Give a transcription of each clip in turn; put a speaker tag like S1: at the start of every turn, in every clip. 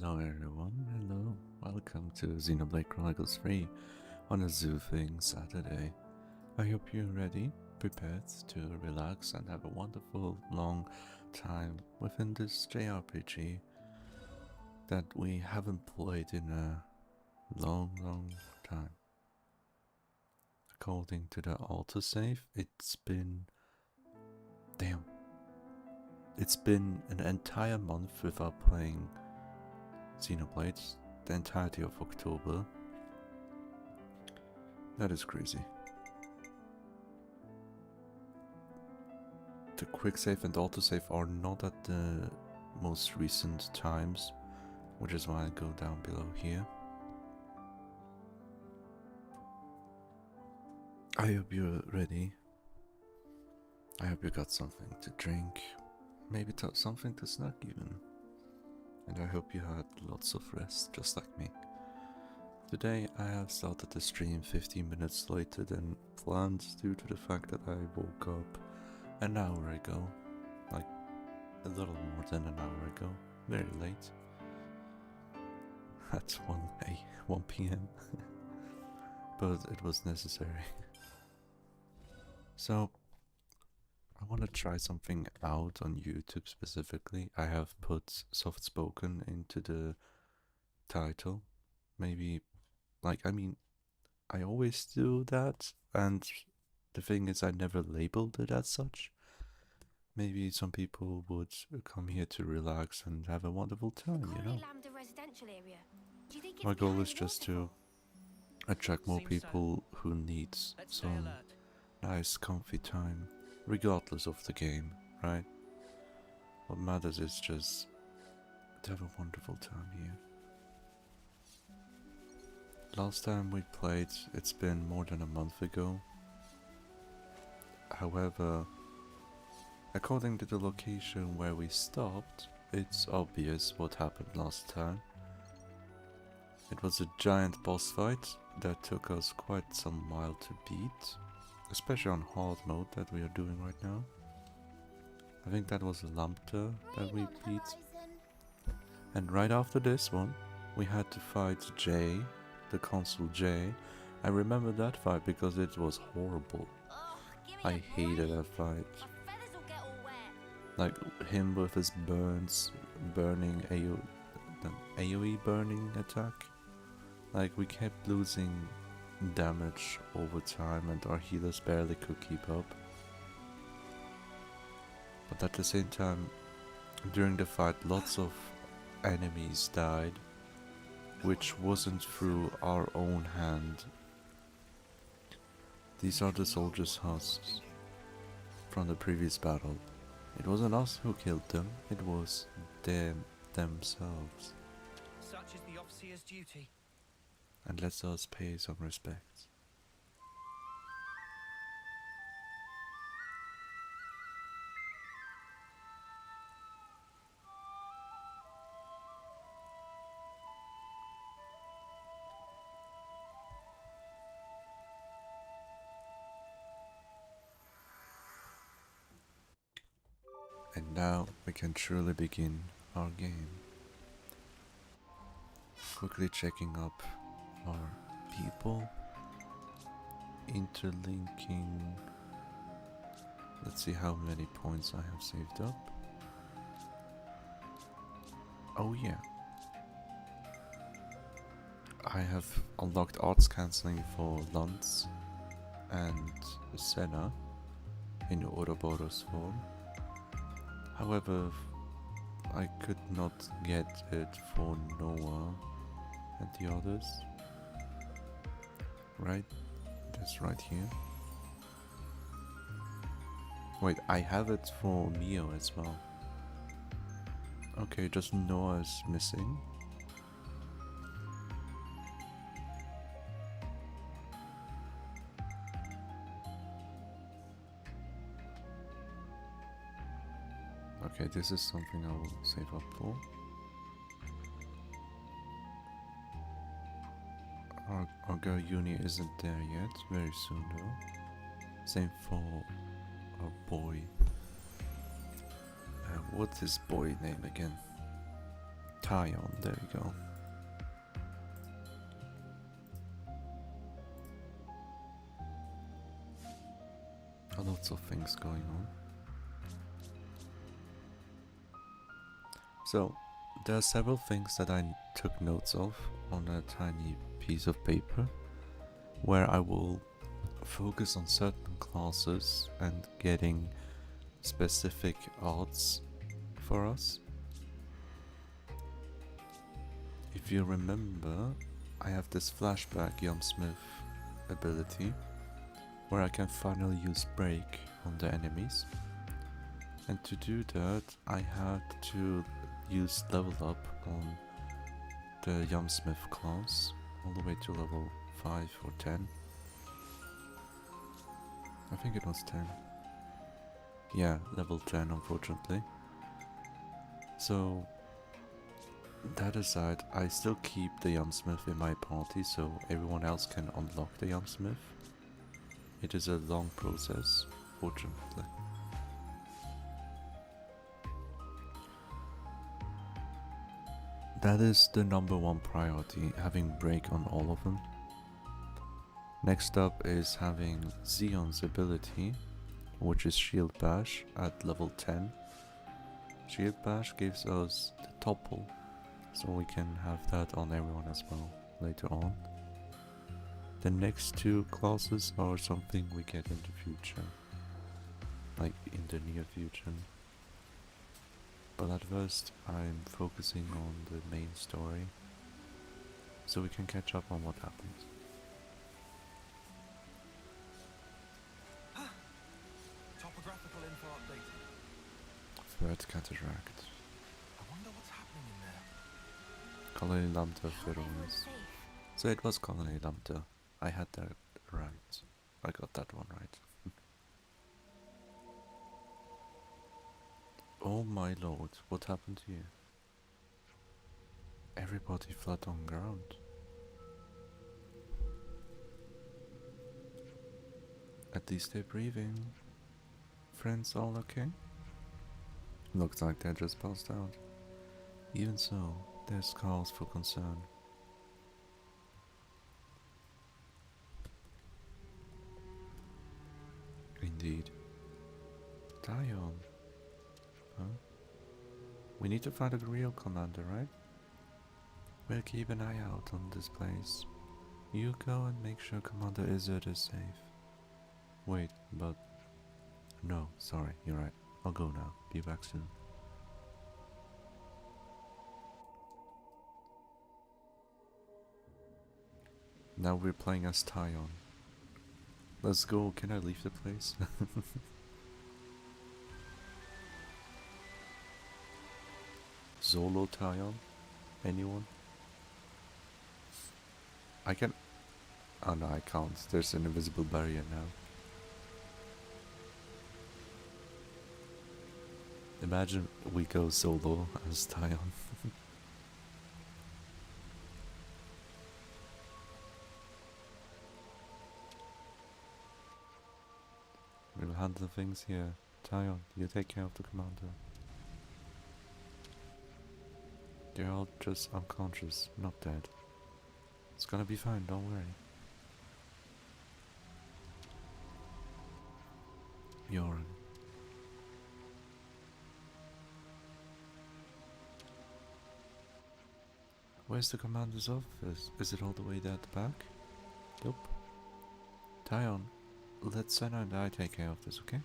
S1: Hello everyone, hello, welcome to Xenoblade Chronicles 3 on a Zoofing Saturday. I hope you're ready, prepared to relax and have a wonderful long time within this JRPG that we haven't played in a long time. According to the autosave, it's been an entire month without playing Xenoblade, the entirety of October. That is crazy. The quick save and autosave are not at the most recent times, which is why I go down below here. I hope you're ready. I hope you got something to drink, maybe something to snack even. And I hope you had lots of rest, just like me. Today I have started the stream 15 minutes later than planned due to the fact that I woke up an hour ago. Like, a little more than an hour ago. Very late. At 1 p.m. But it was necessary. So, I want to try something out on YouTube specifically. I have put Softspoken into the title. Maybe, I always do that, and the thing is I never labeled it as such. Maybe some people would come here to relax and have a wonderful time, you know? My goal is just to attract more people who need some nice comfy time, regardless of the game, right? What matters is just to have a wonderful time here. Last time we played, it's been more than a month ago. However, according to the location where we stopped, it's obvious what happened last time. It was a giant boss fight that took us quite some while to beat, especially on hard mode that we are doing right now. I think that was a Lambda that we beat. And right after this one, we had to fight Jay, the Consul Jay. I remember that fight because it was horrible. I hated that fight. Like him with his burning AoE burning attack. Like we kept losing damage over time and our healers barely could keep up. But at the same time, during the fight lots of enemies died, which wasn't through our own hand. These are the soldiers' husks from the previous battle. It wasn't us who killed them, it was them themselves.
S2: Such is the officer's duty.
S1: And let us pay some respect. And now we can truly begin our game. Quickly checking up our people. Interlinking. Let's see how many points I have saved up. Oh yeah. I have unlocked arts cancelling for Lantz and Senna in Ouroboros form. However, I could not get it for Noah and the others. Right? That's right here. Wait, I have it for Mio as well. Okay, just Noah is missing. Okay, this is something I will save up for. Our girl Uni isn't there yet, very soon though. Same for our boy. What's his boy name again? Tyon, there you go. Lots of things going on. So, there are several things that I took notes of on a tiny piece of paper, where I will focus on certain classes and getting specific odds for us. If you remember, I have this flashback Smith ability where I can finally use break on the enemies, and to do that I had to use level up on the Smith class all the way to level 5 or 10. I think it was 10. Yeah, level 10 unfortunately. So that aside, I still keep the Smith in my party so everyone else can unlock the Smith. It is a long process, fortunately. That is the #1 priority, having break on all of them. Next up is having Xion's ability, which is Shield Bash at level 10. Shield Bash gives us the topple, so we can have that on everyone as well later on. The next two classes are something we get in the future, like in the near future. But at first I'm focusing on the main story, so we can catch up on what happens.
S2: Topographical info updated.
S1: Third Cataract.
S2: I wonder what's happening in there.
S1: Colony Lambda
S3: Hope everyone's
S1: Feroz.
S3: safe.
S1: So it was Colony Lambda. I had that right. I got that one right. Oh my lord, what happened to you? Everybody flat on ground. At least they're breathing. Friends all okay? Looks like they just passed out. Even so, there's cause for concern. Indeed. Tyon. Huh? We need to find a real commander, right? We'll keep an eye out on this place. You go and make sure Commander Izzard is safe. Wait, but... No, sorry, you're right. I'll go now. Be back soon. Now we're playing as Tyon. Let's go. Can I leave the place? Solo Tyon? Anyone? I can... Oh no, I can't. There's an invisible barrier now. Imagine we go solo as Tyon. We'll handle things here. Tyon, you take care of the commander. They're all just unconscious, not dead. It's gonna be fine, don't worry. Bjorn. Where's the commander's office? Is it all the way there at the back? Nope. Tyon, let Senna and I take care of this, okay?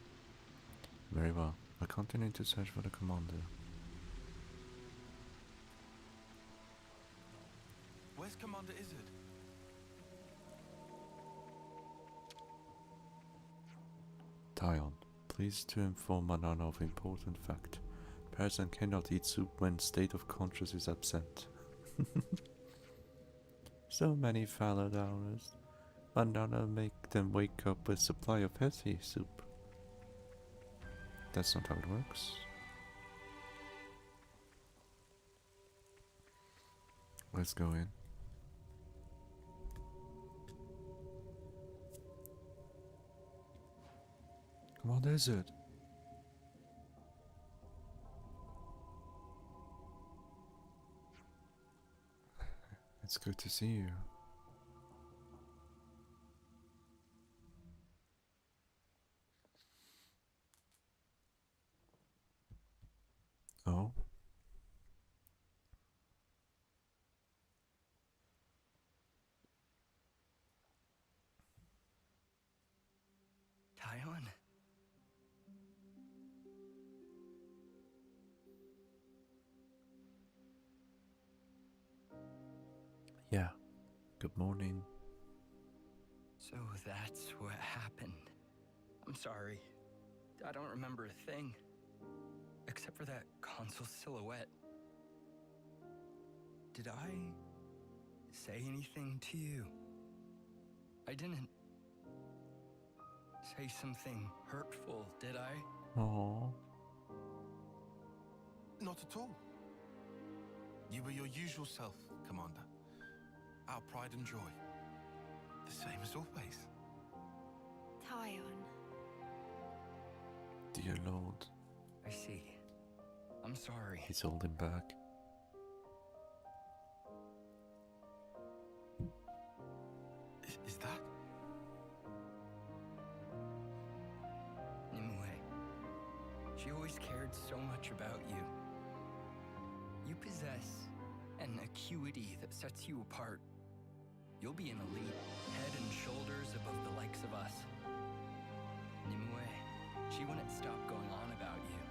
S1: Very well. I'll continue to search for the commander.
S2: Where's Commander Izzard?
S1: Tyon, pleased to inform Manana of important fact. Person cannot eat soup when state of conscious is absent. So many fallow downers. Banana make them wake up with supply of hehe soup. That's not how it works. Let's go in. What is it? It's good to see you. Oh?
S3: Taiwan?
S1: Yeah. Good morning.
S3: So that's what happened. I'm sorry. I don't remember a thing. Except for that console silhouette. Did I say anything to you? I didn't say something hurtful, did I?
S1: Oh.
S2: Not at all. You were your usual self, Commander. Our pride and joy. The same as always.
S4: Taiwan.
S1: Dear Lord.
S3: I see. I'm sorry.
S1: He's holding back.
S2: Is that?
S3: Nimue. She always cared so much about you. You possess an acuity that sets you apart. You'll be an elite, head and shoulders above the likes of us. Nimue, she wouldn't stop going on about you.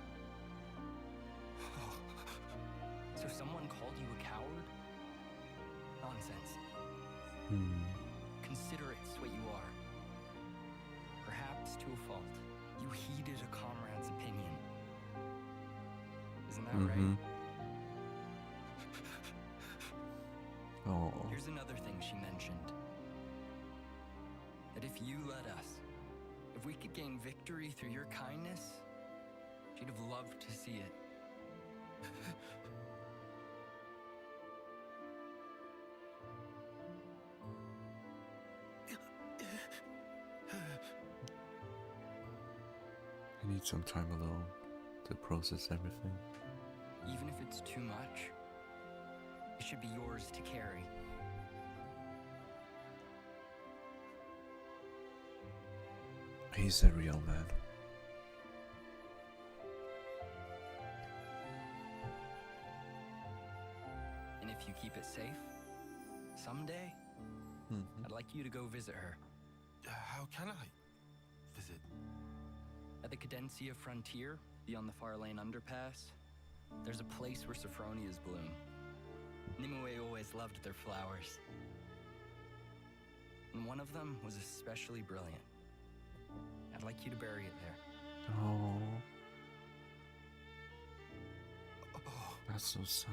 S3: So someone called you a coward? Nonsense. Consider it's what you are. Perhaps to a fault, you heeded a comrade's opinion. Isn't that right?
S1: Oh.
S3: Here's another thing she mentioned. That if you let us, if we could gain victory through your kindness, she'd have loved to see it.
S1: I need some time alone to process everything.
S3: Even if it's too much, it should be yours to carry.
S1: He's a real man.
S3: And if you keep it safe, someday, I'd like you to go visit her.
S2: How can I visit?
S3: At the Cadencia Frontier, beyond the Far Lane Underpass, there's a place where sophronias bloom. Nimue always loved their flowers. And one of them was especially brilliant. I'd like you to bury it there.
S1: Oh.
S2: Oh,
S1: That's so sad.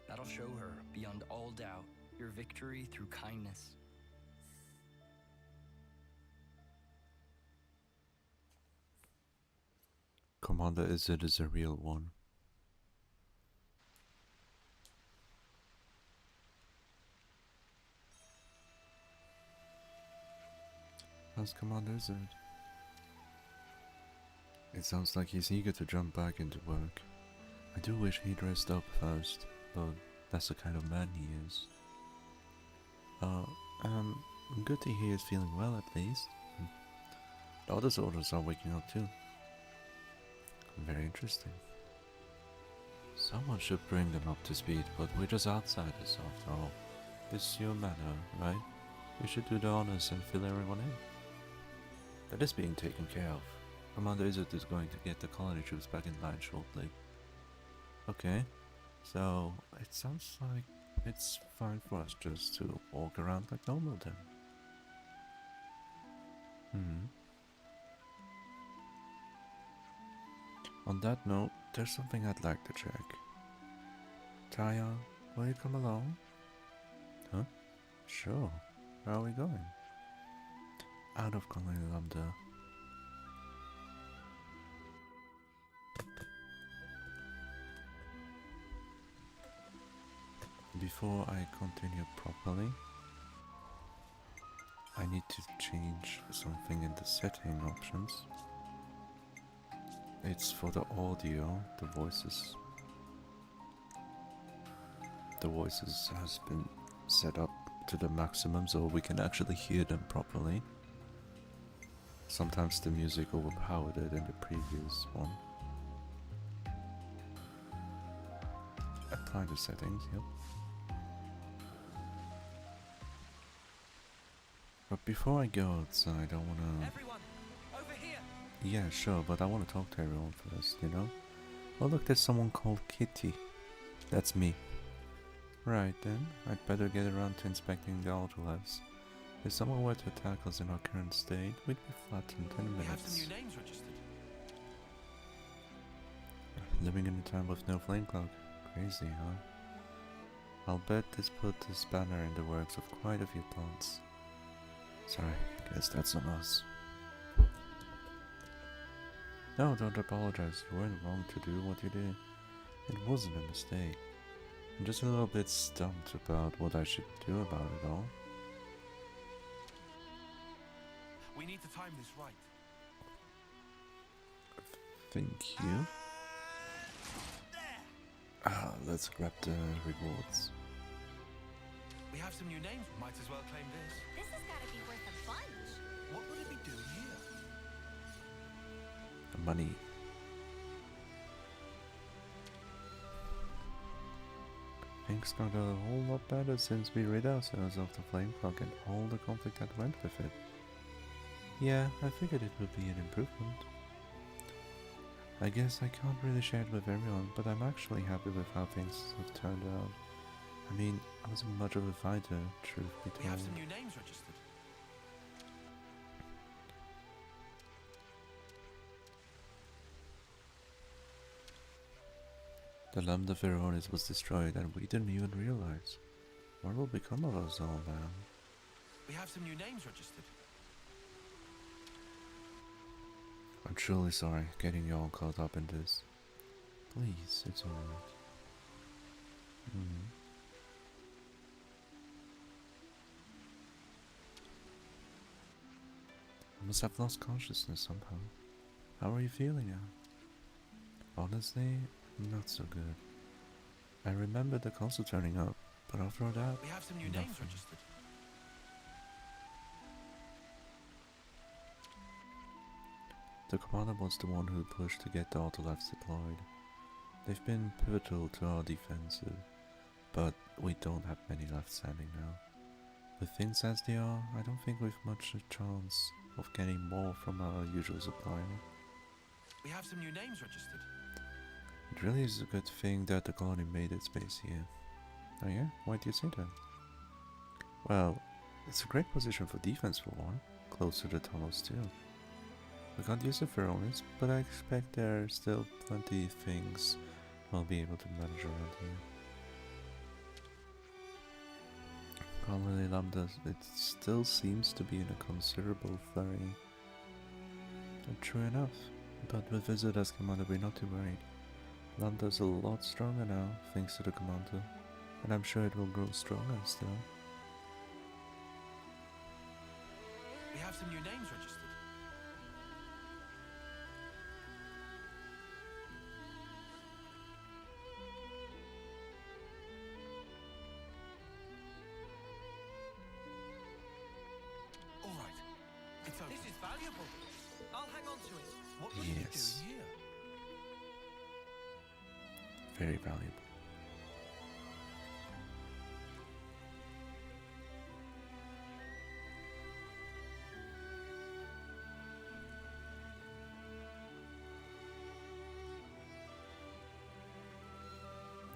S3: That'll show her, beyond all doubt, your victory through kindness.
S1: Commander Izzet is a real one. How's Commander Izzet? It sounds like he's eager to jump back into work. I do wish he'd rest up first, but that's the kind of man he is. Good to hear he's feeling well at least. The other soldiers are waking up too. Very interesting. Someone should bring them up to speed, but we're just outsiders after all. It's your manor, right? You should do the honors and fill everyone in. That is being taken care of. Commander Izzet is going to get the colony troops back in line shortly. Okay, so it sounds like it's fine for us just to walk around like normal then. On that note, there's something I'd like to check. Taya, will you come along? Huh? Sure. Where are we going? Out of Colony Lambda. Before I continue properly, I need to change something in the setting options. It's for the audio, the voices. the voices has been set up to the maximum so we can actually hear them properly. Sometimes the music overpowered it in the previous one. Apply the settings, yep. But before I go outside, I wanna...
S5: Everyone, over here!
S1: Yeah, sure, but I wanna talk to everyone first, you know? Oh look, there's someone called Kitty. That's me. Right then, I'd better get around to inspecting the autolives. If someone were to attack us in our current state, we'd be flattened in 10
S2: We have some
S1: minutes.
S2: new names registered.
S1: Living in a time with no flame cloak. Crazy, huh? I'll bet this put this banner in the works of quite a few plants. Sorry, guess that's on us. No, don't apologize. You weren't wrong to do what you did. It wasn't a mistake. I'm just a little bit stumped about what I should do about it all.
S2: We need to time this right.
S1: Thank you. Let's grab the rewards.
S2: We have some new names. Might as well claim this.
S4: This has got to be worth a bunch.
S2: What would it be doing here?
S1: The money. Things got a whole lot better since we rid ourselves of the flame clock and all the conflict that went with it. Yeah, I figured it would be an improvement. I guess I can't really share it with everyone, but I'm actually happy with how things have turned out. I mean, I wasn't much of a fighter, truth be
S2: We have
S1: told.
S2: some new names registered.
S1: The Lambda Veronis was destroyed and we didn't even realize. What will become of us all now?
S2: We have some new names registered.
S1: I'm truly sorry getting you all caught up in this. Please, it's alright. I must have lost consciousness somehow. How are you feeling now? Honestly, not so good. I remember the console turning up, but after that,
S2: We have some new names
S1: nothing.
S2: registered.
S1: The commander was the one who pushed to get the autolives deployed. They've been pivotal to our defensive, but we don't have many left standing now. With things as they are, I don't think we've much a chance of getting more from our usual supplier.
S2: We have some new names registered.
S1: It really is a good thing that the colony made its base here. Oh yeah? Why do you say that? Well, it's a great position for defense for one, close to the tunnels too. We can't use the Veronis, but I expect there are still plenty of things we'll be able to manage around here. Colony Lambda, it still seems to be in a considerable flurry. True enough, but with Visit as commander we're not too worried. Lambda's a lot stronger now, thanks to the commander, and I'm sure it will grow stronger still.
S2: We have some new names registered. All right. It's over.
S5: This is valuable. I'll hang on to it.
S2: What would it be
S1: Yes.
S2: doing here?
S1: Very valuable.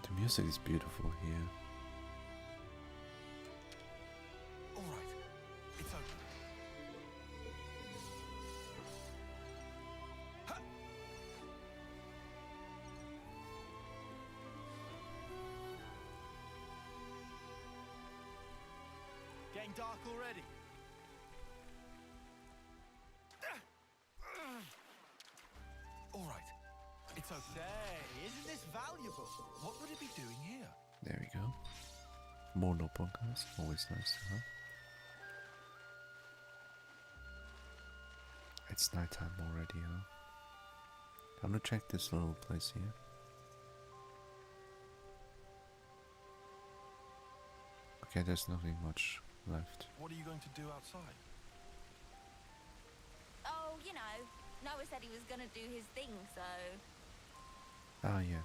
S1: The music is beautiful here.
S2: All right. It's open. Ha!
S5: Getting dark already.
S2: All right. It's open.
S5: Say, isn't this valuable?
S2: What would it be doing here?
S1: There we go. More no podcast, always nice to have. It's nighttime already, huh? I'm gonna check this little place here. Okay, there's nothing much left.
S2: What are you going to do outside?
S4: Oh, you know, Noah said he was gonna do his thing, so...
S1: Ah, yeah.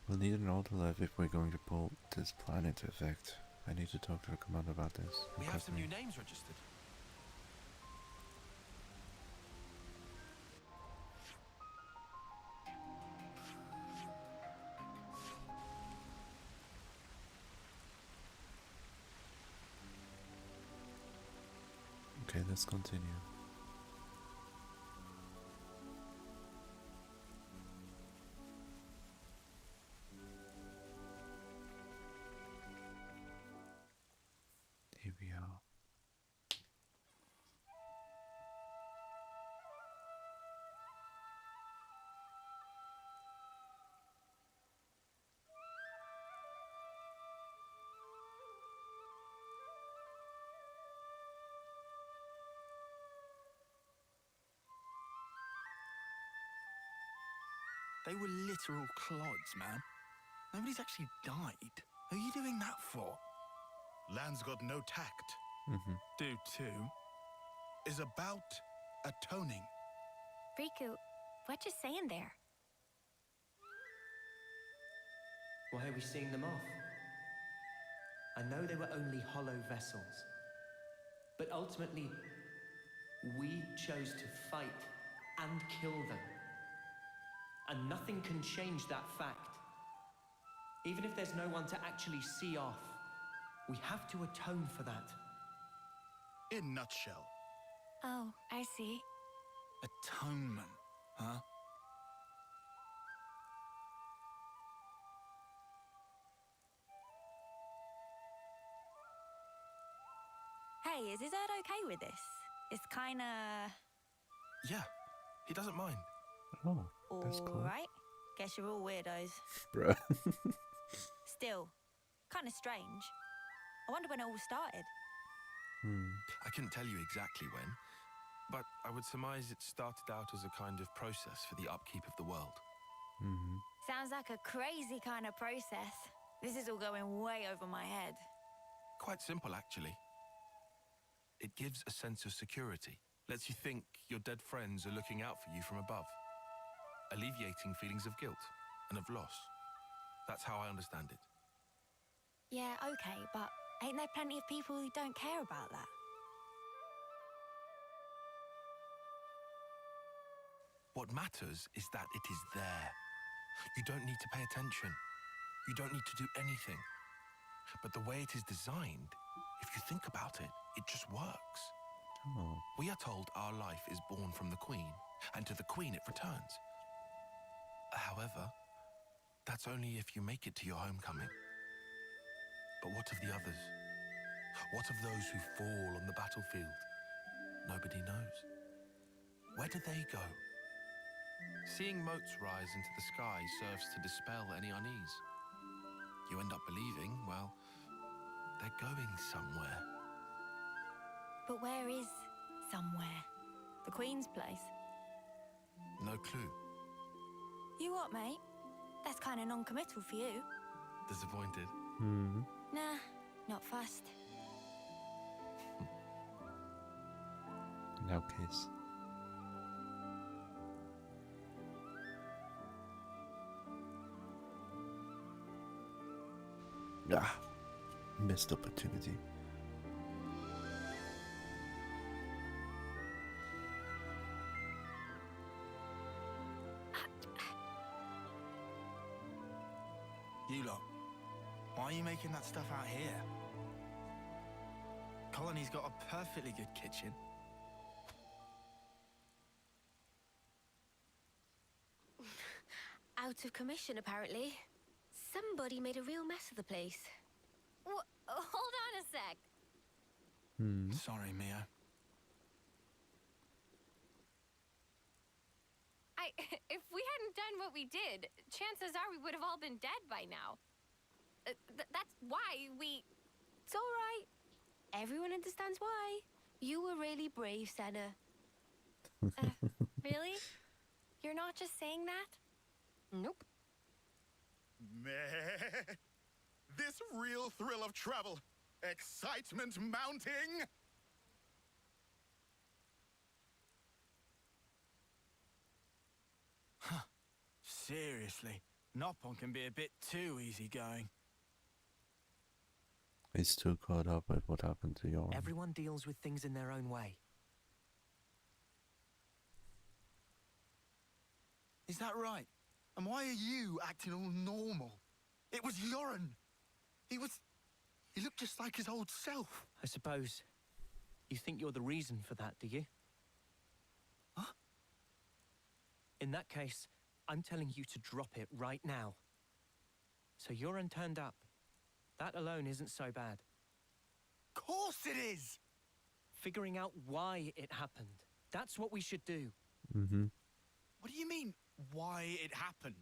S1: We'll need an autoliv if we're going to pull this planet effect. I need to talk to the commander about this.
S2: We have some new names registered.
S1: Okay, let's continue. Here we are.
S5: They were literal clods, man. Nobody's actually died. Who are you doing that for?
S2: Land's got no tact.
S5: Do too.
S2: Is about atoning.
S4: Riku, what you saying there?
S6: Why are we seeing them off? I know they were only hollow vessels, but ultimately, we chose to fight and kill them. And nothing can change that fact. Even if there's no one to actually see off, we have to atone for that.
S2: In nutshell.
S4: Oh, I see.
S5: Atonement, huh?
S4: Hey, is his dad okay with this? It's kinda...
S2: Yeah, he doesn't mind.
S1: Oh, that's cool.
S4: Alright. Guess you're all weirdos.
S1: Bruh.
S4: Still, kinda strange. I wonder when it all started.
S2: I couldn't tell you exactly when, but I would surmise it started out as a kind of process for the upkeep of the world.
S4: Sounds like a crazy kind of process. This is all going way over my head.
S2: Quite simple, actually. It gives a sense of security, lets you think your dead friends are looking out for you from above, alleviating feelings of guilt and of loss. That's how I understand it.
S4: Yeah, okay, but ain't there plenty of people who don't care about that?
S2: What matters is that it is there. You don't need to pay attention. You don't need to do anything. But the way it is designed, if you think about it, it just works.
S1: Oh.
S2: We are told our life is born from the Queen, and to the Queen it returns. However, that's only if you make it to your homecoming. But what of the others? What of those who fall on the battlefield? Nobody knows. Where do they go? Seeing motes rise into the sky serves to dispel any unease. You end up believing, well, they're going somewhere.
S4: But where is somewhere? The Queen's place?
S2: No clue.
S4: You what, mate? That's kinda non-committal for you.
S2: Disappointed?
S4: Nah, not fussed.
S1: Now kiss. Ah, missed opportunity.
S5: You lot, why are you making that stuff out here? Colony's got a perfectly good kitchen.
S7: Out of commission, apparently. Somebody made a real mess of the place.
S4: Hold on a sec.
S5: Sorry, Mia.
S7: If we hadn't done what we did, chances are we would have all been dead by now. That's why we... It's all right. Everyone understands why. You were really brave, Senna.
S4: Really? You're not just saying that?
S7: Nope.
S5: real thrill of travel. Excitement mounting. Huh. Seriously, Noppon can be a bit too easygoing.
S1: He's too caught up with what happened to Yorn.
S6: Everyone deals with things in their own way.
S5: Is that right? And why are you acting all normal? It was Yoren. He looked just like his old self.
S6: I suppose you think you're the reason for that, do you?
S5: Huh?
S6: In that case, I'm telling you to drop it right now. So Yoren turned up. That alone isn't so bad.
S5: Course it is!
S6: Figuring out why it happened. That's what we should do.
S1: Mm-hmm.
S5: What do you mean, why it happened?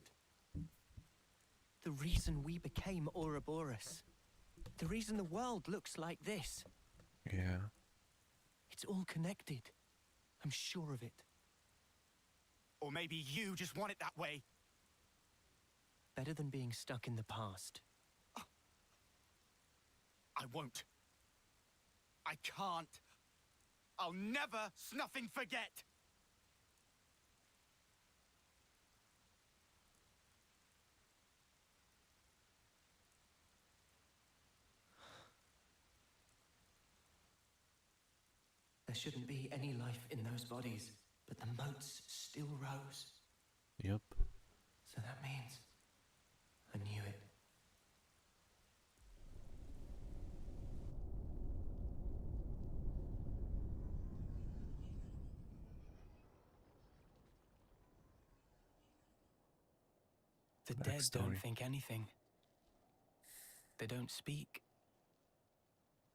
S6: The reason we became Ouroboros. The reason the world looks like this.
S1: Yeah.
S6: It's all connected. I'm sure of it.
S5: Or maybe you just want it that way.
S6: Better than being stuck in the past.
S5: I won't. I can't. I'll never snuffing forget.
S6: There shouldn't be any life in those bodies, but the moats still rose.
S1: Yep.
S6: So that means I knew it. The dead don't
S1: Backstory.
S3: think anything. They don't speak.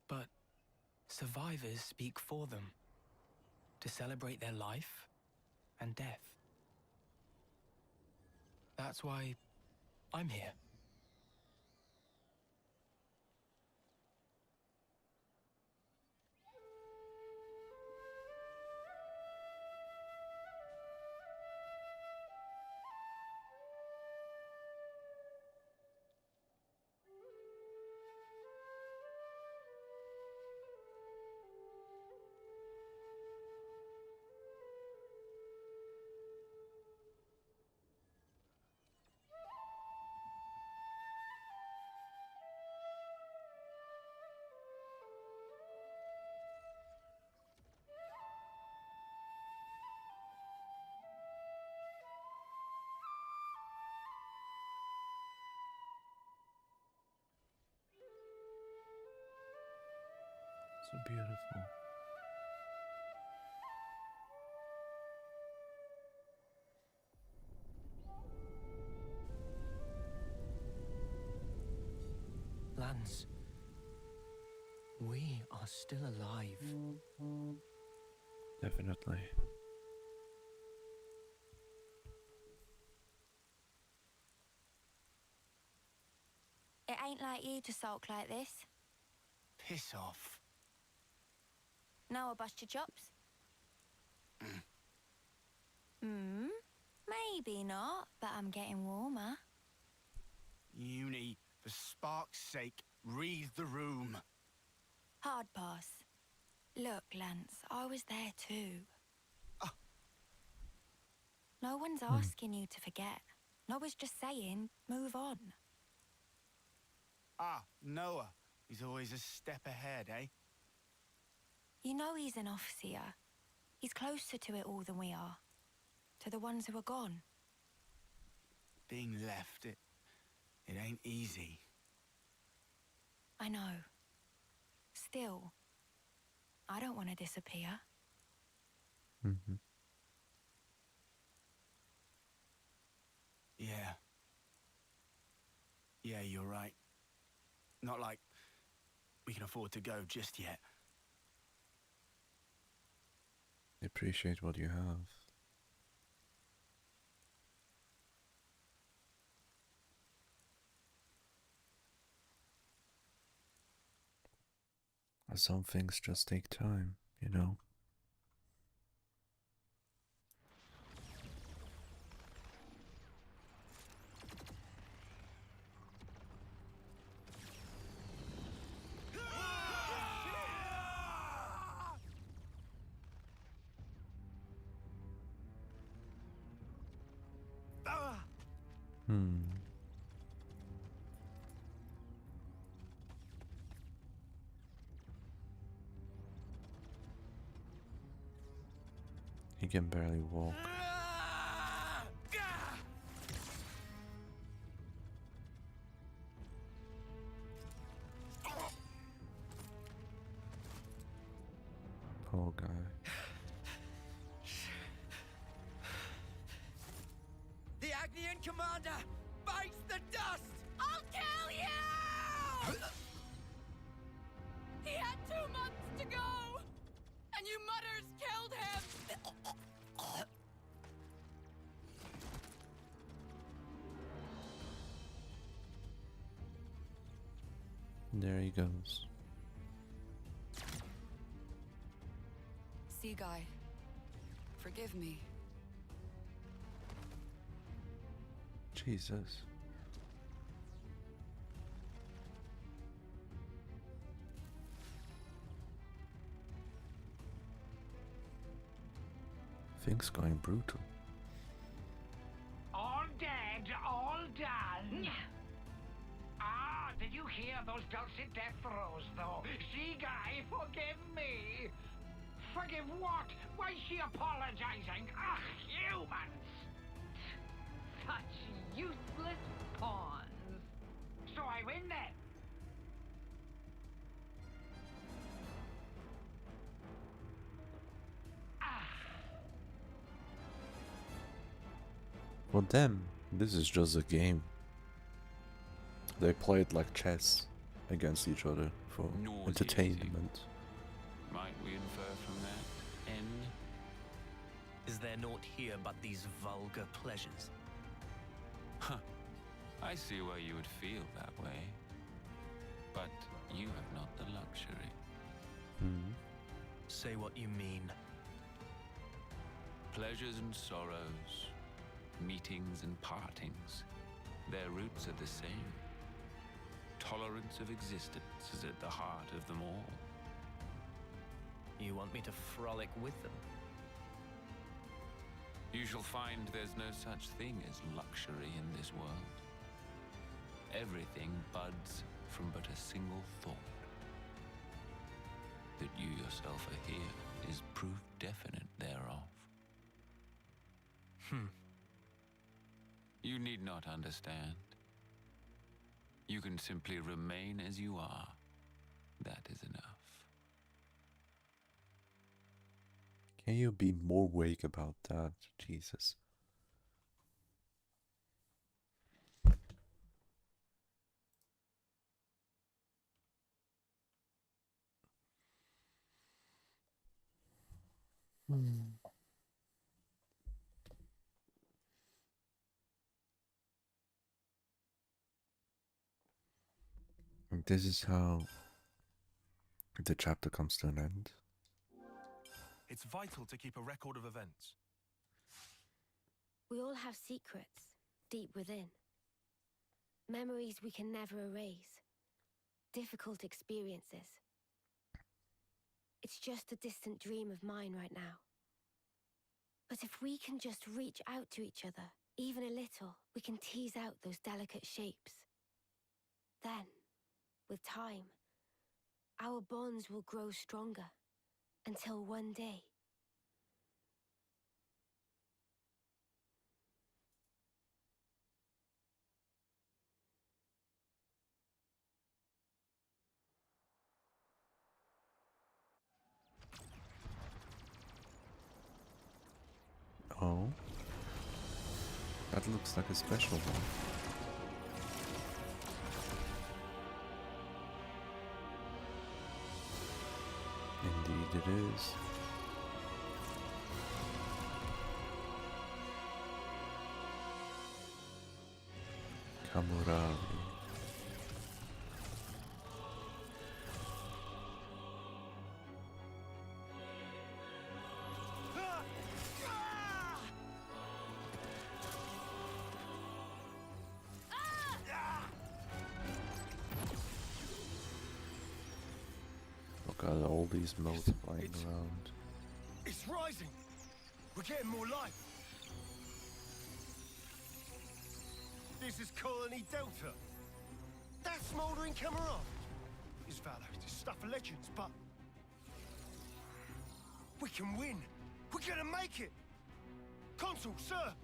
S3: But survivors speak for them to celebrate their life and death. That's why I'm here.
S1: So beautiful.
S6: Lance, we are still alive.
S1: Definitely.
S4: It ain't like you to sulk like this.
S5: Piss off.
S4: Now I'll bust your chops. Maybe not, but I'm getting warmer.
S5: Uni, for spark's sake, read the room.
S4: Hard pass. Look, Lance, I was there too. No one's asking you to forget. No one's just saying, move on.
S5: Noah. He's always a step ahead, eh?
S4: You know he's an overseer. He's closer to it all than we are. To the ones who are gone.
S5: Being left, it ain't easy.
S4: I know. Still, I don't want to disappear.
S1: Mm-hmm.
S5: Yeah. Yeah, you're right. Not like we can afford to go just yet.
S1: Appreciate what you have. Some things just take time, you know? Hmm. He can barely walk. Poor guy.
S3: The Agnian commander bites the dust! I'll kill you! He had 2 months to go! And you mutters killed him!
S1: There he goes.
S8: Sea guy, forgive me.
S1: Jesus. Things going brutal.
S9: All dead, all done. Ah, did you hear those dulcet death throes, though? Sea guy, forgive me. Forgive what? Why is she apologizing? Ugh, humans!
S10: Such useless pawns.
S9: So I win then.
S1: For them, this is just a game. They played like chess against each other for
S11: Nauseating.
S1: entertainment.
S11: Might we infer from that, N?
S6: Is there naught here but these vulgar pleasures?
S11: Huh. I see why you would feel that way. But you have not the luxury.
S1: Hmm.
S6: Say what you mean.
S11: Pleasures and sorrows, meetings and partings, their roots are the same. Tolerance of existence is at the heart of them all.
S6: You want me to frolic with them?
S11: You shall find there's no such thing as luxury in this world. Everything buds from but a single thought. That you yourself are here is proof definite thereof. You need not understand. You can simply remain as you are. That is enough.
S1: Can you be more vague about that? Jesus. And this is how the chapter comes to an end.
S2: It's vital to keep a record of events.
S7: We all have secrets deep within. Memories we can never erase. Difficult experiences. It's just a distant dream of mine right now. But if we can just reach out to each other, even a little, we can tease out those delicate shapes. Then, with time, our bonds will grow stronger until one day.
S1: Oh. That looks like a special one. Indeed it is. Kamurabi. Look at all these motes flying around.
S5: It's rising. We're getting more life.
S12: This is Colony Delta. That smouldering camera is valid. It's stuff of legends, but we can win. We're gonna make it. Consul, sir.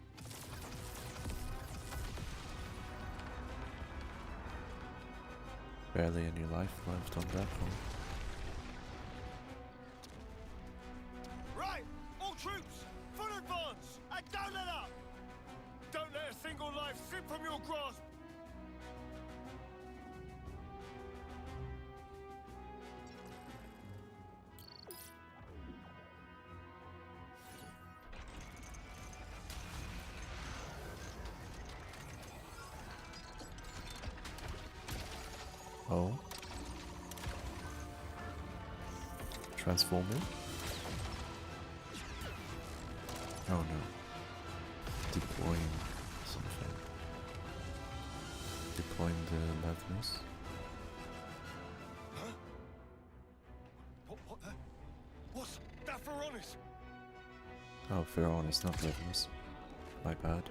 S1: Barely any life left on that one.
S12: Right, all troops, full advance, and don't let up. Don't let a single life slip from your grasp.
S1: Oh. Transforming? Oh no. Deploying something. Deploying the levels.
S12: Huh? What the? What's that for honest?
S1: Oh, Pharaoh is not levels. My bad.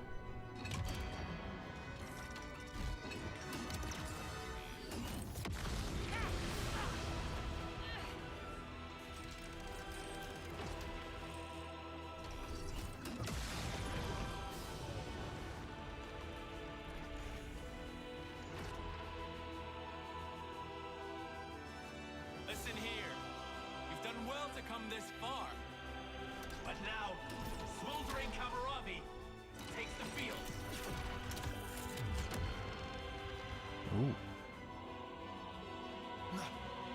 S13: Listen here. You've done well to come this far. But now, smoldering Kamaravi takes the field.
S1: Ooh.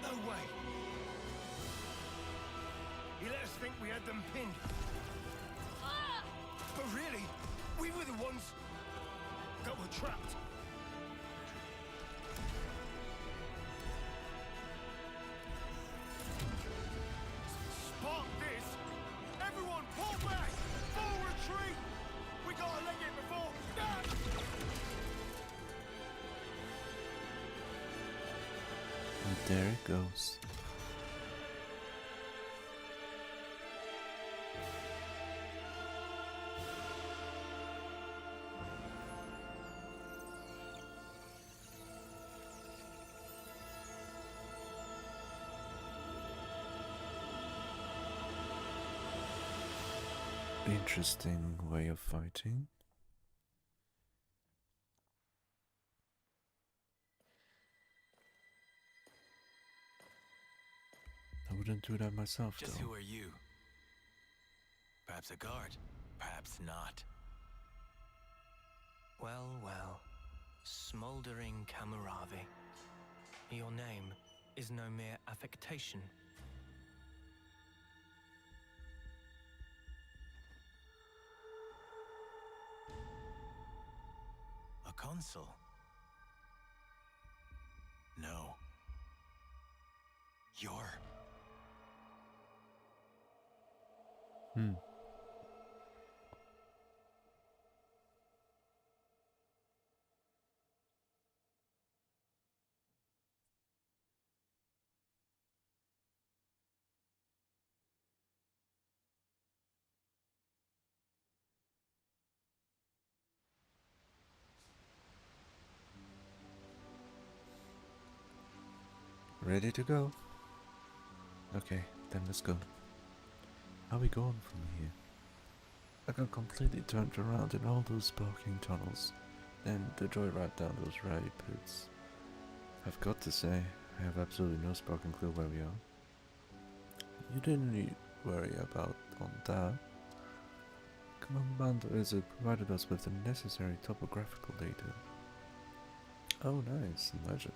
S12: No way. He let us think we had them pinned. But really, we were the ones that were trapped. Spark this! Everyone pull back! Full retreat! We gotta leg it before...
S1: And there it goes. Interesting way of fighting. I wouldn't do that myself,
S2: Just
S1: though.
S2: who are you? Perhaps a guard, perhaps not.
S6: Well, well. Smoldering Kamaravi. Your name is no mere affectation.
S2: A consul? No. You're...
S1: Hmm. Ready to go? Okay, then let's go. How are we going from here? I got completely turned around in all those sparking tunnels, and the joyride down those rapids. I've got to say, I have absolutely no sparking clue where we are. You didn't need worry about on that. Commander Izzard provided us with the necessary topographical data. Oh nice, legend.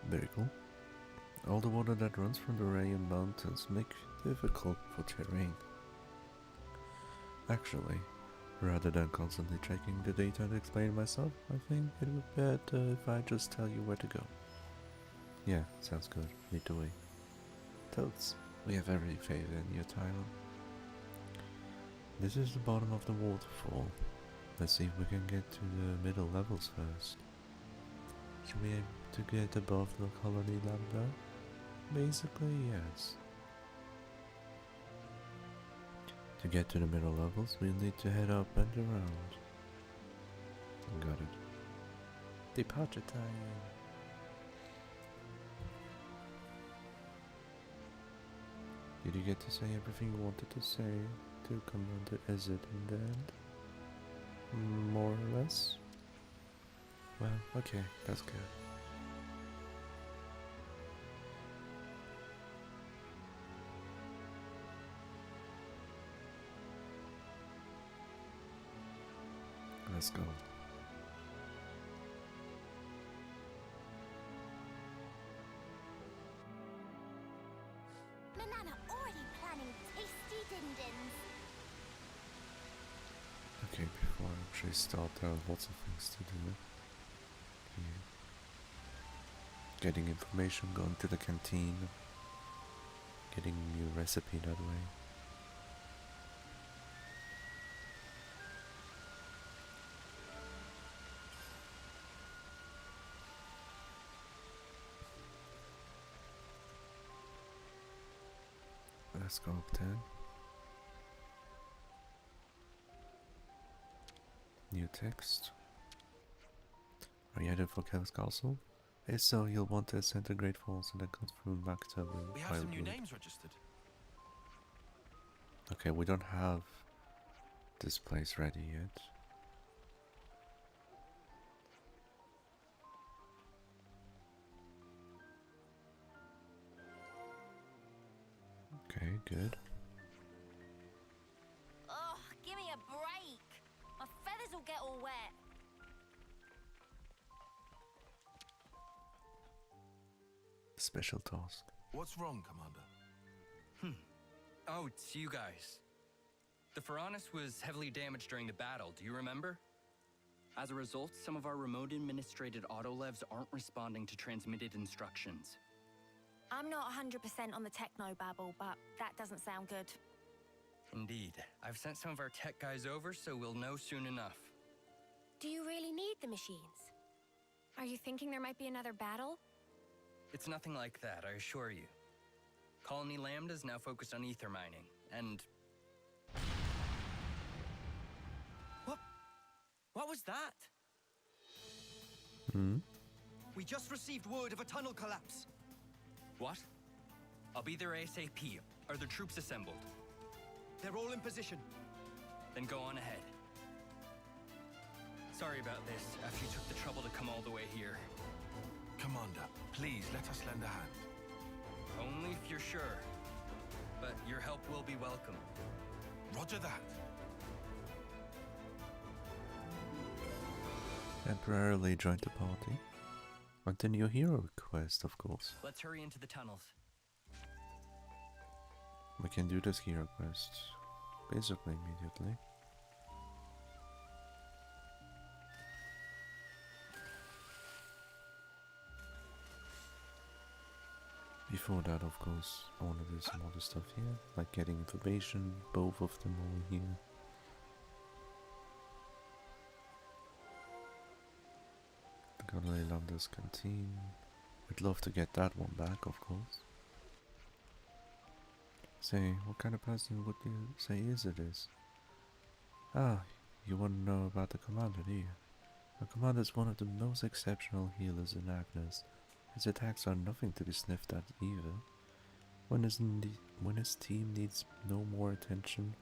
S1: Very cool. All the water that runs from the Rayan mountains make it difficult for terrain. Actually, rather than constantly checking the data to explain myself, I think it would be better if I just tell you where to go. Yeah, sounds good. Lead the way. Toads, we have every faith in your title. This is the bottom of the waterfall. Let's see if we can get to the middle levels first. Should we aim to get above the colony lambda? Basically, yes. To get to the middle levels, we'll need to head up and around. Got it. Departure time. Did you get to say everything you wanted to say to Commander Izzet in the end? More or less? Well, okay, that's good. Let's go.
S14: Manana already planning tasty din-dins.
S1: Okay, before I actually start, there are lots of things to do. Here. Getting information, going to the canteen, getting a new recipe that way. Let's go up there. New text. Are you headed for Kel's Castle? If so, you'll want to ascend the Great Falls and then cut through Maktub and
S2: We have some new
S1: Wildwood.
S2: names registered.
S1: Okay, we don't have this place ready yet. Okay, good.
S14: Oh, give me a break. My feathers will get all wet.
S1: Special task.
S2: What's wrong, Commander?
S3: Oh, it's you guys. The Pharaonis was heavily damaged during the battle, do you remember? As a result, some of our remote administrated autolevs aren't responding to transmitted instructions.
S4: I'm not 100% on the techno-babble, but that doesn't sound good.
S3: Indeed. I've sent some of our tech guys over, so we'll know soon enough.
S7: Do you really need the machines? Are you thinking there might be another battle?
S3: It's nothing like that, I assure you. Colony Lambda is now focused on ether mining, and...
S6: What was that?
S1: Hmm?
S6: We just received word of a tunnel collapse.
S3: What? I'll be there ASAP. Are the troops assembled?
S6: They're all in position.
S3: Then go on ahead. Sorry about this, after you took the trouble to come all the way here.
S2: Commander, please let us lend a hand.
S3: Only if you're sure. But your help will be welcome.
S2: Roger that.
S1: Temporarily joined the party. Continue hero quest, of course.
S3: Let's hurry into the tunnels.
S1: We can do this hero quest basically immediately. Before that, of course, I want to do some other stuff here, like getting information, both of them over here. Gonna Lambda's canteen. We'd love to get that one back, of course. Say, what kind of person would you say Izzet is? Ah, you want to know about the commander, do you? The commander is one of the most exceptional healers in Agnes. His attacks are nothing to be sniffed at either. When his team needs no more attention,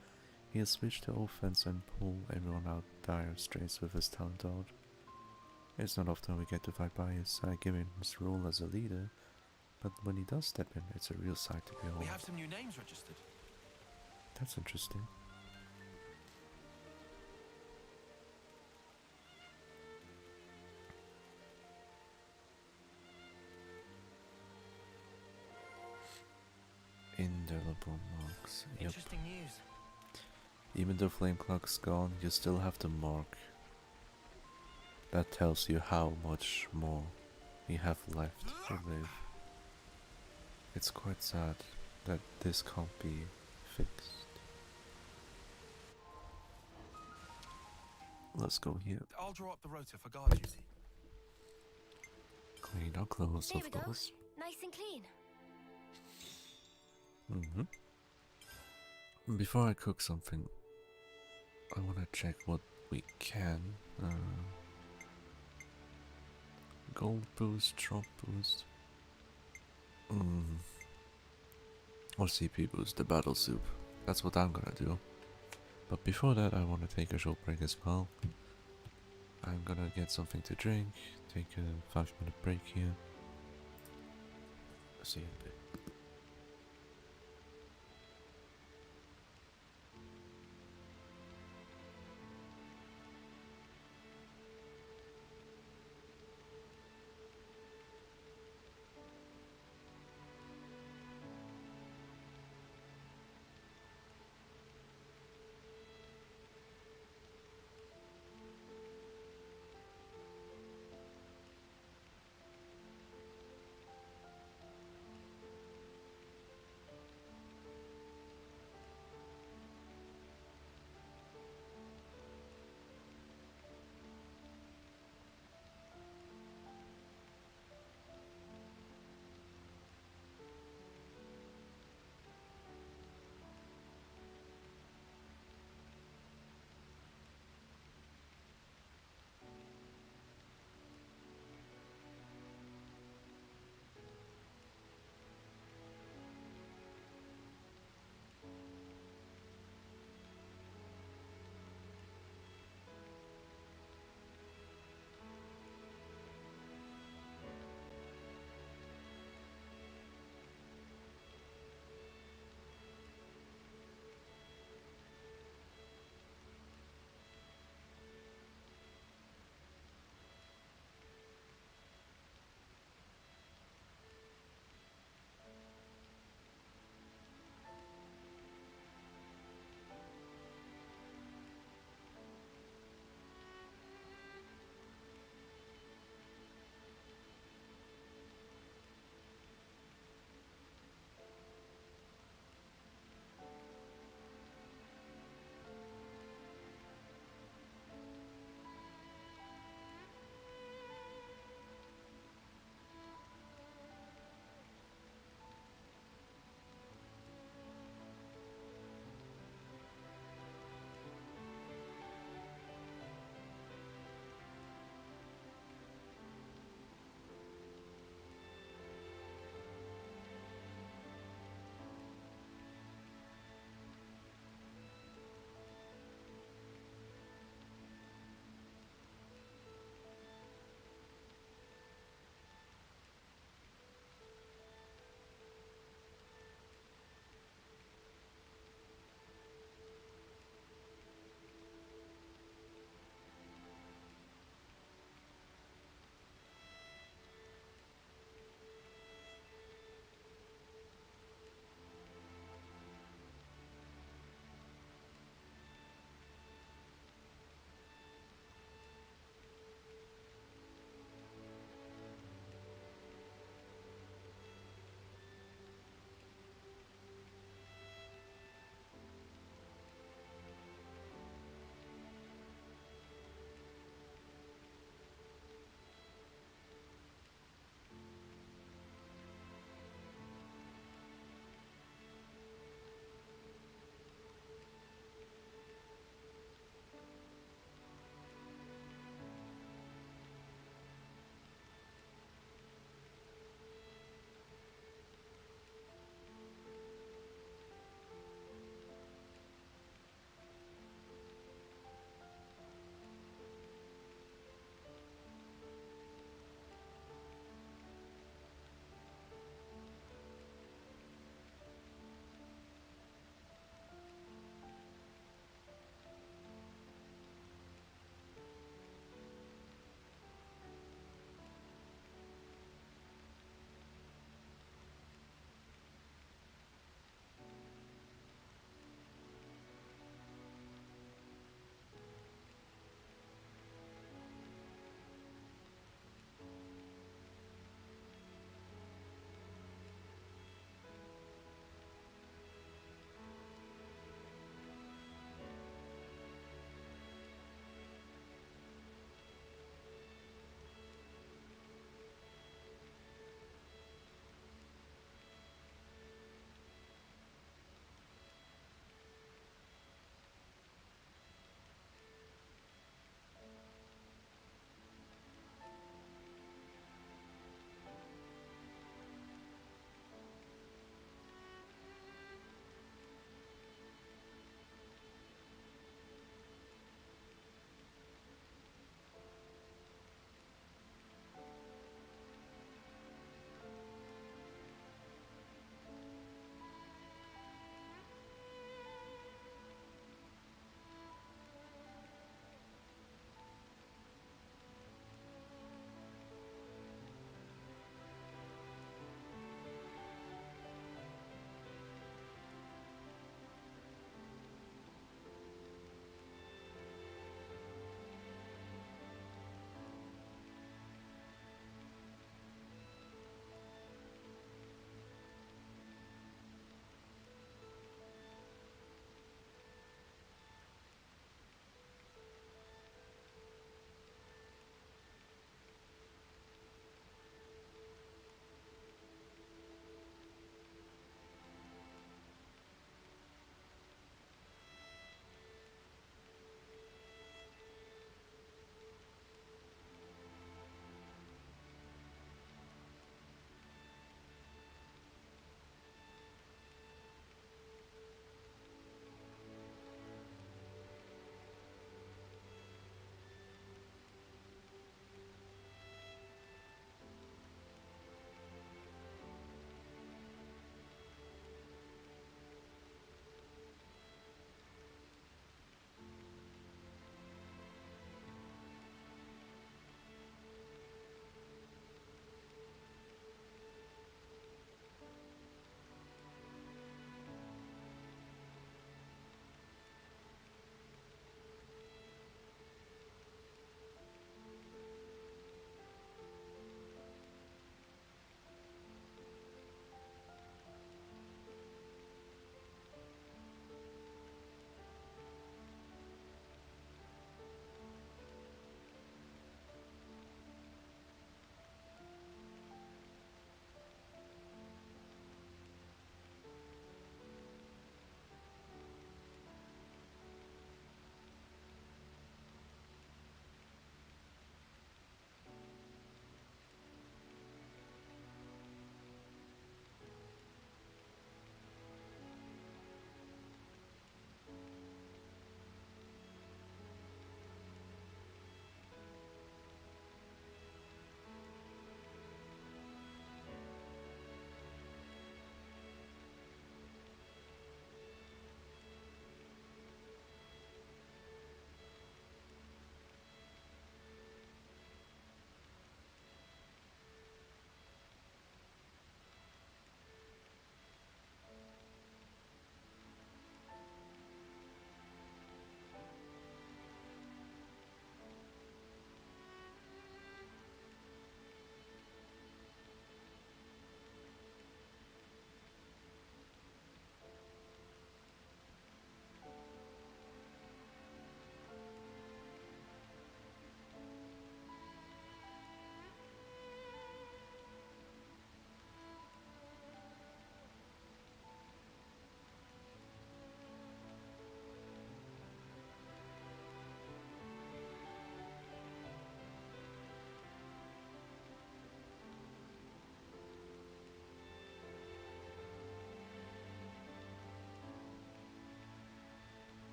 S1: he'll switch to offense and pull everyone out dire straits with his talent out. It's not often we get to fight by his side given his role as a leader, but when he does step in, it's a real sight to behold.
S2: We have some new names registered.
S1: That's interesting. Indelible marks. Yep.
S6: Interesting news.
S1: Even though flame clock's gone, you still have the mark. That tells you how much more we have left to live. It's quite sad that this can't be fixed. Let's go here.
S2: I'll draw up the rota for guard duty.
S1: Clean our clothes,
S7: There
S1: of
S7: we go.
S1: course.
S7: Nice and clean.
S1: Before I cook something, I want to check what we can Gold boost, drop boost. Or CP boost, the battle soup. That's what I'm gonna do. But before that, I want to take a short break as well. I'm gonna get something to drink, take a 5-minute break here. See you in a bit.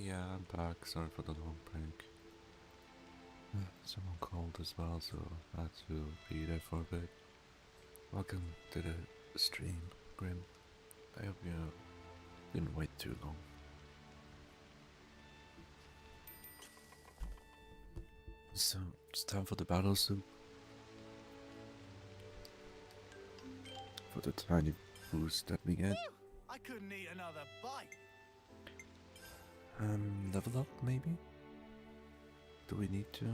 S1: Yeah, I'm back. Sorry for the long break. Someone called as well, so I had to be there for a bit. Welcome to the stream, Grim. I hope you didn't wait too long. So, it's time for the battle soup. For the tiny boost that we get.
S12: I couldn't eat another bite.
S1: Level up maybe? Do we need to?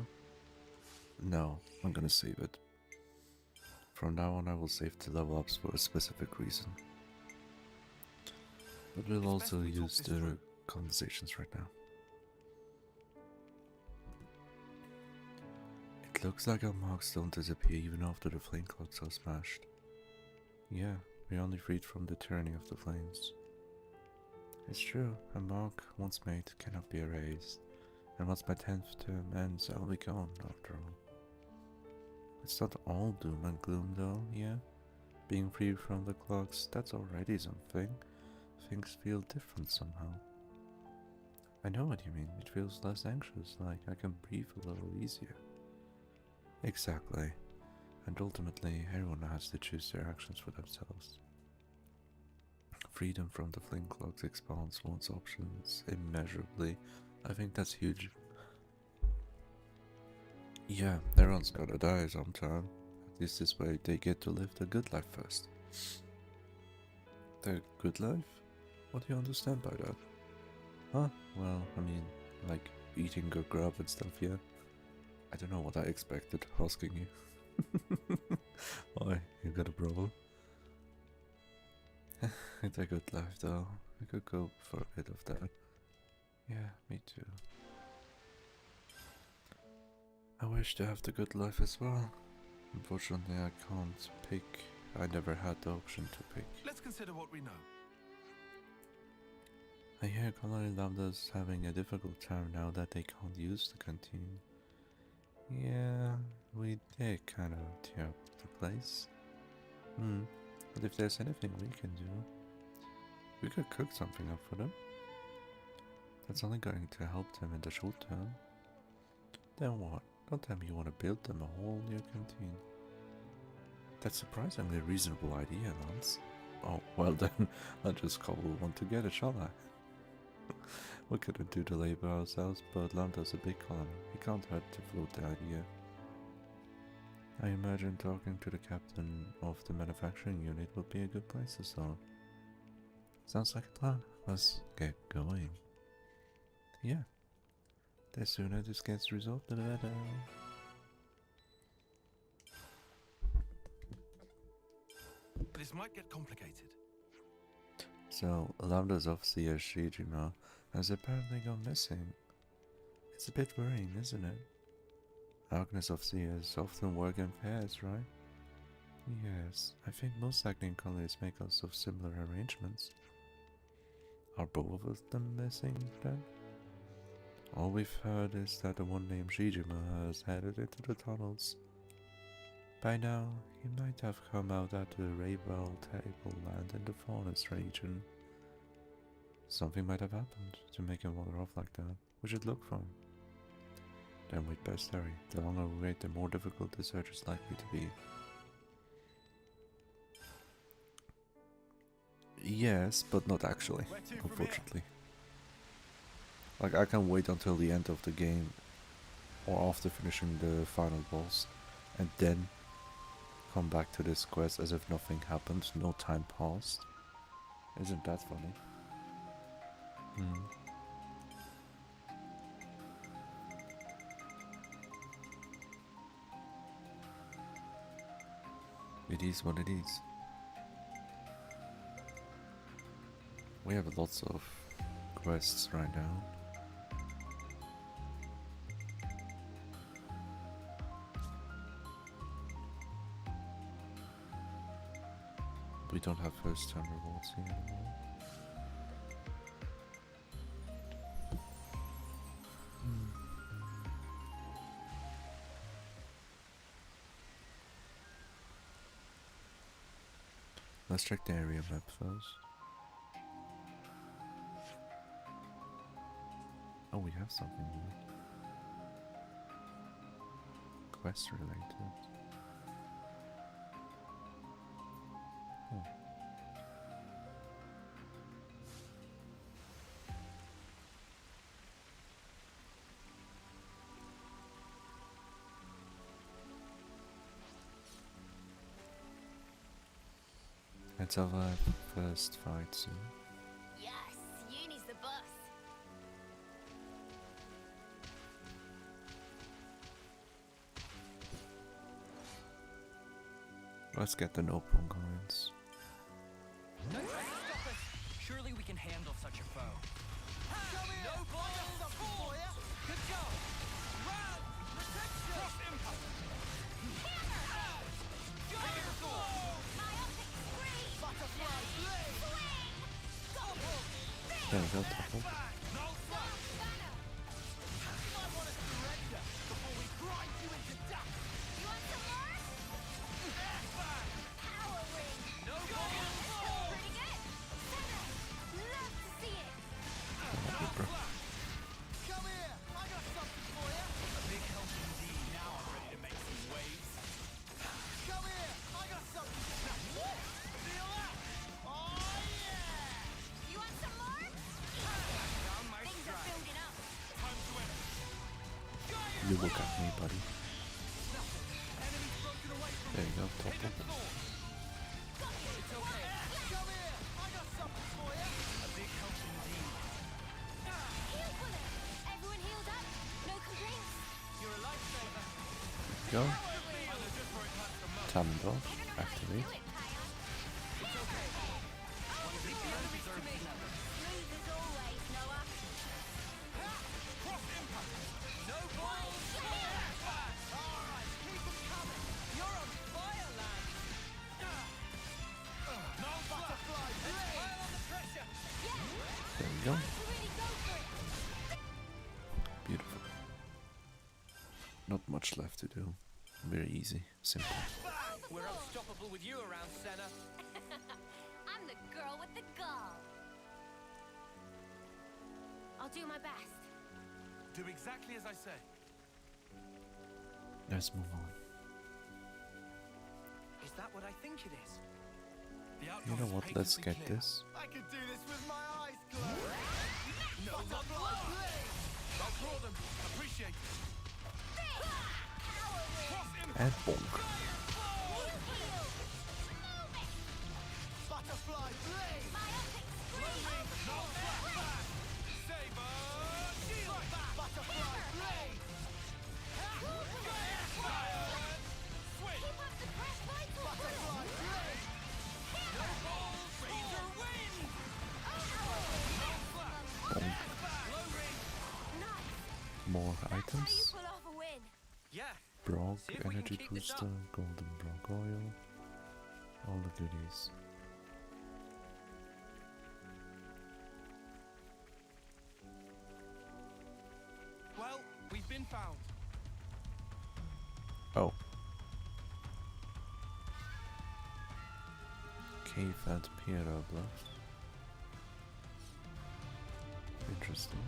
S1: No, I'm gonna save it. From now on I will save the level ups for a specific reason. But we'll also use the conversations right now. It looks like our marks don't disappear even after the flame clocks are smashed. Yeah, we're only freed from the tyranny of the flames. It's true, a mark once made cannot be erased, and once my 10th term ends, I'll be gone after all. It's not all doom and gloom though, yeah? Being free from the clocks, that's already something. Things feel different somehow. I know what you mean, it feels less anxious, like I can breathe a little easier. Exactly. And ultimately, everyone has to choose their actions for themselves. Freedom from the flame clocks expands one's options immeasurably. I think that's huge. Yeah, everyone's gotta die sometime. At least this way they get to live the good life first. The good life? What do you understand by that? Huh? Well, I mean, like eating good grub and stuff, yeah? I don't know what I expected asking you. Why? You got a problem? It's a good life though. I could go for a bit of that. Yeah, me too. I wish to have the good life as well. Unfortunately, I can't pick. I never had the option to pick.
S2: Let's consider what we know.
S1: I hear Colony Lambda's having a difficult time now that they can't use the canteen. Yeah, we did kind of tear up the place. But if there's anything we can do, we could cook something up for them. That's only going to help them in the short term. Then what? Don't tell me you want to build them a whole new canteen. That's surprisingly a reasonable idea, Lance. Oh, well then, I'll just cobble one together, shall I? We couldn't do the labor ourselves, but Lambda's a big colony. It can't hurt to float the idea. I imagine talking to the captain of the manufacturing unit would be a good place to start. Sounds like a plan. Let's get going. Yeah. The sooner this gets resolved, the better.
S2: This might get complicated.
S1: So, Lambda's officer Shijima has apparently gone missing. It's a bit worrying, isn't it? Agnes officers often work in pairs, right? Yes, I think most acting colonies make us of similar arrangements. Are both of them missing then? All we've heard is that the one named Shijima has headed into the tunnels. By now, he might have come out at the Raybell tableland in the Faunus region. Something might have happened to make him wander off like that. We should look for him. Then we'd best hurry. The longer we wait, the more difficult the search is likely to be. Yes, but not actually, unfortunately. Like, I can wait until the end of the game, or after finishing the final boss, and then come back to this quest as if nothing happened, no time passed. Isn't that funny? It is what it is. We have lots of quests right now. We don't have first time rewards here anymore. Let's check the area map first. Oh, we have something here. Quest related. Oh. Let's have a first fight soon.
S14: Yes, Uni's the boss.
S1: Let's get the notebook coins.
S3: Don't try to stop us. Surely we can handle such a foe. No balls for ya. Good job. Run! Protection! Cross impact! Giant blow!
S14: Butterfly blade!
S1: There we go, topple.
S12: No flash! I want to surrender before we grind you into dust!
S14: You want some more?
S12: Airfang!
S14: Power ring!
S3: No balls!
S14: Pretty good! Senna! Love to see it!
S12: No flash! Come here! I got something for you!
S3: A big help indeed. Now I'm ready to make some waves.
S12: Come here! I got something to snap you! Feel that? Oh yeah!
S14: You want some more?
S3: Down my
S14: Things are
S3: stride.
S14: building up.
S12: Time to end.
S1: You look at me, buddy.
S3: Enemy's broken away from
S1: There you go,
S3: Hit the
S1: topple.
S3: floor. It's okay.
S12: Come here! I got something for you!
S3: A big help indeed.
S14: Heal bullet! Everyone healed up? No complaints?
S3: You're a lifesaver.
S1: Go.
S14: Power ring!
S3: I know just where it hurts the most.
S1: Tambo.
S14: I don't know how
S1: Activate.
S14: you do it, Payan.
S3: It's okay. One of these enemies
S14: to me.
S3: another.
S14: Smooth as always, Noah.
S3: Cross impact. No balls.
S12: Alright, keep them coming!
S3: You're on fire, lad.
S12: No butterfly blade!
S3: Pile on the pressure.
S1: There we go.
S14: Really go for it.
S1: Beautiful. Not much left to do. Very easy. Simple.
S3: We're unstoppable with you around, Senna.
S14: I'm the girl with the gall. I'll do my best.
S12: Do exactly as I say.
S1: Let's move on.
S3: Is that what I think it is?
S12: The
S1: You
S12: outcome
S1: know
S12: is
S1: what? Let's
S12: patently
S1: get
S12: clear.
S1: this.
S12: I could do this with my eyes closed. No butterfly blade! I'll draw them. Appreciate it. Cross impact.
S1: And bonk.
S12: Butterfly blade! No flashback! Saber! Shield back! Butterfly blade! Swing!
S14: Keep up the press, vital
S12: Butterfly blade! No balls! Razor wind! No flash!
S1: Bonk.
S12: Low ring!
S14: Nice.
S1: More
S14: How you
S1: items.
S14: pull off a win?
S3: Yeah.
S1: Brog,
S3: See if we can
S1: energy
S3: keep this
S1: booster,
S3: up.
S1: golden Brog oil. All the goodies.
S12: Well, we've been found.
S1: Oh. Cave at Piero Bluff. Interesting.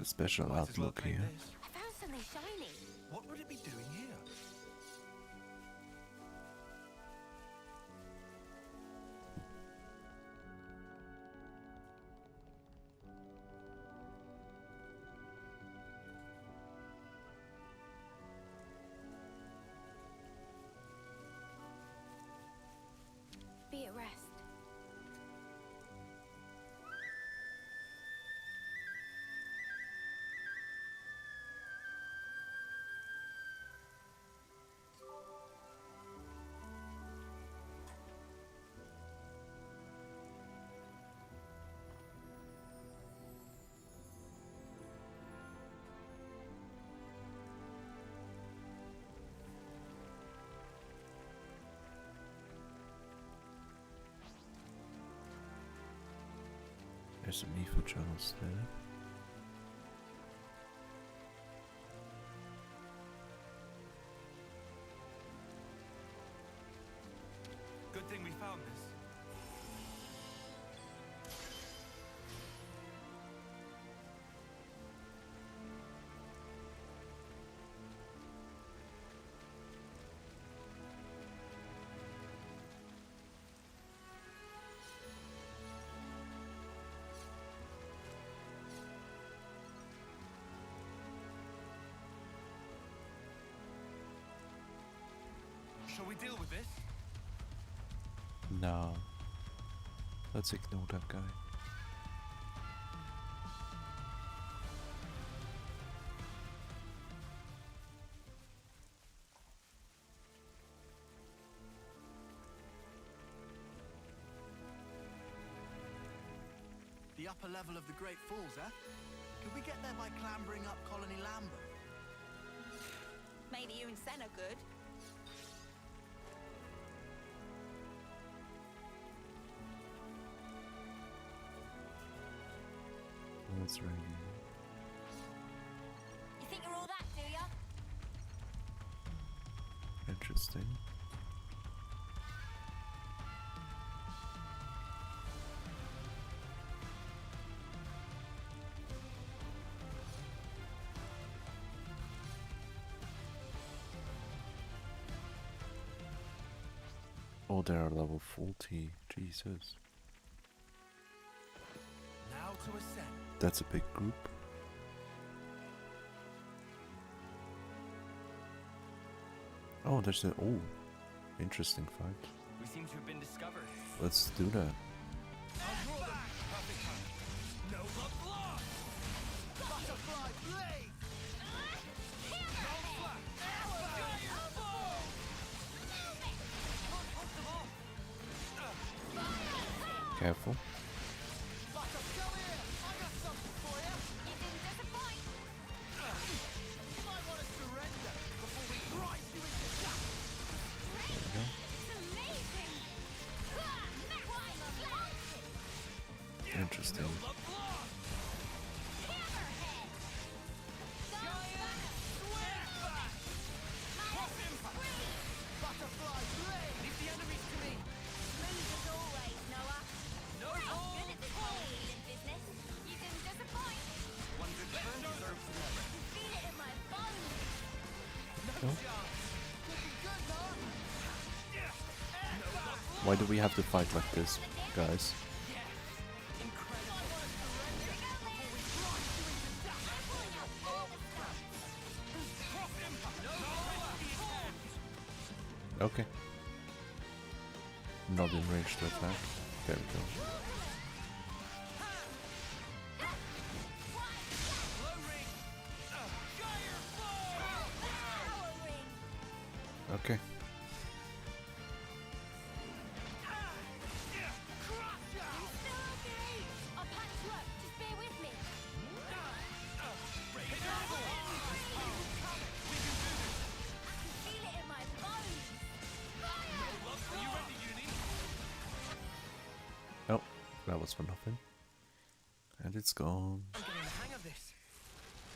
S1: A special
S12: Might as well
S1: outlook
S12: claim
S1: here.
S12: this.
S14: I found something shiny.
S12: What would it be doing here?
S14: Be at rest.
S1: There's some info channels there.
S13: found this. Shall we deal with this?
S1: No. Let's ignore that guy.
S5: The upper level of the Great Falls, eh? Could we get there by clambering up Colony Lambert?
S4: Maybe you and Senna could.
S1: That's right.
S4: You think you're all that, do ya?
S1: Interesting. Oh, they are level 40. Jesus.
S5: Now to ascend.
S1: That's a big group. Oh, there's a... Oh, interesting fight.
S3: We seem to have been discovered.
S1: Let's do that.
S12: No love lost!
S5: Butterfly blade!
S1: Careful.
S5: Butter, come here! I got something for you!
S14: You didn't disappoint.
S5: You might want to surrender before we grind you into dust!
S14: It's amazing.
S1: Interesting.
S5: Butterfly blade!
S3: Leave the enemies to me.
S14: Smooth as always, Noah.
S3: No
S14: We're
S3: more.
S14: good at this whole healing business. You didn't disappoint.
S3: One good turn deserves another.
S14: I can feel it in my bones.
S1: No?
S5: Looking good, huh?
S1: Why do we have to fight like this, guys? Okay. Not in range to attack. There we go. Okay.
S14: I'll patch you up. Just bear with me. I can feel it in my bones.
S13: Are you ready, Uni?
S1: Oh, that was for nothing. And it's gone.
S3: I'm getting the hang of this.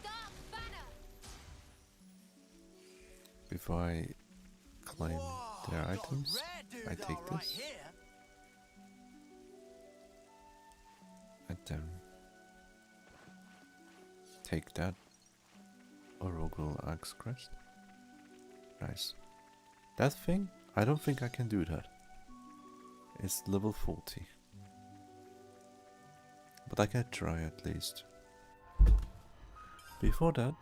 S14: Dark banner.
S1: Before I claim their
S5: Got a
S1: items,
S5: rare dude
S1: I take
S5: right
S1: this.
S5: here.
S1: And then take that Orogal Axe Crest. Nice. That thing? I don't think I can do that. It's level 40. But I can try at least. Before that,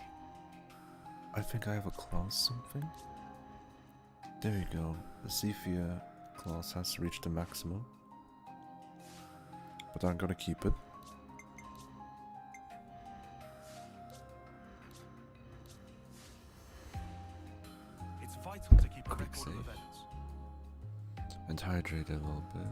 S1: I think I have a class something. There you go. The Zephyr class has reached the maximum. But I'm gonna keep it.
S2: It's vital to keep a
S1: Quick
S2: record of
S1: save.
S2: events.
S1: And hydrate a little bit.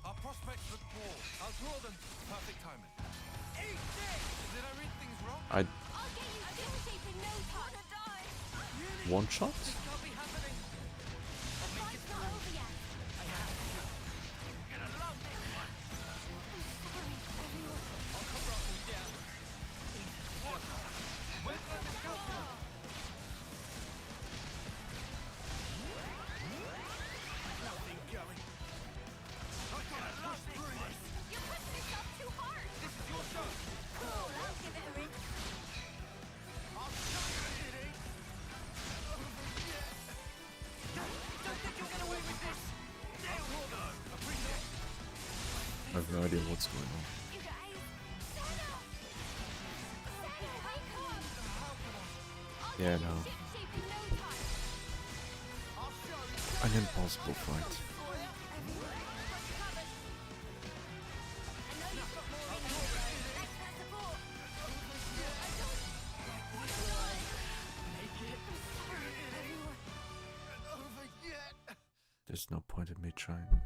S2: Our prospects look poor. I'll draw them. Perfect timing.
S5: Eat this!
S2: Did I read things wrong?
S1: I
S14: I'll get you still shape in no time.
S1: one shot? I have no idea what's going on. Yeah, no. An impossible fight. There's no point in me trying.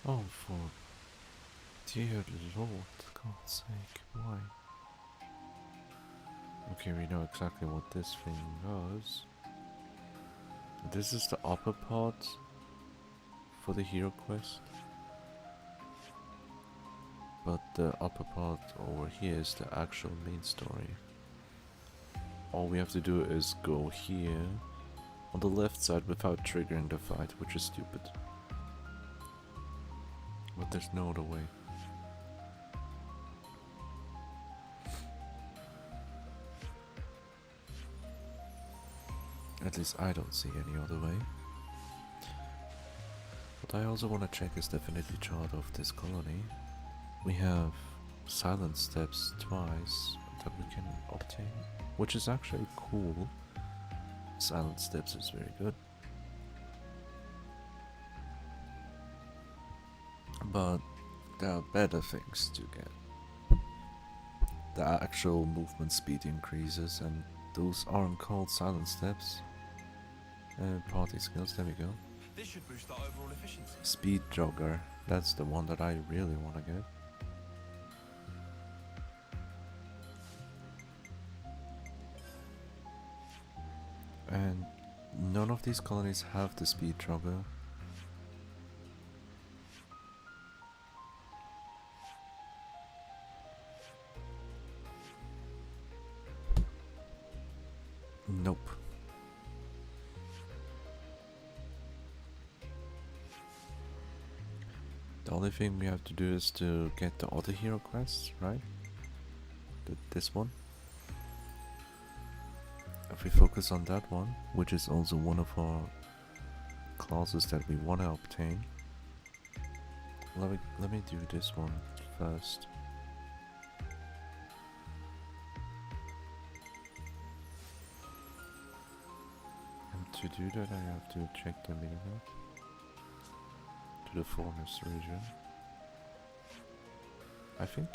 S1: Oh, for dear Lord, God's sake, why? Okay, we know exactly what this thing does. This is the upper part for the hero quest. But the upper part over here is the actual main story. All we have to do is go here on the left side without triggering the fight, which is stupid. But there's no other way. At least I don't see any other way. What I also want to check is the affinity chart of this colony. We have silent steps twice that we can obtain, which is actually cool. Silent steps is very good. But there are better things to get. The actual movement speed increases, and those aren't called silent steps. Party skills, there we go.
S2: This should boost our overall efficiency.
S1: Speed jogger, that's the one that I really want to get. And none of these colonies have the speed jogger. Nope. The only thing we have to do is to get the other hero quests, right? This one. If we focus on that one, which is also one of our clauses that we want to obtain. Let me do this one first. And to do that I have to check the minimap to the Forest region, I think.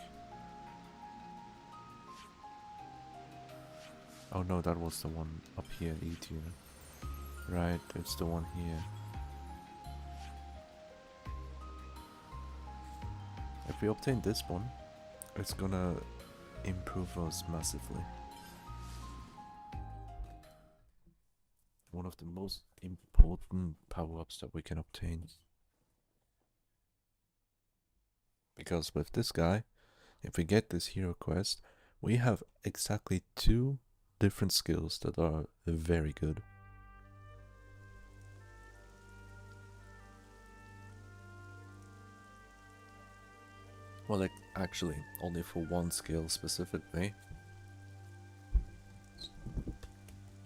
S1: Oh no, that was the one up here, E-tier. Right, it's the one here. If we obtain this one, it's gonna improve us massively. One of the most important power-ups that we can obtain. Because with this guy, if we get this hero quest, we have exactly 2 different skills that are very good. Well, like, actually, only for one skill specifically.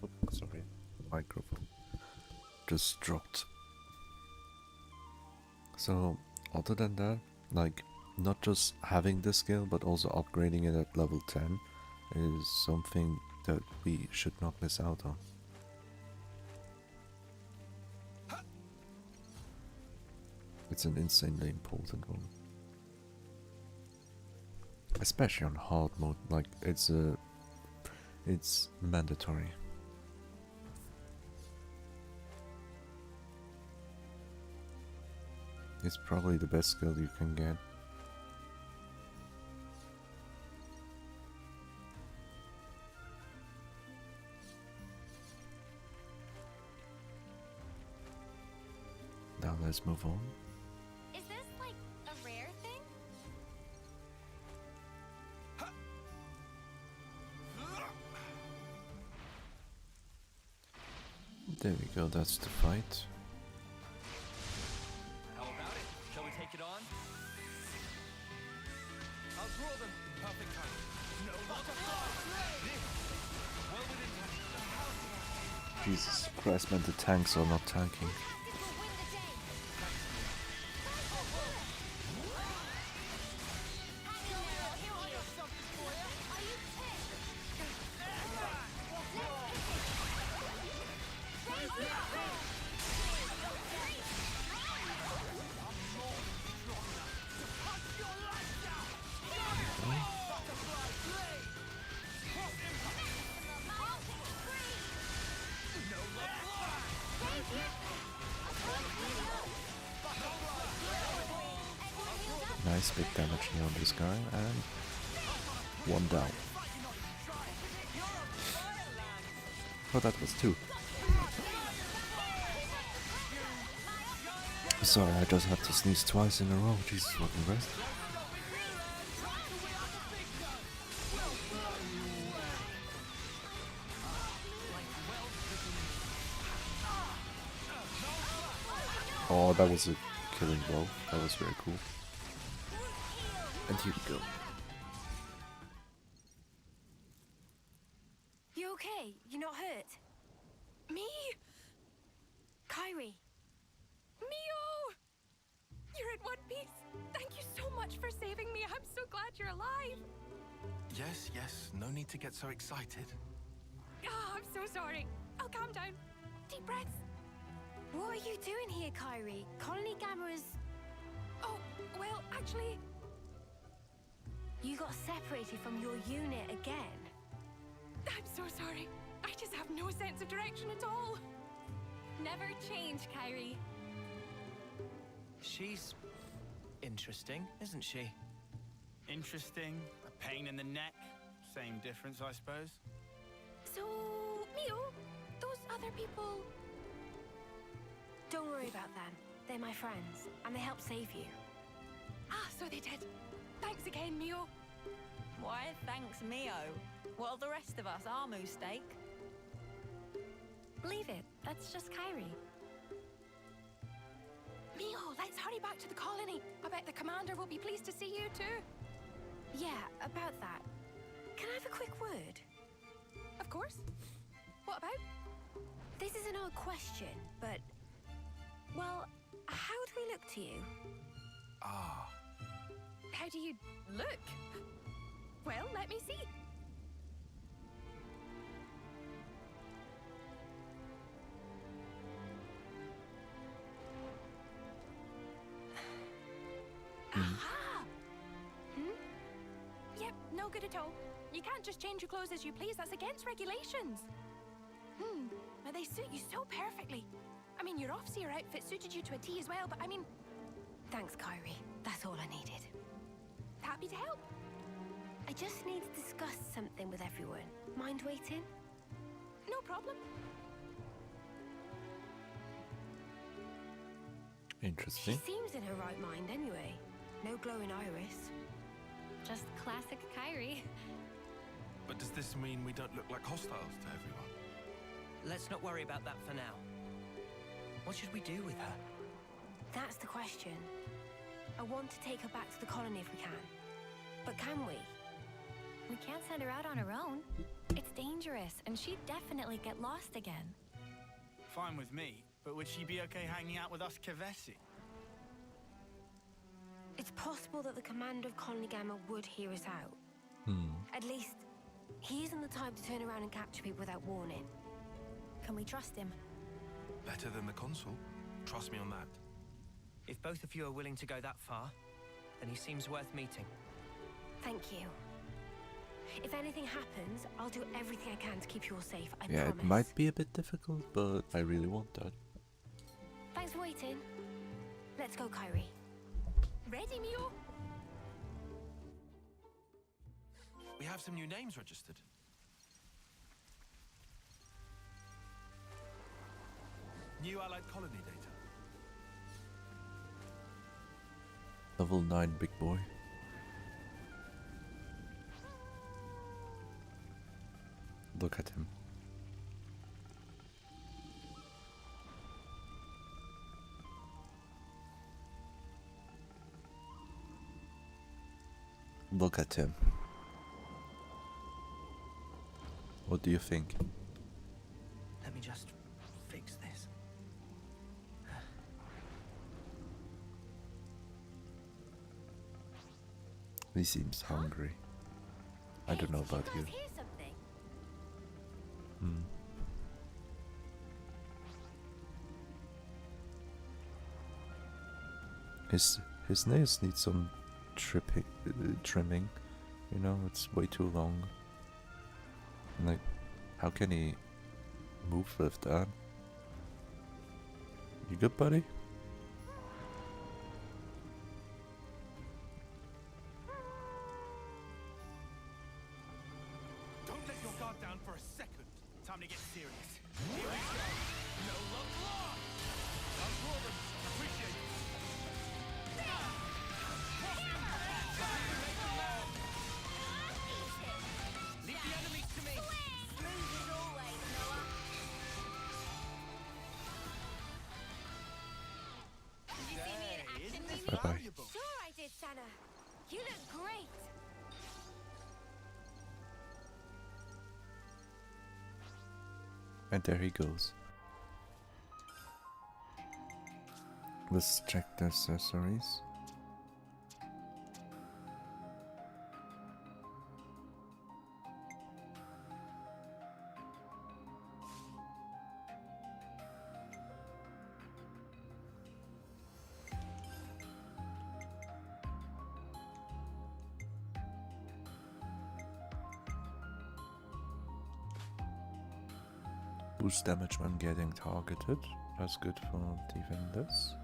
S1: Oops, sorry, microphone just dropped. So, other than that, like, not just having this skill, but also upgrading it at level 10 is something that we should not miss out on. It's an insanely important one. Especially on hard mode, like it's mandatory. It's probably the best skill you can get. let's move on.
S7: Is this like a rare thing?
S1: There we go, that's the fight.
S13: How about it? Shall we take it on? I'll draw them. Perfect time. No butterfly. This. Well within time.
S1: Jesus Christ, man, the tanks are not tanking. Nice big damage here on this guy, and one down. Oh, that was two. Sorry, I just had to sneeze twice in a row. Jesus fucking Christ. Oh, that was a killing blow. That was very cool. And here we go.
S4: You okay? You're not hurt?
S7: Me?
S4: Kyrie.
S7: Mio! You're in one piece. Thank you so much for saving me. I'm so glad you're alive.
S2: Yes, yes, no need to get so excited.
S7: Oh, I'm so sorry. I'll calm down. Deep breaths.
S4: What are you doing here, Kyrie? Colony Gamma's...
S7: Oh, well, actually...
S4: You got separated from your unit again.
S7: I'm so sorry. I just have no sense of direction at all. Never change, Kyrie.
S6: She's interesting, isn't she?
S12: Interesting, a pain in the neck. Same difference, I suppose.
S7: So, Mio, those other people...
S4: Don't worry about them. They're my friends, and they helped save you.
S7: Ah, so they did. Thanks again, Mio.
S15: Why, thanks, Mio. Well, the rest of us are mistake.
S4: Leave it. That's just Kyrie.
S7: Mio, let's hurry back to the colony. I bet the commander will be pleased to see you too.
S4: Yeah, about that. Can I have a quick word?
S7: Of course. What about?
S4: This is an odd question, but... Well, how do we look to you?
S2: Ah.
S7: How do you look? Well, let me see. Aha! Yep, no good at all. You can't just change your clothes as you please. That's against regulations. But they suit you so perfectly. I mean, your off-seer outfit suited you to a T as well, but I mean...
S4: Thanks, Kyrie. That's all I needed.
S7: Happy to help.
S4: I just need to discuss something with everyone. Mind waiting?
S7: No problem.
S1: Interesting.
S4: She seems in her right mind anyway. No glowing iris.
S7: Just classic Kyrie.
S2: But does this mean we don't look like hostiles to everyone?
S6: Let's not worry about that for now. What should we do with her?
S4: That's the question. I want to take her back to the colony if we can. But can we?
S7: We can't send her out on her own. It's dangerous, and she'd definitely get lost again.
S12: Fine with me, but would she be okay hanging out with us Kevesi?
S4: It's possible that the commander of Colony Gamma would hear us out. At least, he isn't the type to turn around and capture people without warning.
S7: Can we trust him?
S2: Better than the consul. Trust me on that.
S6: If both of you are willing to go that far, then he seems worth meeting.
S4: Thank you. If anything happens, I'll do everything I can to keep you all safe, I
S1: Yeah,
S4: promise.
S1: it might be a bit difficult, but I really want that.
S4: Thanks for waiting. Let's go, Kyrie.
S7: Ready, Mio?
S2: We have some new names registered. New allied colony data.
S1: Level 9 big boy. Look at him. Look at him. What do you think?
S6: Let me just fix this.
S1: He seems hungry. I don't know about you. His nails need some trimming. You know, it's way too long. Like, how can he move with that? You good, buddy?
S12: Don't let your guard down for a second. Time to get serious. Here we go. No love lost. Absorbance. Appreciate it.
S6: Leave the enemies to me.
S14: Smooth as always, Noah.
S4: Did you see me in action, Mimi?
S1: Bye-bye.
S4: Sure I did, Santa. You look great.
S1: And there he goes. Let's check the accessories. Boost damage when getting targeted. That's good for defenders.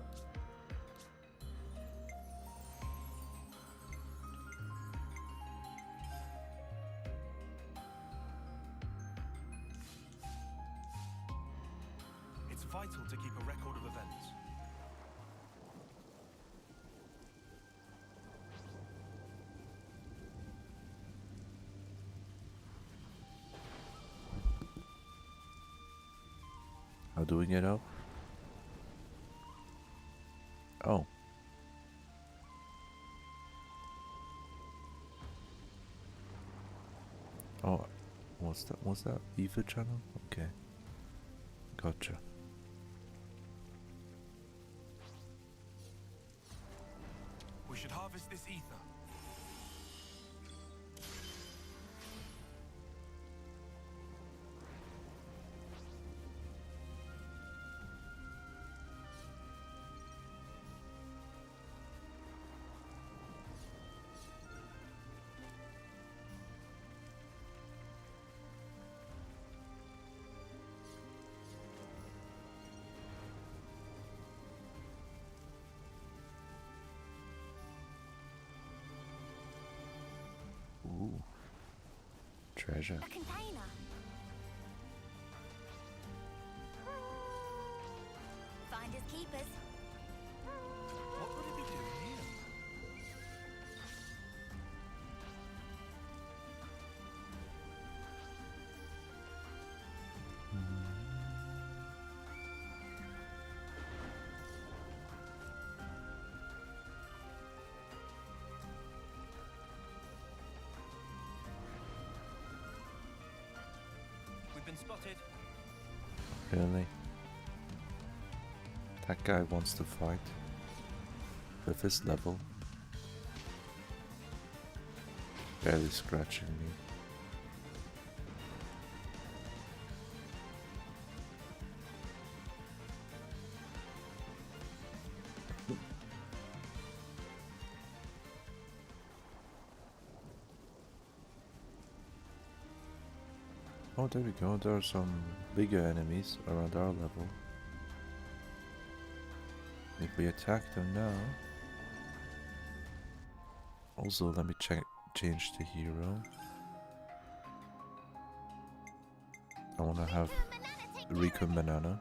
S12: It's vital to keep a record of events.
S1: How do we get up? Oh. Oh, what's that? What's that? Ether channel? Okay. Gotcha.
S12: We should harvest this ether.
S1: Ooh. Treasure.
S14: A container. Finders keepers.
S12: What would it be doing here?
S6: We've been spotted.
S1: Really? That guy wants to fight. With his level. Barely scratching me. Oh, there we go. There are some bigger enemies around our level. If we attack them now... Also, let me change the hero. I wanna have Rico Banana.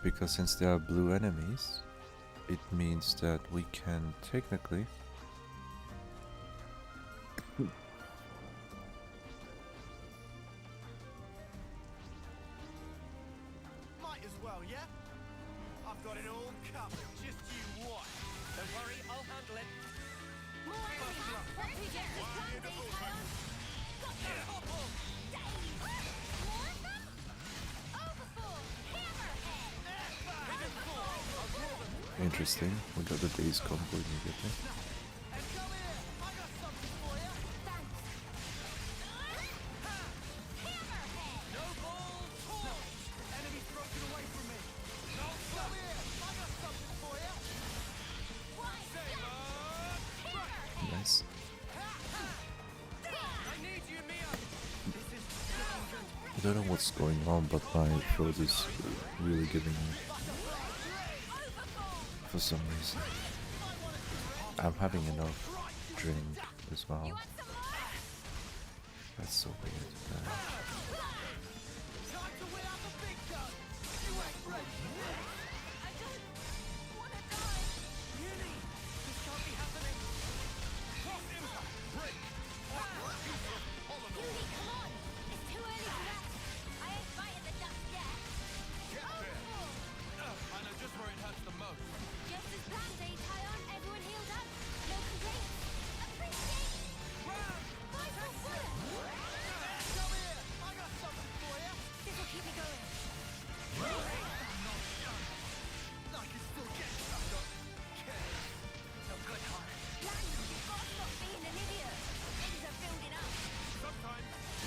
S1: Because since there are blue enemies, it means that we can technically
S12: Might as well, yeah? I've got it all covered. Just you watch. Don't worry, I'll handle it.
S14: More enemies! What we get this time, Tyon! Got them! More of them? Overfull! Hammerhead!
S1: interesting. We got the days combo immediately. Nice. I don't know what's going on, but my throat is really giving me for some reason. I'm having enough drink as well. That's so weird.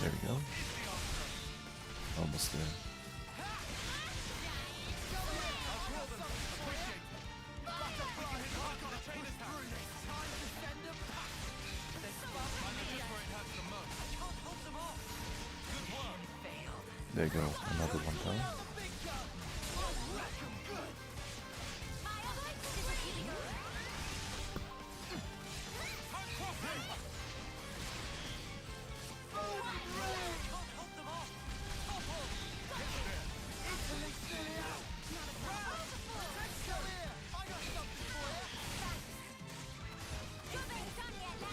S1: There we go. Almost there. There you go, another one down.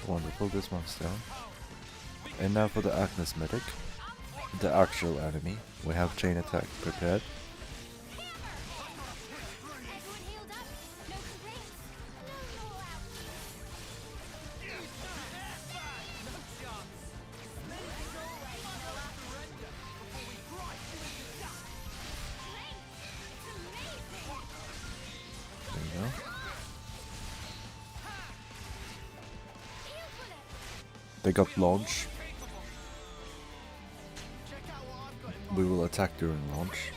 S1: Wonderful, this one's down. And now for the Agnes medic, the actual enemy. We have chain attack prepared. There you go. They got launch. We will attack during launch.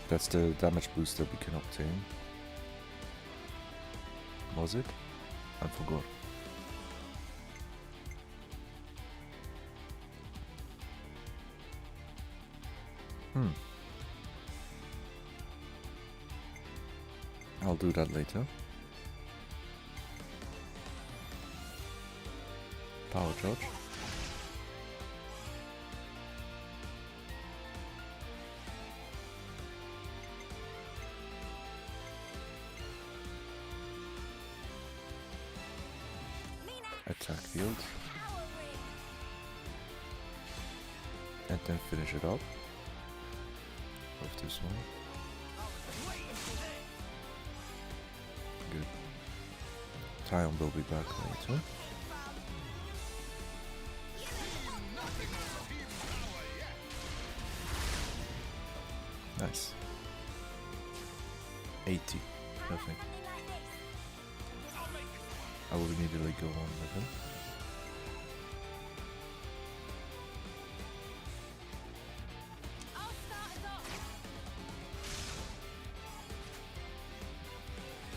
S1: That's the damage boost that we can obtain. Was it? I forgot. I'll do that later. Power charge. Attack field. And then finish it up with this one. Good. Tyon will be back later. Nice. 80. Perfect. I will immediately go on with him.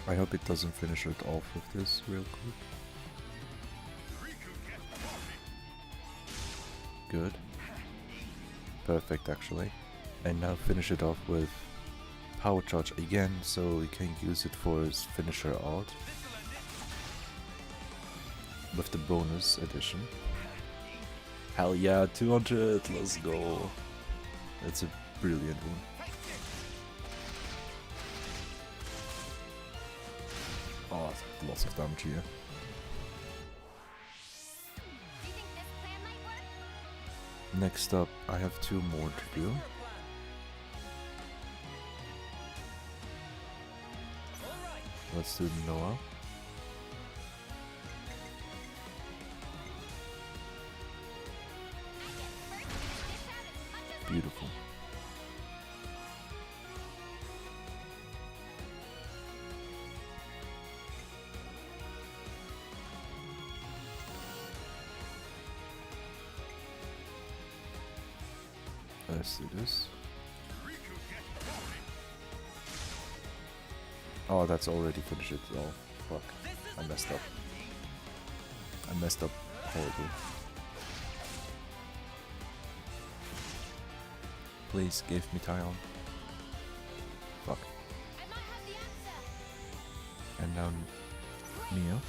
S1: I hope it doesn't finish it off with this real quick. Good. Perfect actually. And now finish it off with power charge again, so he can use it for his finisher art with the bonus edition. Hell yeah, 200, let's go. That's a brilliant one. Oh, lots of damage here. Next up, I have 2 more to do. Let's do Noah. Beautiful. Let's do this. Oh, that's already finished it. Oh, fuck. I messed up. I messed up horribly. Please give me Tyon. Fuck. And now Mia.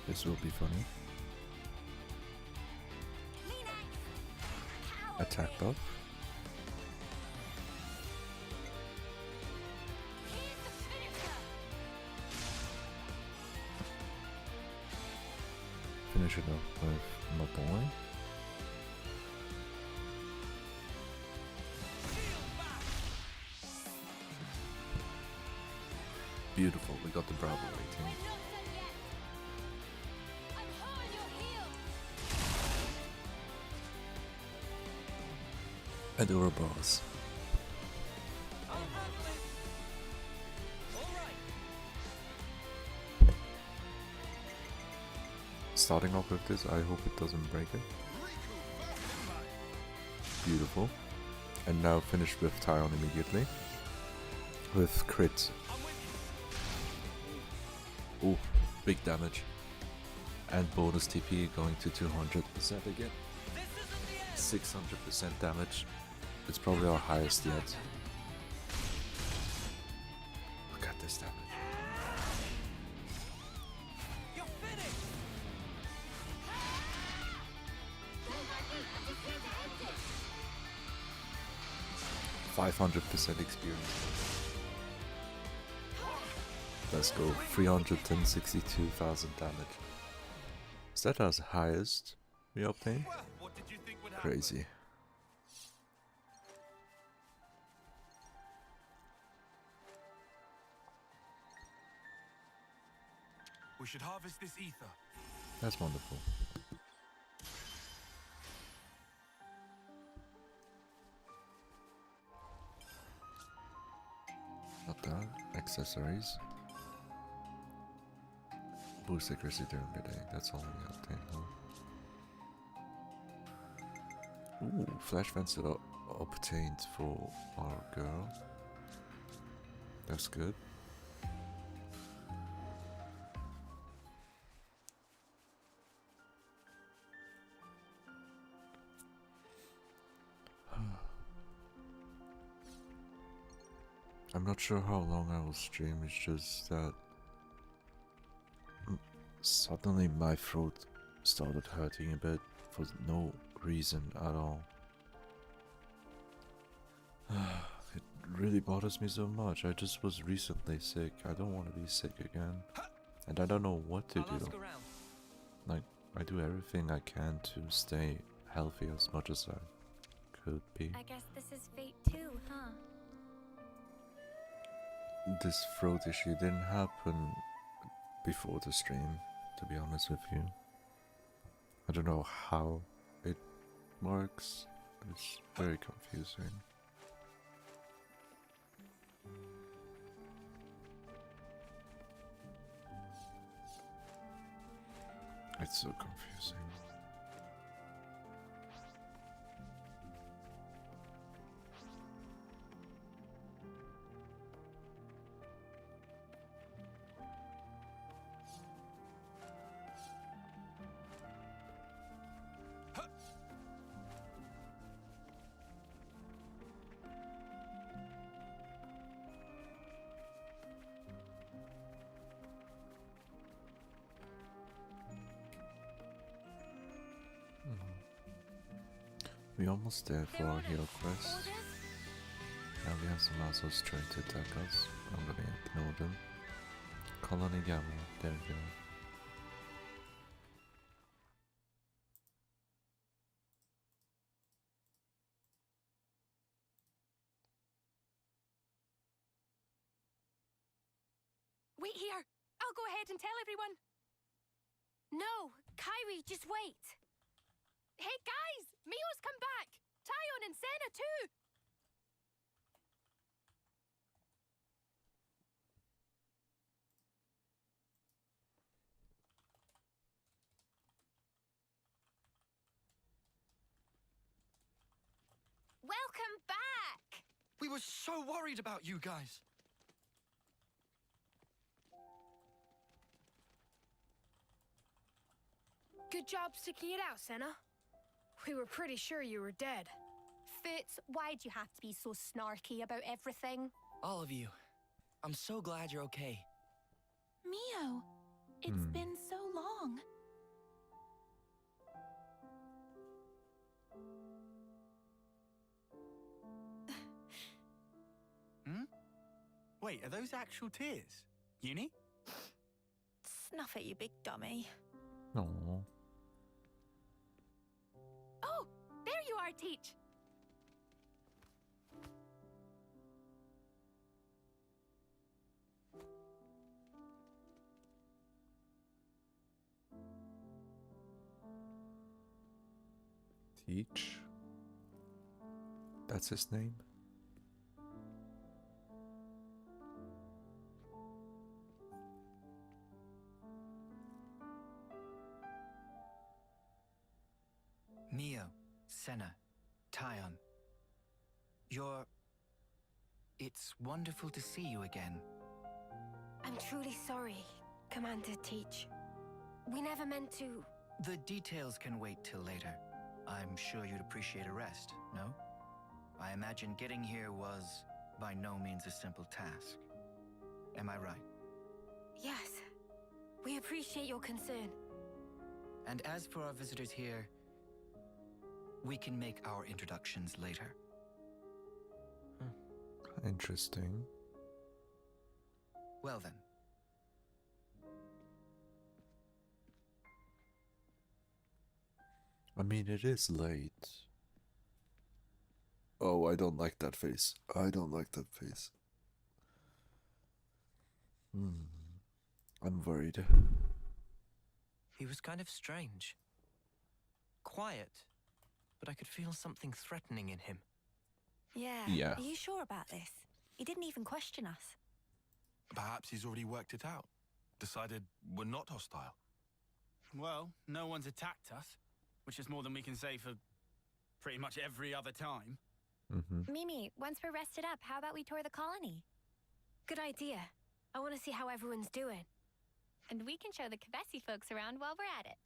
S1: This will be funny. Attack buff. Finish it up with my boy. Beautiful, we got the Bravo rating. Adorables. Starting off with this, I hope it doesn't break it. Beautiful. And now finish with Tyon immediately. With crit. Oh, big damage. And bonus TP going to 200% again. 600% damage. It's probably our highest yet. Look at this damage.
S12: You're finished.
S1: 500% experience. Let's go. 362,000 damage. Is that our highest we obtained? Crazy.
S2: We should harvest this ether.
S1: That's wonderful. Not that. Accessories. Boost accuracy during midday. That's all we obtain. Ooh, flash vents that are obtained for our girl. That's good. I'm not sure how long I will stream, it's just that suddenly my throat started hurting a bit for no reason at all. It really bothers me so much. I just was recently sick. I don't want to be sick again. And I don't know what to do. Like, I do everything I can to stay healthy as much as I could be.
S7: I guess this is fate too, huh?
S1: This throat issue didn't happen before the stream, to be honest with you. I don't know how it works. It's very confusing. It's so confusing. We're almost there for our hero quest. Now we have some assholes trying to attack us. I'm gonna ignore them. Colony Gamma, there we go.
S4: Wait here! I'll go ahead and tell everyone! No! Kyrie, just wait! Hey guys! Mio's come back! Tyon and Senna too!
S7: Welcome back!
S5: We were so worried about you guys.
S4: Good job sticking it out, Senna. We were pretty sure you were dead.
S7: Foots, why'd you have to be so snarky about everything?
S16: All of you. I'm so glad you're okay.
S15: Mio, it's been so long.
S12: Wait, are those actual tears? Uni?
S15: Snuff it, you big dummy.
S1: No.
S4: Oh, there you are, Teach.
S1: Teach? That's his name?
S3: Mio, Senna, Tyon. It's wonderful to see you again.
S4: I'm truly sorry, Commander Teach. We never meant to...
S3: The details can wait till later. I'm sure you'd appreciate a rest, no? I imagine getting here was by no means a simple task. Am I right?
S4: Yes. We appreciate your concern.
S3: And as for our visitors here, we can make our introductions later.
S1: Interesting.
S3: Well then.
S1: I mean, it is late. Oh, I don't like that face. I don't like that face. I'm worried.
S6: He was kind of strange. Quiet, but I could feel something threatening in him.
S15: Yeah. Are you sure about this? He didn't even question us.
S2: Perhaps he's already worked it out. Decided we're not hostile.
S12: Well, no one's attacked us, which is more than we can say for pretty much every other time.
S7: Mimi, once we're rested up, how about we tour the colony?
S4: Good idea. I want to see how everyone's doing.
S7: And we can show the Kavesi folks around while we're at it.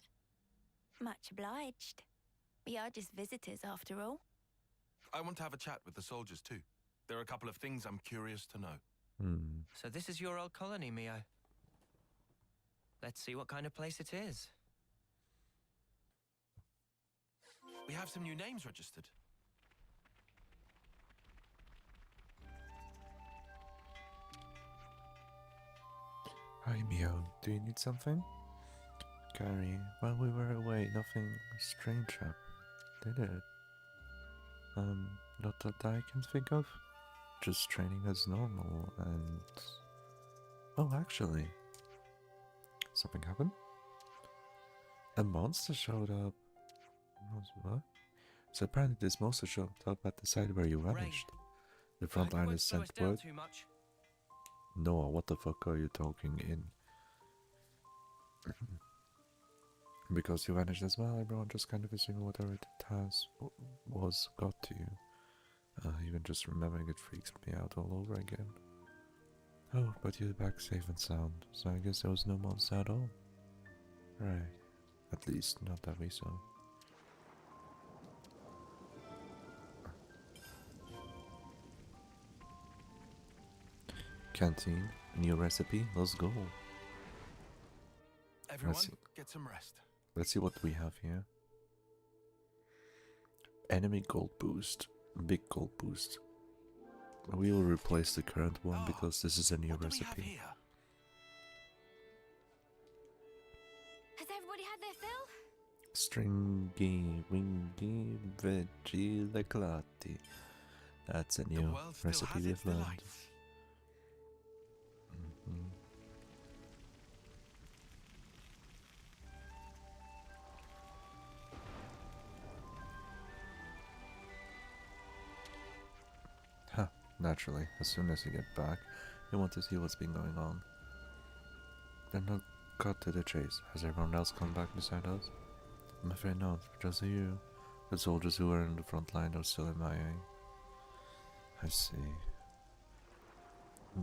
S15: Much obliged. We are just visitors after all.
S2: I want to have a chat with the soldiers too. There are a couple of things I'm curious to know.
S6: So this is your old colony, Mio. Let's see what kind of place it is.
S2: We have some new names registered.
S1: Hi Mio, do you need something? Carrie, while we were away, nothing strange happened, did it? Not that I can think of. Just training as normal and... Oh, actually. Something happened? A monster showed up. What? So apparently this monster showed up at the site where you vanished. The frontliners sent word. Noah, what the fuck are you talking in? Because you vanished as well, everyone just kind of assuming whatever it was got to you. Even just remembering it freaks me out all over again. Oh, but you're back safe and sound, so I guess there was no monster at all. Right. At least, not that we saw. Canteen, new recipe, let's go.
S2: Everyone, get some rest.
S1: Let's see what we have here. Enemy gold boost. Big gold boost. We will replace the current one because this is a new recipe.
S4: Has everybody had their fill?
S1: Stringy, wingy, veggie, leclati. That's a new recipe we've learned. Huh, naturally, as soon as you get back, you want to see what's been going on. Then I'll cut to the chase. Has everyone else come back beside us? I'm afraid not, just you. The soldiers who were in the front line are still MIA. I see.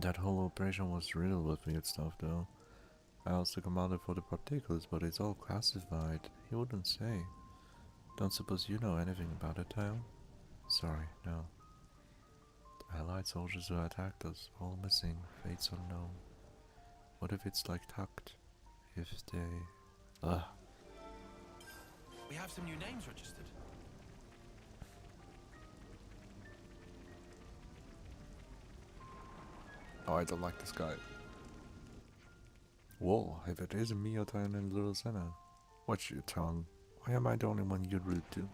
S1: That whole operation was riddled with weird stuff though. I asked the commander for the particulars, but it's all classified. He wouldn't say. Don't suppose you know anything about it, Tail? Sorry, no. The Allied soldiers who attacked us, all missing, fates unknown. What if it's like tucked? If they... Ugh.
S2: We have some new names registered.
S1: Oh, I don't like this guy. Whoa, if it isn't me, Otan and Little Senna. Watch your tongue. Why am I the only one you're rude to?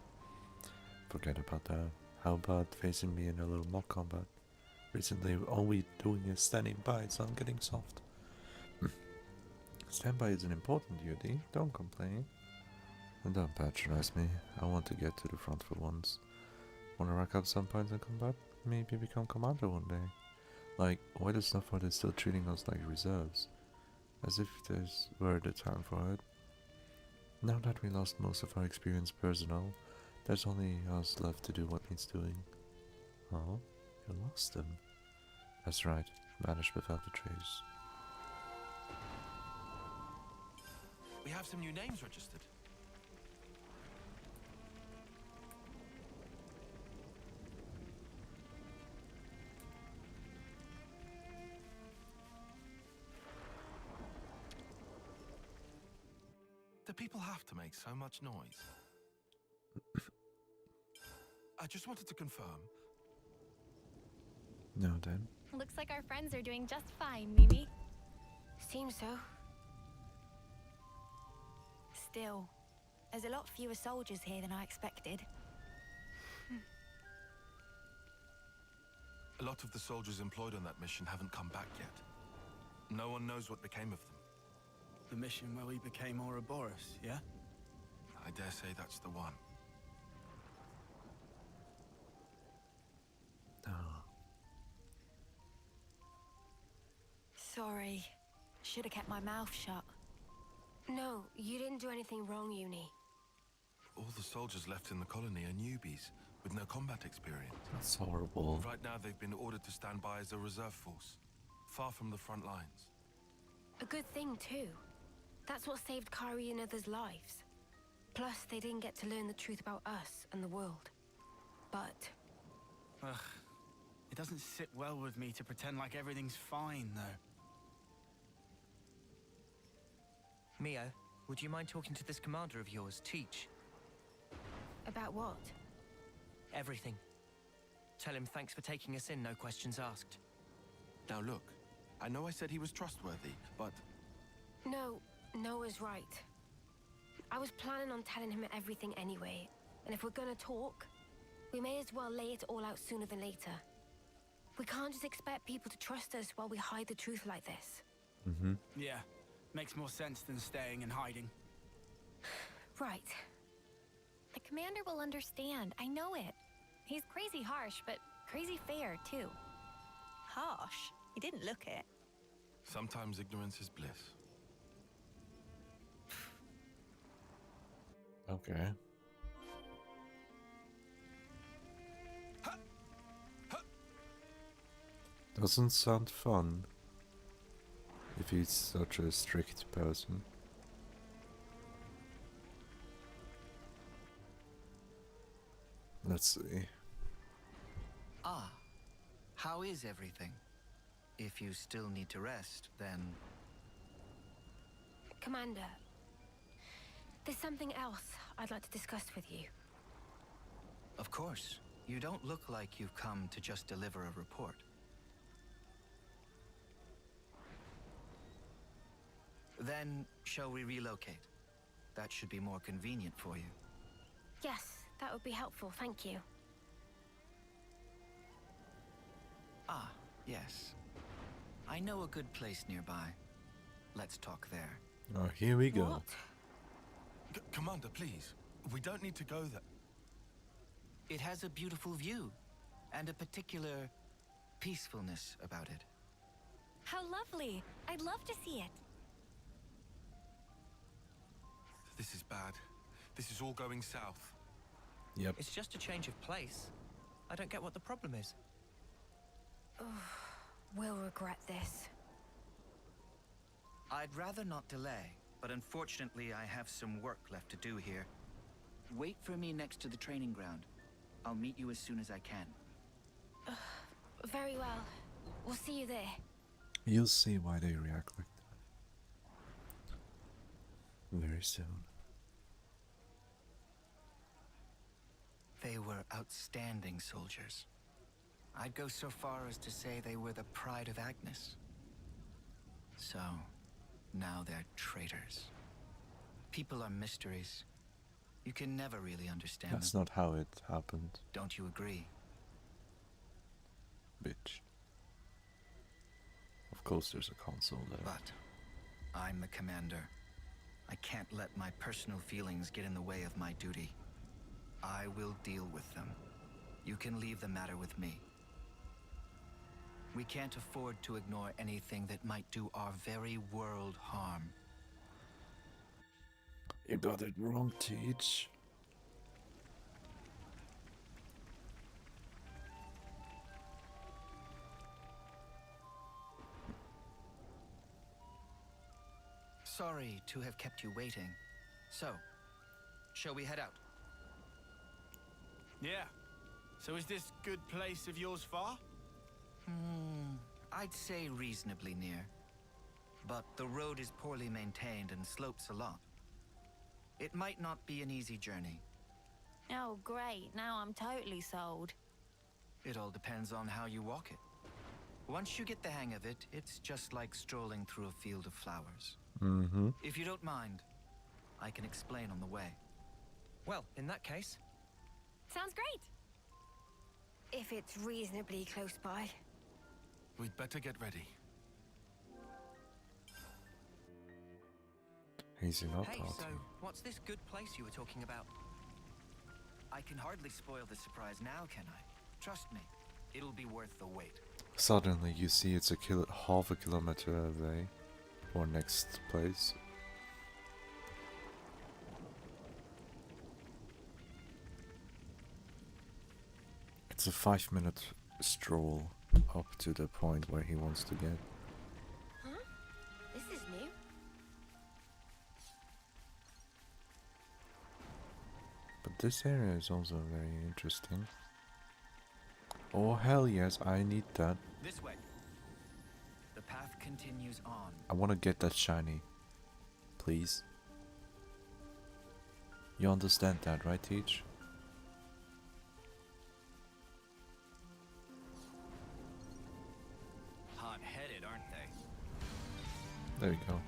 S1: Forget about that. How about facing me in a little mock combat? Recently, all we doing is standing by, so I'm getting soft. Standby isn't important, Yudi. Don't complain. And don't patronize me. I want to get to the front for once. Want to rack up some points in combat? Maybe become commander one day. Like, why the stuff are they still treating us like reserves? As if there's were the time for it. Now that we lost most of our experienced personnel, there's only us left to do what needs doing. Oh, you lost them. That's right, vanished without a trace.
S2: We have some new names registered. Do people have to make so much noise? I just wanted to confirm.
S1: No, then.
S7: Looks like our friends are doing just fine, Mimi.
S4: Seems so.
S15: Still, there's a lot fewer soldiers here than I expected.
S2: A lot of the soldiers employed on that mission haven't come back yet. No one knows what became of them.
S5: The mission where we became Ouroboros, yeah?
S2: I dare say that's the one.
S15: Sorry. Should have kept my mouth shut.
S4: No, you didn't do anything wrong, Uni.
S2: All the soldiers left in the colony are newbies with no combat experience.
S1: That's horrible.
S2: Right now they've been ordered to stand by as a reserve force, far from the front lines.
S4: A good thing, too. That's what saved Kari and others' lives. Plus, they didn't get to learn the truth about us and the world. But...
S5: Ugh. It doesn't sit well with me to pretend like everything's fine, though.
S16: Mio, would you mind talking to this commander of yours, Teach?
S4: About what?
S16: Everything. Tell him thanks for taking us in, no questions asked.
S2: Now look, I know I said he was trustworthy, but...
S4: No, Noah's right. I was planning on telling him everything anyway, and if we're gonna talk, we may as well lay it all out sooner than later. We can't just expect people to trust us while we hide the truth like this.
S5: Yeah, makes more sense than staying and hiding.
S4: Right.
S7: The commander will understand, I know it. He's crazy harsh, but crazy fair, too.
S15: Harsh? He didn't look it.
S2: Sometimes ignorance is bliss.
S1: Okay. Doesn't sound fun if he's such a strict person. Let's see.
S17: Ah, how is everything? If you still need to rest, then...
S4: Commander, there's something else I'd like to discuss with you.
S17: Of course. You don't look like you've come to just deliver a report. Then, shall we relocate? That should be more convenient for you.
S4: Yes, that would be helpful, thank you.
S17: Ah, yes. I know a good place nearby. Let's talk there.
S1: Oh, here we go.
S4: What?
S2: Commander, please. We don't need to go there.
S17: It has a beautiful view, and a particular peacefulness about it.
S7: How lovely. I'd love to see it.
S2: This is bad. This is all going south.
S1: Yep.
S16: It's just a change of place. I don't get what the problem is.
S4: We'll regret this.
S17: I'd rather not delay, but unfortunately I have some work left to do here. Wait for me next to the training ground. I'll meet you as soon as I can.
S4: Very well. We'll see you there.
S1: You'll see why they react like that very soon.
S17: They were outstanding soldiers. I'd go so far as to say they were the pride of Agnes. So, now they're traitors. People are mysteries. You can never really understand
S1: That's
S17: them.
S1: not how it happened,
S17: Don't you agree?
S1: bitch. Of course there's a console there.
S17: But I'm the commander. I can't let my personal feelings get in the way of my duty. I will deal with them. You can leave the matter with me. We can't afford to ignore anything that might do our very world harm.
S1: You got it wrong, Teach.
S17: Sorry to have kept you waiting. So, shall we head out?
S12: Yeah. So is this good place of yours far?
S17: I'd say reasonably near. But the road is poorly maintained and slopes a lot. It might not be an easy journey.
S15: Oh, great. Now I'm totally sold.
S17: It all depends on how you walk it. Once you get the hang of it, it's just like strolling through a field of flowers.
S1: Mm-hmm.
S17: If you don't mind, I can explain on the way.
S16: Well, in that case...
S7: Sounds great.
S4: If it's reasonably close by.
S2: We'd better get ready.
S1: Easy not
S16: Hey,
S1: talking.
S16: so what's this good place you were talking about?
S17: I can hardly spoil the surprise now, can I? Trust me, it'll be worth the wait.
S1: Suddenly you see it's half a kilometer away, or next place. It's a 5-minute stroll up to the point where he wants to get.
S4: Huh? This is new.
S1: But this area is also very interesting. Oh hell yes, I need that.
S17: This way. The path continues on.
S1: I want to get that shiny. Please. You understand that, right, Teach?
S17: Hot-headed, aren't they?
S1: There you go.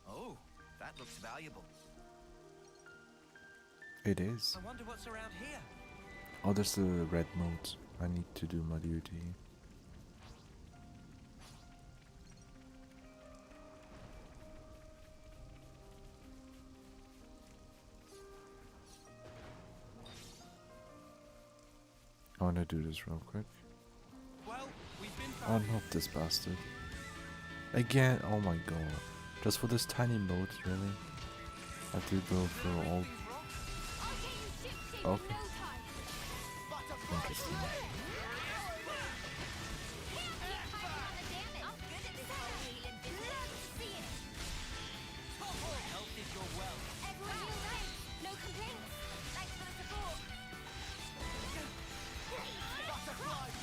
S17: Oh, that looks valuable.
S1: It is.
S16: I wonder what's around here.
S1: Oh, there's the red mode. I need to do my duty. I wanna do this real quick.
S12: Well, we've been
S1: Oh, not this bastard. Again, oh my god. Just for this tiny mode, really? I have to go through all... Okay. Interesting.
S14: Health is your wealth. Everyone feel right. No complaints. Thanks for the support. Butterfly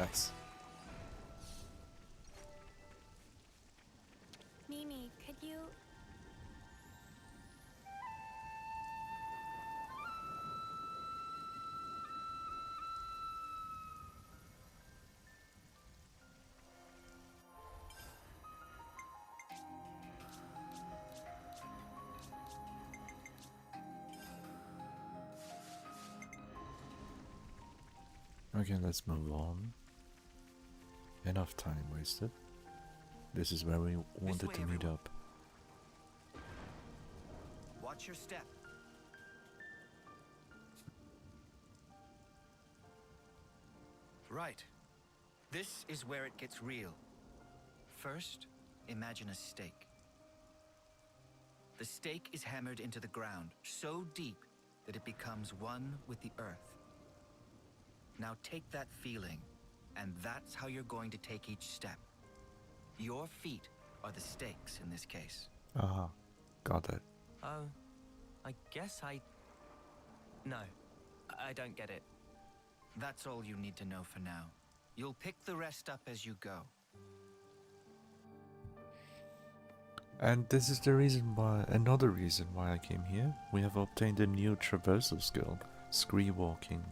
S1: Nice.
S7: Mimi, could you...
S1: Okay, let's move on. Enough time wasted. This is where we wanted to meet up.
S17: Watch your step. Right. This is where it gets real. First, imagine a stake. The stake is hammered into the ground so deep that it becomes one with the earth. Now take that feeling, and that's how you're going to take each step. Your feet are the stakes in this case.
S1: Aha, got it.
S16: Oh, I guess No, I don't get it.
S17: That's all you need to know for now. You'll pick the rest up as you go.
S1: And this is the reason why, another reason why I came here. We have obtained a new traversal skill, scree walking.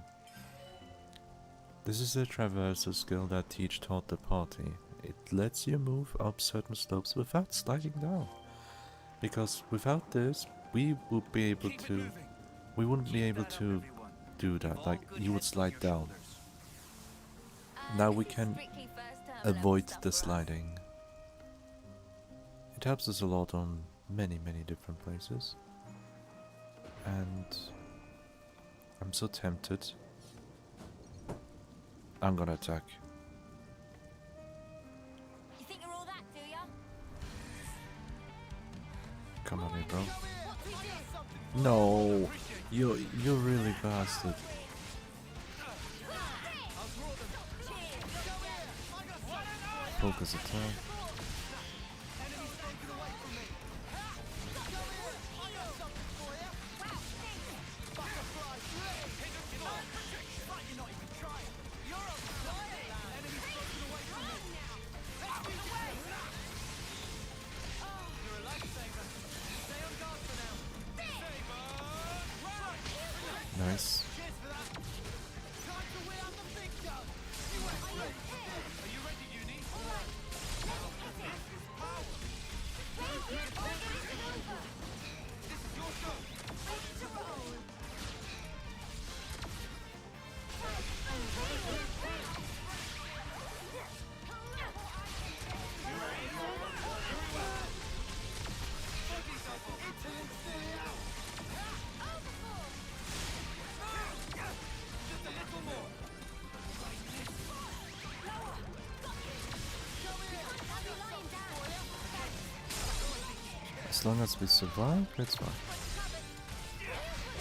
S1: This is a traversal skill that Teach taught the party. It lets you move up certain slopes without sliding down. Because without this, we would be able to... We wouldn't be able to do that, like you would slide down. Now we can avoid the sliding. It helps us a lot on many different places. And I'm so tempted. I'm gonna attack.
S14: You think you're all that, do ya?
S1: Come on, bro. No, you're really bastard. Focus attack. Nice. As long as we survive, that's fine.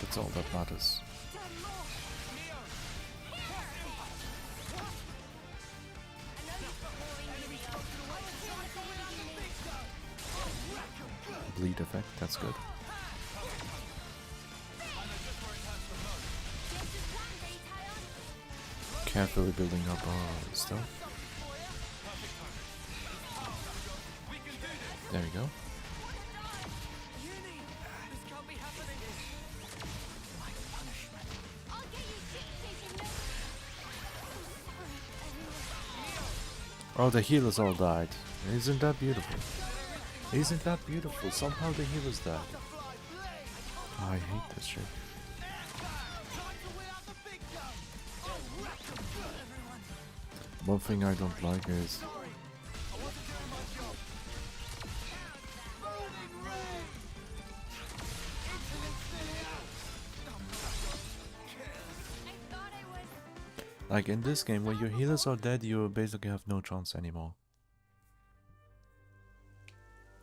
S1: That's all that matters. Bleed effect, that's good. Carefully building up our stuff. There we go. Oh, the healers all died. Isn't that beautiful? Isn't that beautiful? Somehow the healers died. Oh, I hate this shit. One thing I don't like is... Like in this game, when your healers are dead, you basically have no chance anymore.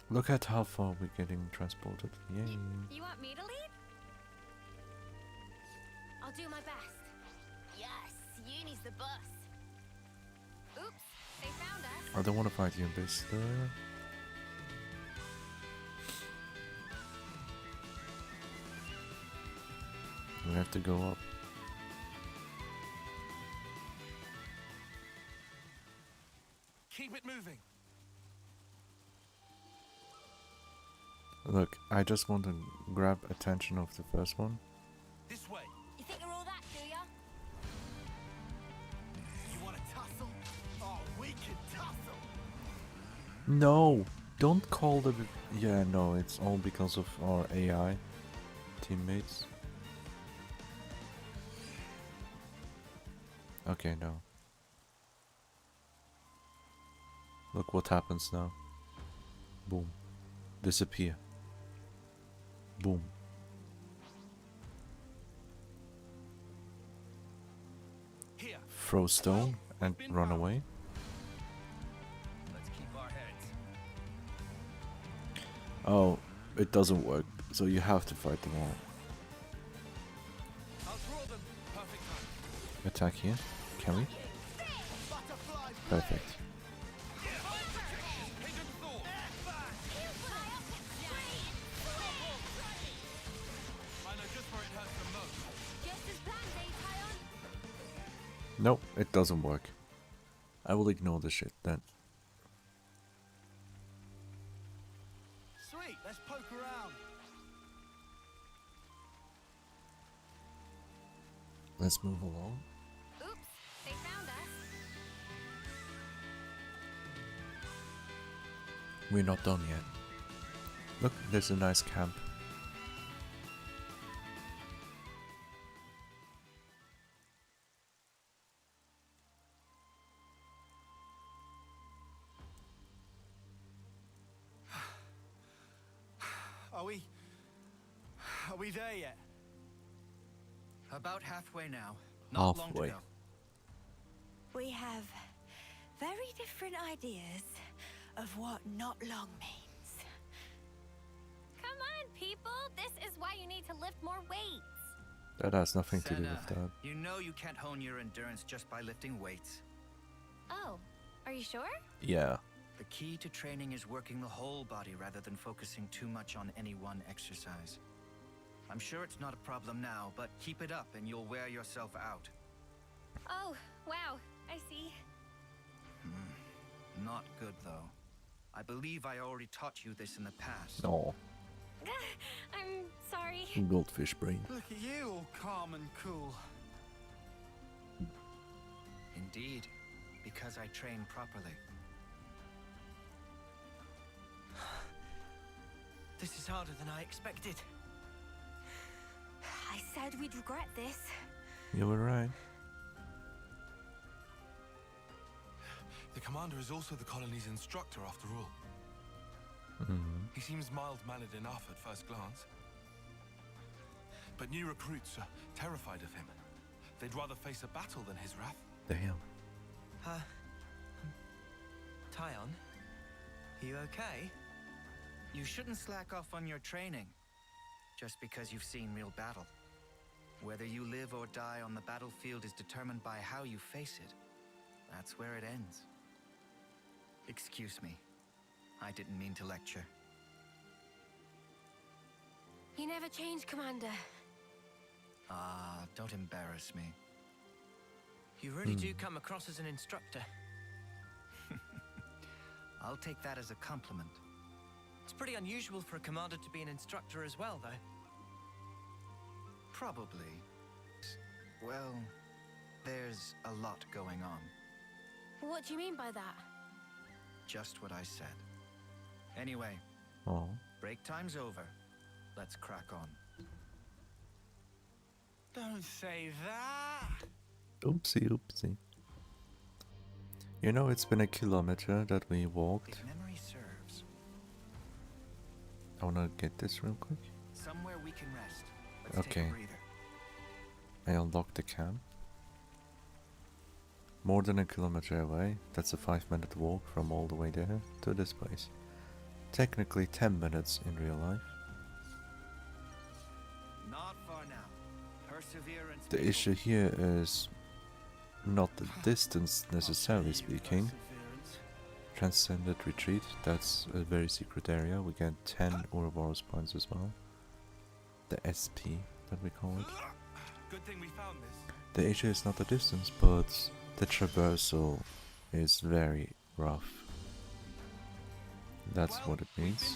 S1: Look at how far we're getting transported. Yay.
S7: You want me to lead?
S4: I'll do my best.
S14: Yes, Uni's the boss.
S7: Oops, they found us.
S1: I don't want to fight you, Bister. We have to go up. Look, I just want to grab attention of the first one.
S13: This way.
S14: You think you're all that, do ya?
S5: You want to tussle? Oh, we can tussle.
S1: No! Don't call the... Yeah, no, it's all because of our AI teammates. Okay, no. Look what happens now. Boom. Disappear. Boom.
S13: Here.
S1: Throw stone and run away.
S13: Let's keep our heads.
S1: Oh, it doesn't work, so you have to fight them all.
S13: I'll draw them. Perfect time.
S1: Attack here. Can we? Perfect. Nope, it doesn't work. I will ignore the shit then.
S5: Sweet, let's poke around.
S1: Let's move along.
S7: Oops, they found us.
S1: We're not done yet. Look, there's a nice camp.
S5: Are we there yet?
S17: About halfway now. Not long to
S1: Halfway.
S17: go.
S15: We have very different ideas of what not long means.
S7: Come on, people. This is why you need to lift more weights.
S1: That has nothing to do
S17: Senna,
S1: with that.
S17: you know you can't hone your endurance just by lifting weights.
S7: Oh, are you sure?
S1: Yeah.
S17: The key to training is working the whole body rather than focusing too much on any one exercise. I'm sure it's not a problem now, but keep it up and you'll wear yourself out.
S7: Oh, wow. I see.
S17: Not good, though. I believe I already taught you this in the past.
S1: No.
S7: I'm sorry.
S1: Goldfish brain.
S5: Look at you, all calm and cool.
S17: Indeed, because I train properly.
S16: This is harder than I expected.
S4: I said we'd regret this.
S1: You were right.
S2: The commander is also the colony's instructor, after all. He seems mild-mannered enough at first glance. But new recruits are terrified of him. They'd rather face a battle than his wrath.
S1: Damn.
S16: Tyon, you okay?
S17: You shouldn't slack off on your training just because you've seen real battle. Whether you live or die on the battlefield is determined by how you face it. That's where it ends. Excuse me. I didn't mean to lecture.
S4: You never changed, Commander.
S17: Ah, don't embarrass me.
S16: You really do come across as an instructor.
S17: I'll take that as a compliment.
S16: It's pretty unusual for a commander to be an instructor as well, though.
S17: Probably. Well, there's a lot going on.
S4: What do you mean by that?
S17: Just what I said. Anyway,
S1: Oh.
S17: break time's over. Let's crack on.
S5: Don't say that.
S1: Oopsie, oopsie. You know, it's been a kilometer that we walked.
S17: If memory serves,
S1: I wanna get this real quick.
S17: somewhere we can rest. Let's take
S1: Okay.
S17: a breather.
S1: I unlocked the camp. More than a kilometer away. That's a 5-minute walk from all the way there to this place. Technically 10 minutes in real life.
S17: Not far now. Perseverance.
S1: The issue here is not the distance necessarily speaking. Transcended retreat, that's a very secret area. We get 10 Ouroboros points as well. The SP that we call it.
S13: Good thing we found this.
S1: The issue is not the distance, but the traversal is very rough. That's what it means.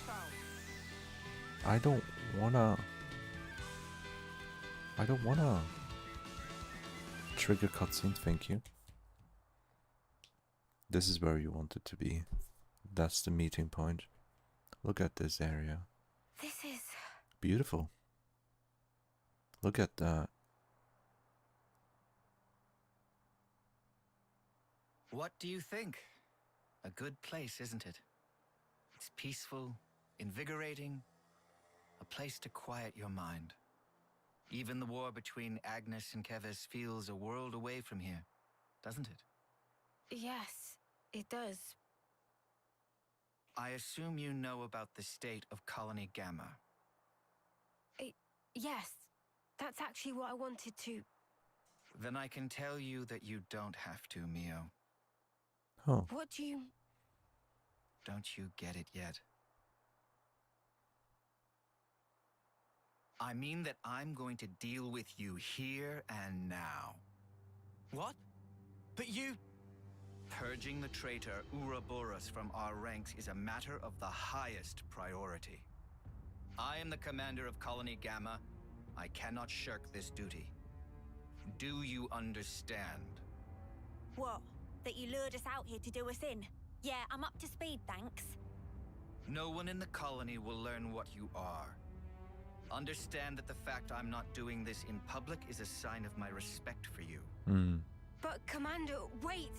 S1: I don't wanna trigger cutscene, thank you. This is where you want it to be. That's the meeting point. Look at this area.
S4: This is
S1: Beautiful. Look at that.
S17: What do you think? A good place, isn't it? It's peaceful, invigorating, a place to quiet your mind. Even the war between Agnes and Keves feels a world away from here, doesn't it?
S4: yes, it does.
S17: I assume you know about the state of Colony Gamma.
S4: Yes, that's actually what I wanted to.
S17: Then I can tell you that you don't have to, Mio.
S1: Oh.
S4: What do you...
S17: Don't you get it yet? I mean that I'm going to deal with you here and now.
S16: What? But you...
S17: Purging the traitor Ouroboros from our ranks is a matter of the highest priority. I am the commander of Colony Gamma. I cannot shirk this duty. Do you understand?
S15: What? That you lured us out here to do us in? Yeah, I'm up to speed, thanks.
S17: No one in the colony will learn what you are. Understand that the fact I'm not doing this in public is a sign of my respect for you.
S4: But Commander, wait!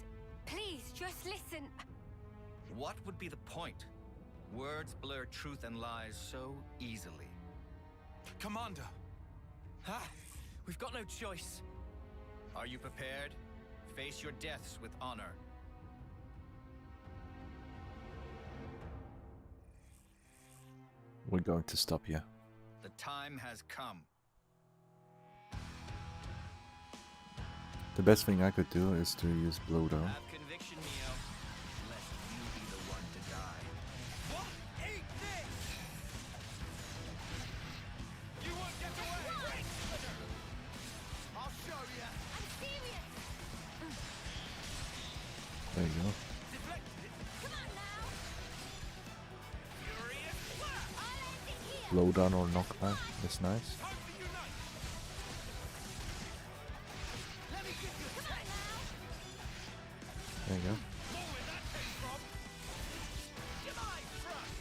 S4: Please, just listen.
S17: What would be the point? Words blur truth and lies so easily.
S16: Commander! Ah, we've got no choice.
S17: Are you prepared? Face your deaths with honor.
S1: We're going to stop you.
S17: The time has come.
S1: The best thing I could do is to use Blowdown.
S17: Have conviction, Mio, lest you be the one to die.
S12: What? Eat this! You won't get away! I'll show you!
S14: I'm serious!
S1: There you go.
S14: Come on now!
S12: Furious!
S14: I'll end it here!
S1: Blowdown or knockback is nice.
S12: Time to unite! Let me give you a
S14: Come on now!
S1: There you go.
S12: More where that came from! Demise thrust!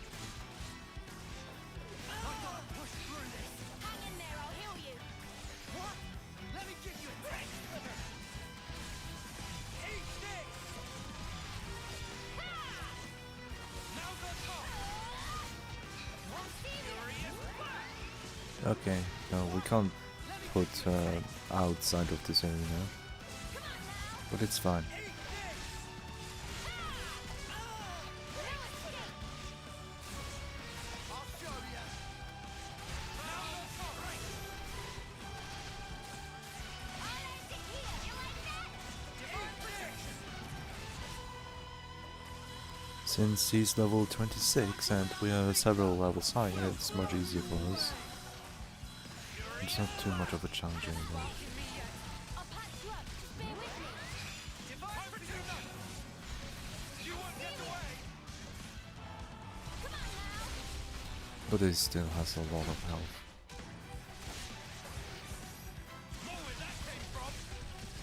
S12: I've got to push through this!
S14: Hang in there, I'll heal you!
S12: What? Let me give you a taste! Eat this! Now the top!
S14: I'm serious!
S12: Furious!
S1: Okay, no, we can't put outside of this area now. But it's fine.
S12: I'll show you! Now the top!
S14: I'll end it here! You like that?
S12: Divine protection!
S1: Since he's level 26 and we are several levels higher, it's much easier for us. It's not too much of a challenge anymore.
S14: I'll patch you up, just bear with me!
S12: Divine protection! You won't get away!
S14: Come on now!
S1: But he still has a lot of health.
S12: More where that came from!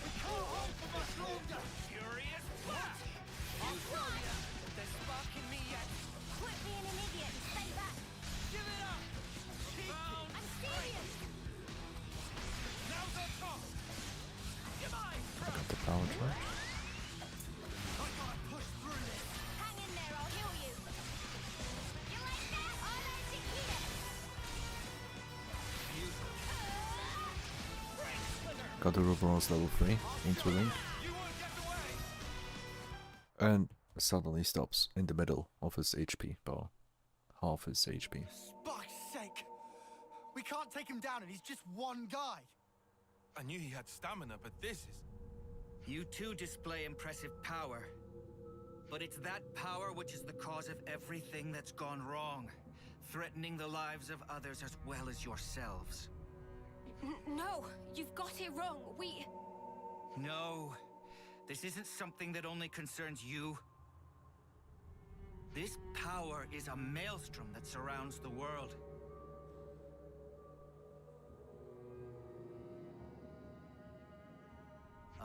S12: We can't hold for much longer! Furious! I'll show you!
S16: There's spark in me yet.
S14: Quit being an idiot and stay back!
S12: Give it up! Found!
S14: I'm serious!
S12: Now the top! Demise thrust!
S1: Got the power charge.
S12: I've got to push through this!
S14: Hang in there, I'll heal you! You like that? I'll end it here!
S1: Got the Ouroboros level 3 into link.
S12: You won't get away!
S1: And suddenly stops in the middle of his HP bar. Half his HP.
S5: Fuck's sake! We can't take him down and he's just one guy!
S12: I knew he had stamina, but this is...
S17: You two display impressive power. But it's that power which is the cause of everything that's gone wrong, threatening the lives of others as well as yourselves.
S4: No, you've got it wrong.
S17: No, this isn't something that only concerns you. This power is a maelstrom that surrounds the world.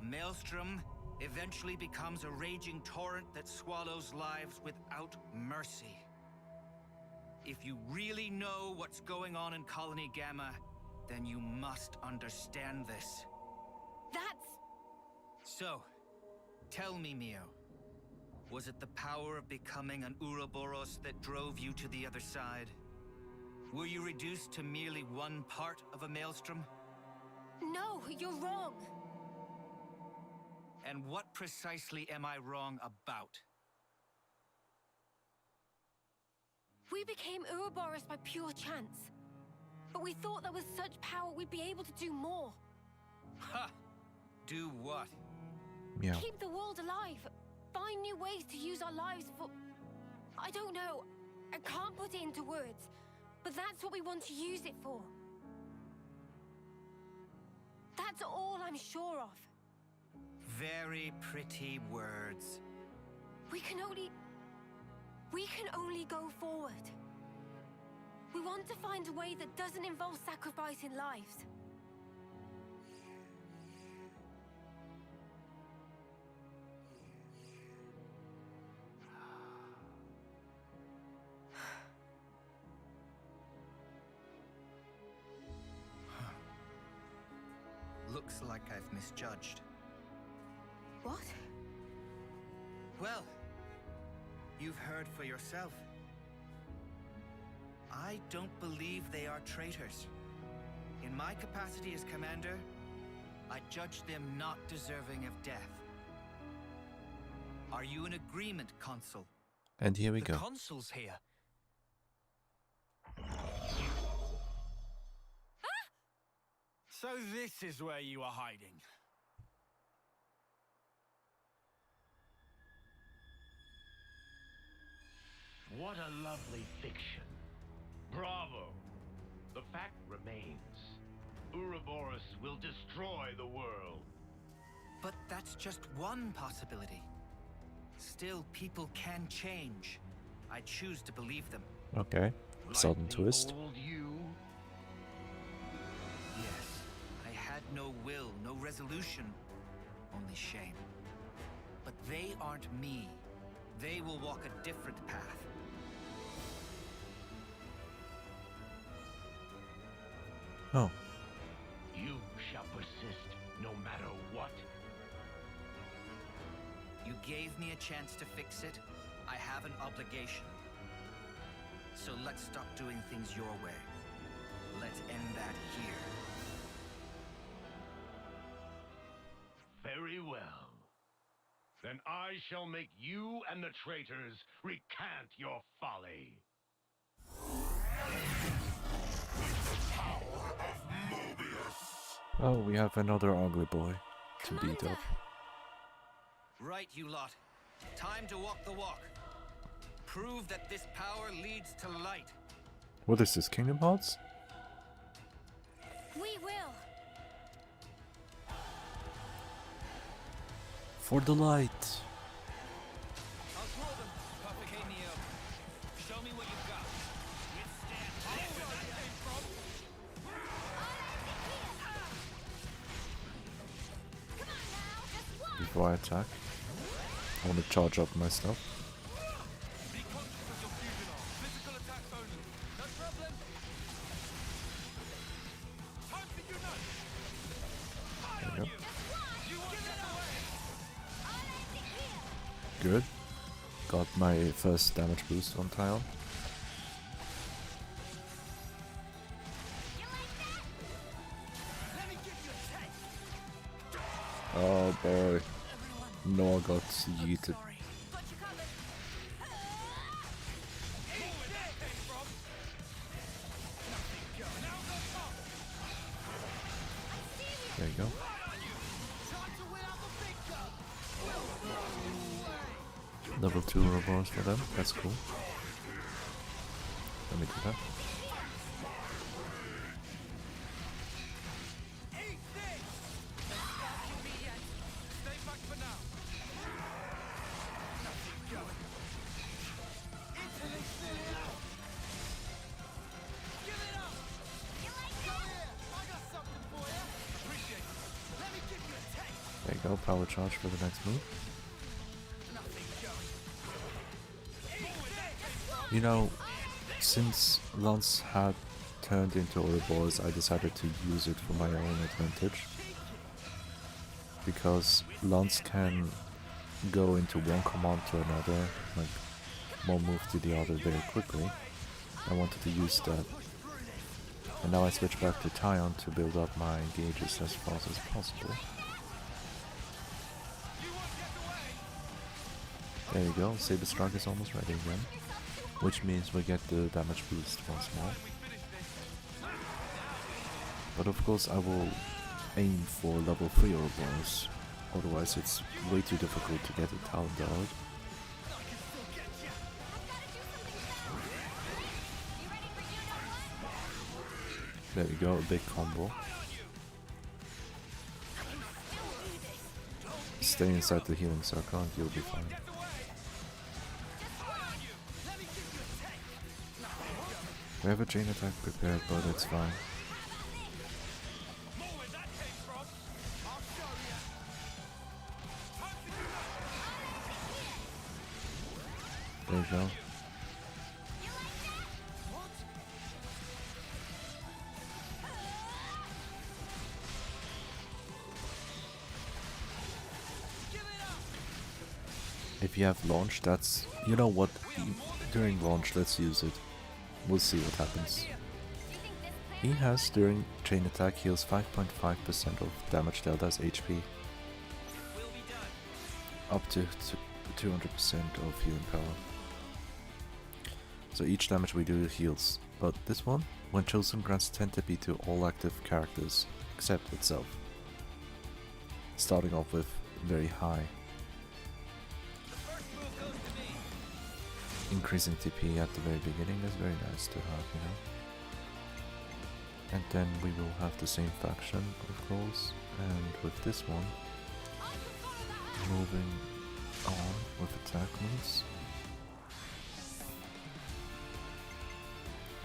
S17: A maelstrom eventually becomes a raging torrent that swallows lives without mercy. If you really know what's going on in Colony Gamma, then you must understand this.
S4: That's...
S17: So, tell me, Mio. Was it the power of becoming an Ouroboros that drove you to the other side? Were you reduced to merely one part of a maelstrom?
S4: No, you're wrong.
S17: And what precisely am I wrong about?
S4: We became Ouroboros by pure chance. But we thought that with such power we'd be able to do more.
S17: Ha! Do what?
S1: Yeah.
S4: Keep the world alive. Find new ways to use our lives for... I don't know. I can't put it into words. But that's what we want to use it for. That's all I'm sure of.
S17: Very pretty words.
S4: We can only go forward. We want to find a way that doesn't involve sacrificing lives.
S17: Looks like I've misjudged.
S4: What?
S17: Well, you've heard for yourself. I don't believe they are traitors. In my capacity as commander, I judge them not deserving of death. Are you in agreement, Consul?
S1: And here we
S16: The
S1: go.
S16: Consul's here.
S12: So this is where you are hiding.
S9: What a lovely fiction. Bravo. The fact remains. Ouroboros will destroy the world.
S17: But that's just one possibility. Still, people can change. I choose to believe them.
S1: Okay. Sudden
S9: Like the
S1: twist.
S9: old you?
S17: Yes, I had no will, no resolution, only shame. But they aren't me. They will walk a different path.
S1: Oh.
S9: You shall persist no matter what.
S17: You gave me a chance to fix it. I have an obligation. So let's stop doing things your way. Let's end that here.
S9: Very well. Then I shall make you and the traitors recant your folly.
S1: Oh, we have another ugly boy to beat up.
S17: Right, you lot. Time to walk the walk. Prove that this power leads to light.
S1: What is this, Kingdom Hearts?
S4: We will.
S1: For the light.
S13: I'll throw them. Perfect Neo. Show me what you've got. Withstand. Oh, where that came from.
S1: Before I attack, I want to charge up my stuff.
S13: Be conscious of your fusion arm. Physical attacks only. No problem. Time to unite. Fire on
S1: Yep.
S13: you. You won't get away.
S1: Good. Got my first damage boost on Tile. Oh boy. Noah got yeeted. There you go. Level 2 Ouroboros for them, that's cool. Let me do that.
S13: Stay back for now. Nothing going. Instantly fill it out. Give it up. You like that? Go here. I got something for you. Appreciate it. Let me give you a taste.
S1: There you go, power charge for the next move. You know, since Lance had turned into Ouroboros, I decided to use it for my own advantage. Because Lance can go into one command to another, like one move to the other very quickly. I wanted to use that. And now I switch back to Tyon to build up my engages as fast as possible. There you go, Saber Strike is almost ready again. Which means we get the damage boost once more. But of course I will aim for level 3 Ouroboros. Otherwise it's way too difficult to get a talent out. There you go, a big combo. Stay inside the healing circle and you'll be fine. We have a chain attack prepared, but it's fine. There you go. If you have launch, that's... You know what? During launch, let's use it. We'll see what happens. He has, during chain attack, heals 5.5% of damage dealt as HP. Up to 200% of healing power. So each damage we do heals. But this one, when chosen, grants 10 TP to all active characters, except itself. Starting off with very high. Increasing TP at the very beginning is very nice to have, you know. And then we will have the same faction, of course, and with this one, moving on with attack moves.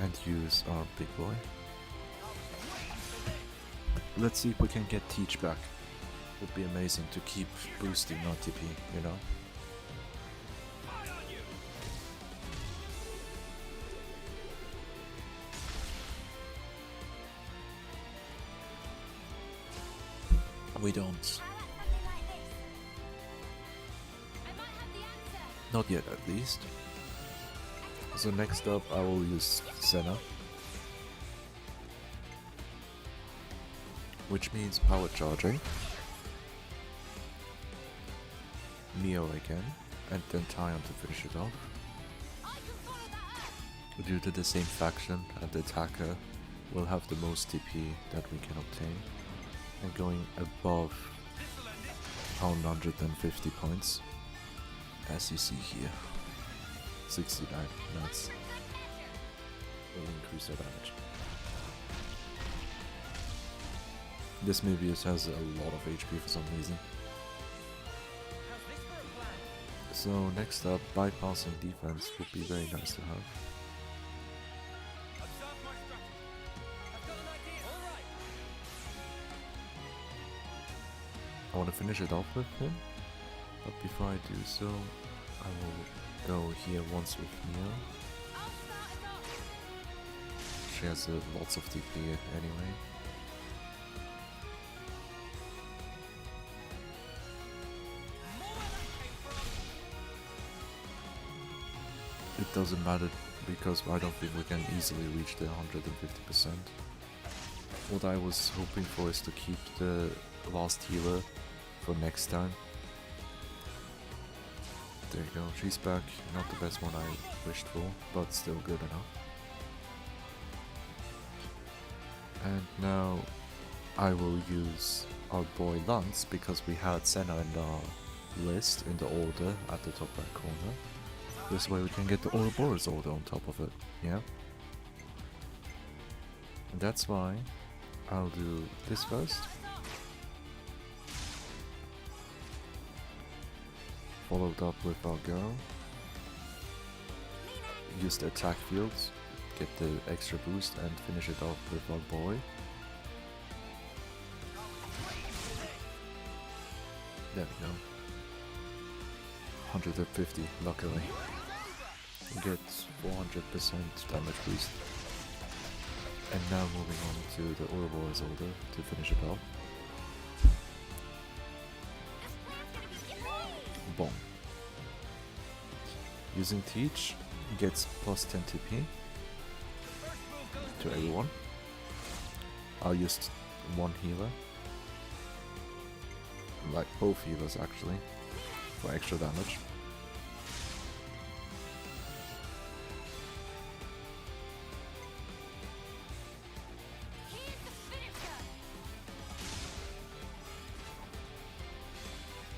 S1: And use our big boy. Let's see if we can get Teach back. Would be amazing to keep boosting our TP, you know. We don't. Not yet, at least. So next up I will use Senna. Which means power charging. Neo again, and then Tyon to finish it off. Due to the same faction, and the attacker will have the most TP that we can obtain. And going above 150 points, as you see here. 69, nice. Will increase our damage. This Mobius has a lot of HP for some reason. So next up, bypassing defense would be very nice to have. I want to finish it off with him, but before I do so, I will go here once with Neo. She has lots of TP anyway. It doesn't matter because I don't think we can easily reach the 150%. What I was hoping for is to keep the last healer for next time. There you go, she's back. Not the best one I wished for, but still good enough. And now I will use our boy Lance because we had Senna in our list in the order at the top right corner. This way we can get the Ouroboros order on top of it, yeah? And that's why I'll do this first. Followed up with our girl. Use the attack fields, get the extra boost and finish it off with our boy. There we go. 150, luckily. We get 400% damage boost. And now moving on to the Ouroboros order to finish it off. Boom. Using Teach gets plus 10 TP to everyone. I'll use one healer. Like both healers actually, for extra damage.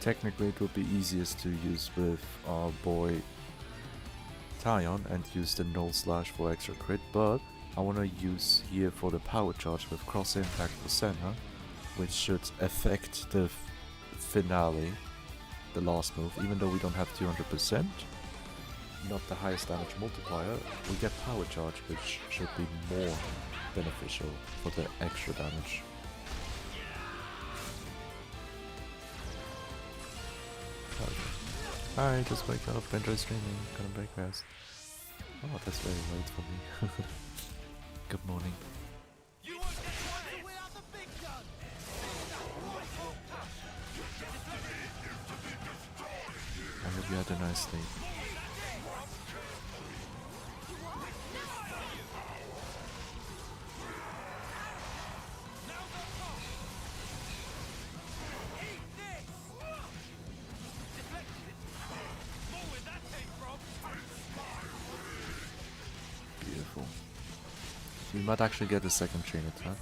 S1: Technically it would be easiest to use with our boy Tyon and use the null slash for extra crit, but I want to use here for the power charge with cross impact for Senna, which should affect the finale, the last move. Even though we don't have 200%, not the highest damage multiplier, we get power charge, which should be more beneficial for the extra damage. Hi, just wake up, enjoy streaming, gonna break fast. Oh, that's very late for me. Good morning. I hope you had a nice sleep. Beautiful. You might actually get a second chain attack.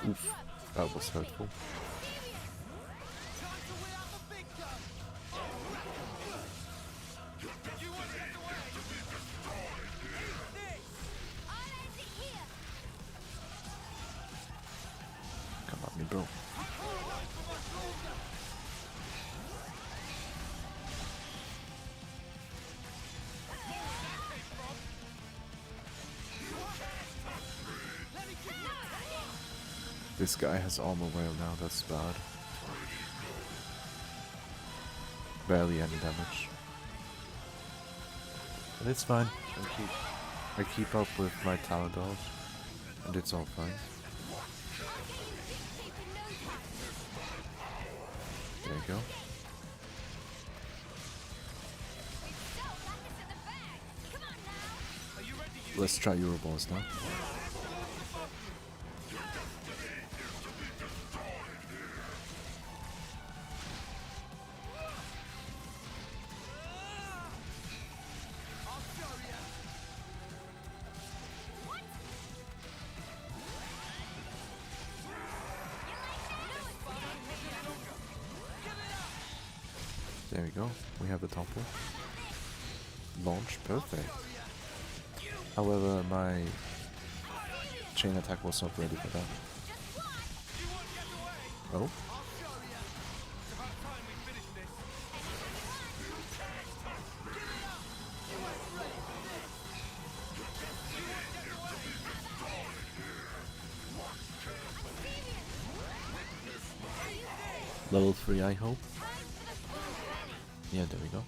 S1: Oof, that was hurtful. Come at me, bro. This guy has armor rail now, that's bad. Barely any damage. But it's fine. I keep up with my talent dodge, and it's all fine. There you go. Let's try Ouroboros now. There we go, we have the topple. Launch, perfect. However, my chain attack was not ready for that. Oh? Level 3, I hope. Yeah, there we go.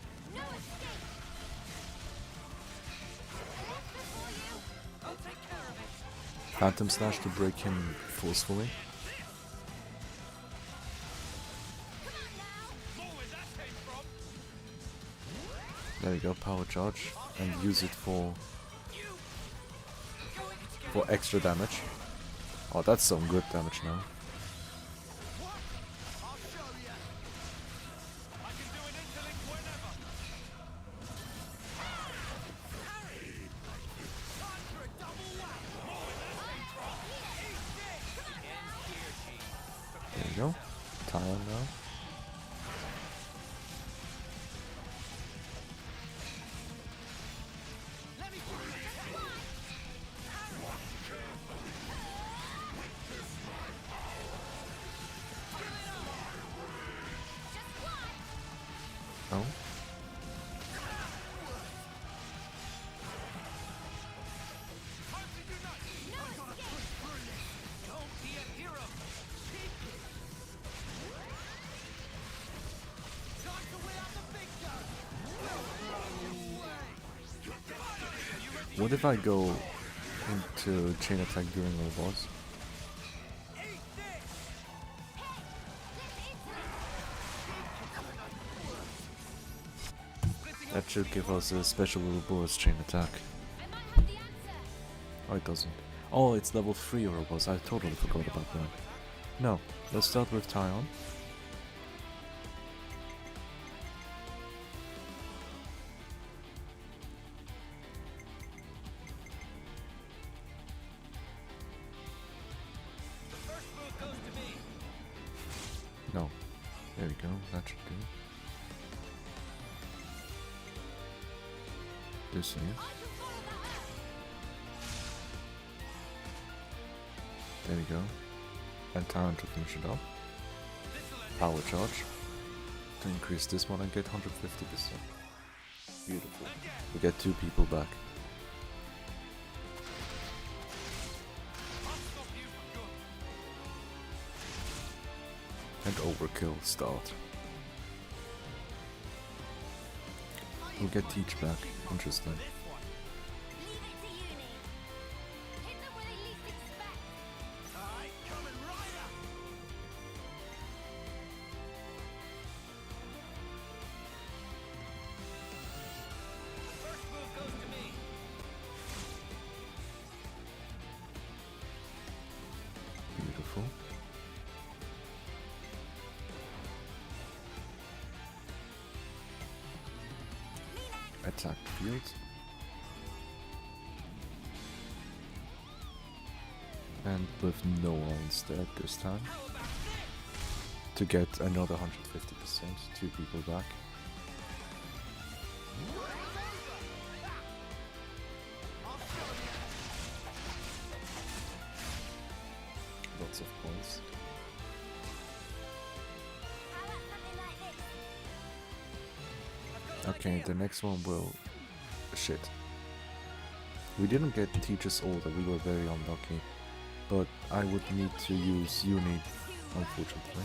S1: Phantom Slash to break him forcefully. There we go, power charge, and use it for extra damage. Oh, that's some good damage now. There you go. Tile now. What if I go into chain attack during a boss? That should give us a special little burst chain attack. Oh, it doesn't. Oh, it's level 3 Ouroboros. I totally forgot about that. No, let's start with Tyon. No. There we go, that should do. This here. There we go. And time to finish it off. Power charge. To increase this one and get 150%. Beautiful. We get 2 people back. And overkill start. We'll get Teach back. Interesting. Beautiful. Attack field. And with Noah instead this time. To get another 150%, 2 people back. Lots of points. Okay, the next one will... Shit. We didn't get Teacher's Order, we were very unlucky. But I would need to use Uni, unfortunately.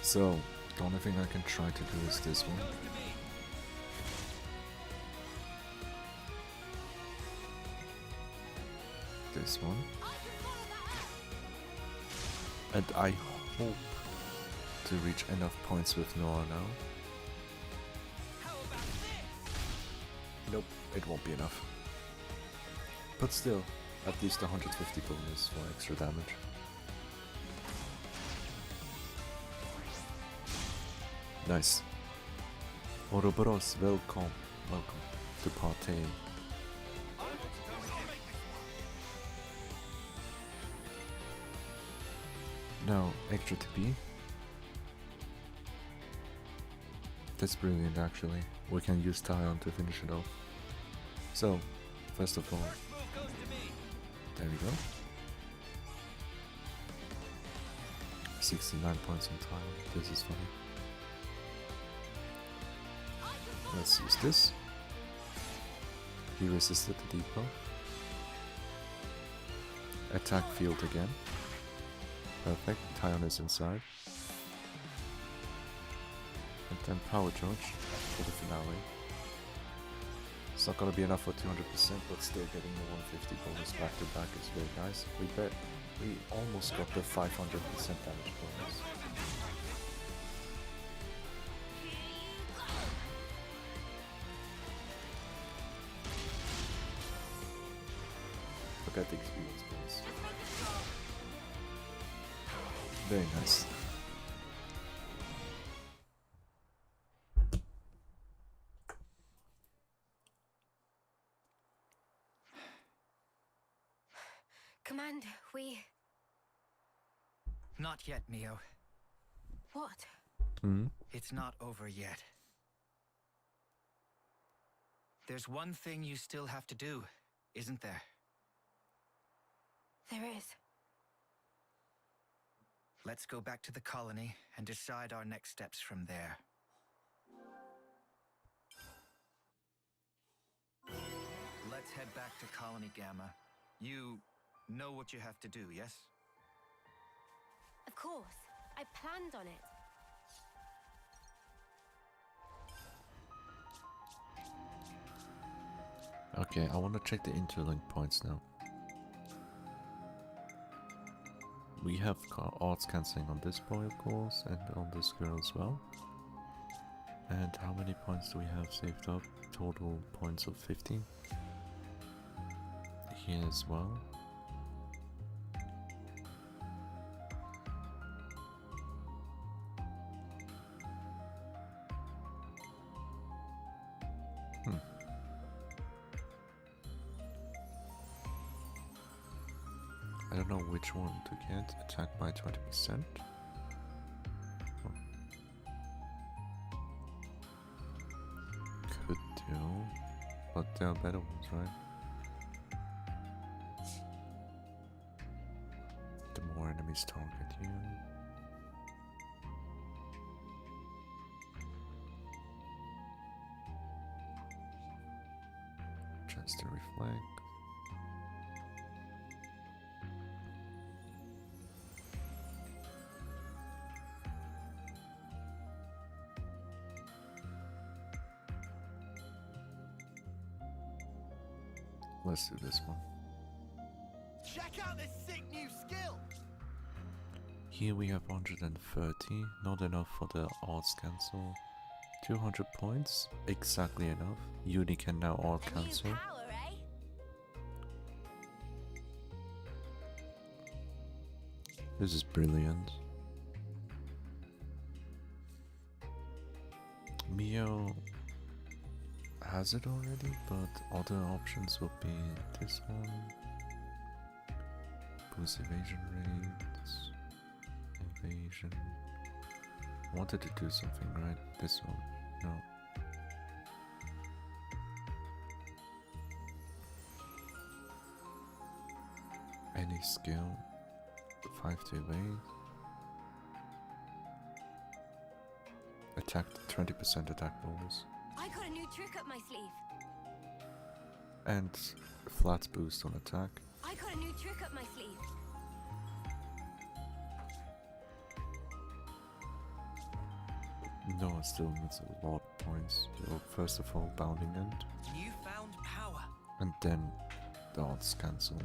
S1: So, the only thing I can try to do is this one. This one. And I hope to reach enough points with Noah now. Nope, it won't be enough. But still, at least 150 bonus for extra damage. Nice. Ouroboros, welcome to Partain. Now, extra TP. That's brilliant actually. We can use Tyon to finish it off. So, first of all, there we go. 69 points on Tyon, this is funny. Let's use this. He resisted the depot. Attack field again. Perfect, Tyon is inside. And then power charge for the finale. It's not gonna be enough for 200%, but still getting the 150 bonus back to back is very nice. We almost got the 500% damage bonus. Look at the experience bonus. Very nice.
S4: Commander, we...
S17: Not yet, Mio.
S4: What?
S17: It's not over yet. There's one thing you still have to do, isn't there?
S4: There is.
S17: Let's go back to the colony and decide our next steps from there. Let's head back to Colony Gamma. You know what you have to do, yes?
S4: Of course. I planned on it.
S1: Okay, I want to check the interlink points now. We have odds cancelling on this boy, of course, and on this girl as well. And how many points do we have saved up? Total points of 15. Here as well. I don't know which one to get. Attack by 20%. Oh. Could do, but there are better ones, right? The more enemies target you. Chance to reflect. Let's do this one.
S12: Check out this sick new skill!
S1: Here we have 130, not enough for the odds cancel. 200 points, exactly enough. Uni can now odd cancel. This is brilliant. Mio has it already, but other options would be this one. Boost evasion rates, evasion. I wanted to do something, right? This one, no. Any skill, 5 to evade. Attack 20% attack bonus.
S4: I got a new trick up my sleeve.
S1: And flat boost on attack.
S4: I got a new trick up my sleeve.
S1: No, it still needs a lot of points. So first of all, bounding end.
S6: Newfound power.
S1: And then the odds cancel.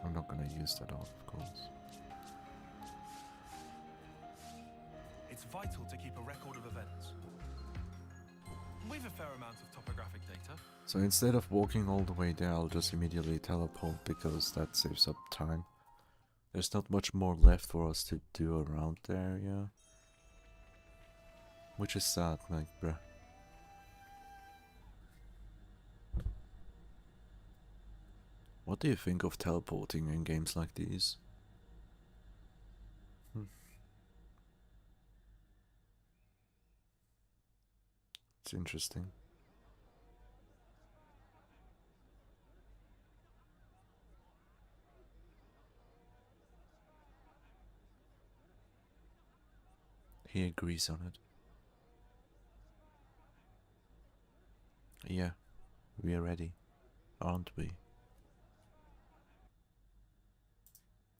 S1: I'm not gonna use that odd, of course.
S12: It's vital to keep a record of events. We've a fair amount of topographic data.
S1: So instead of walking all the way there, I'll just immediately teleport because that saves up time. There's not much more left for us to do around the area. Which is sad, like, bruh. What do you think of teleporting in games like these? It's interesting. He agrees on it. Yeah, we are ready, aren't we?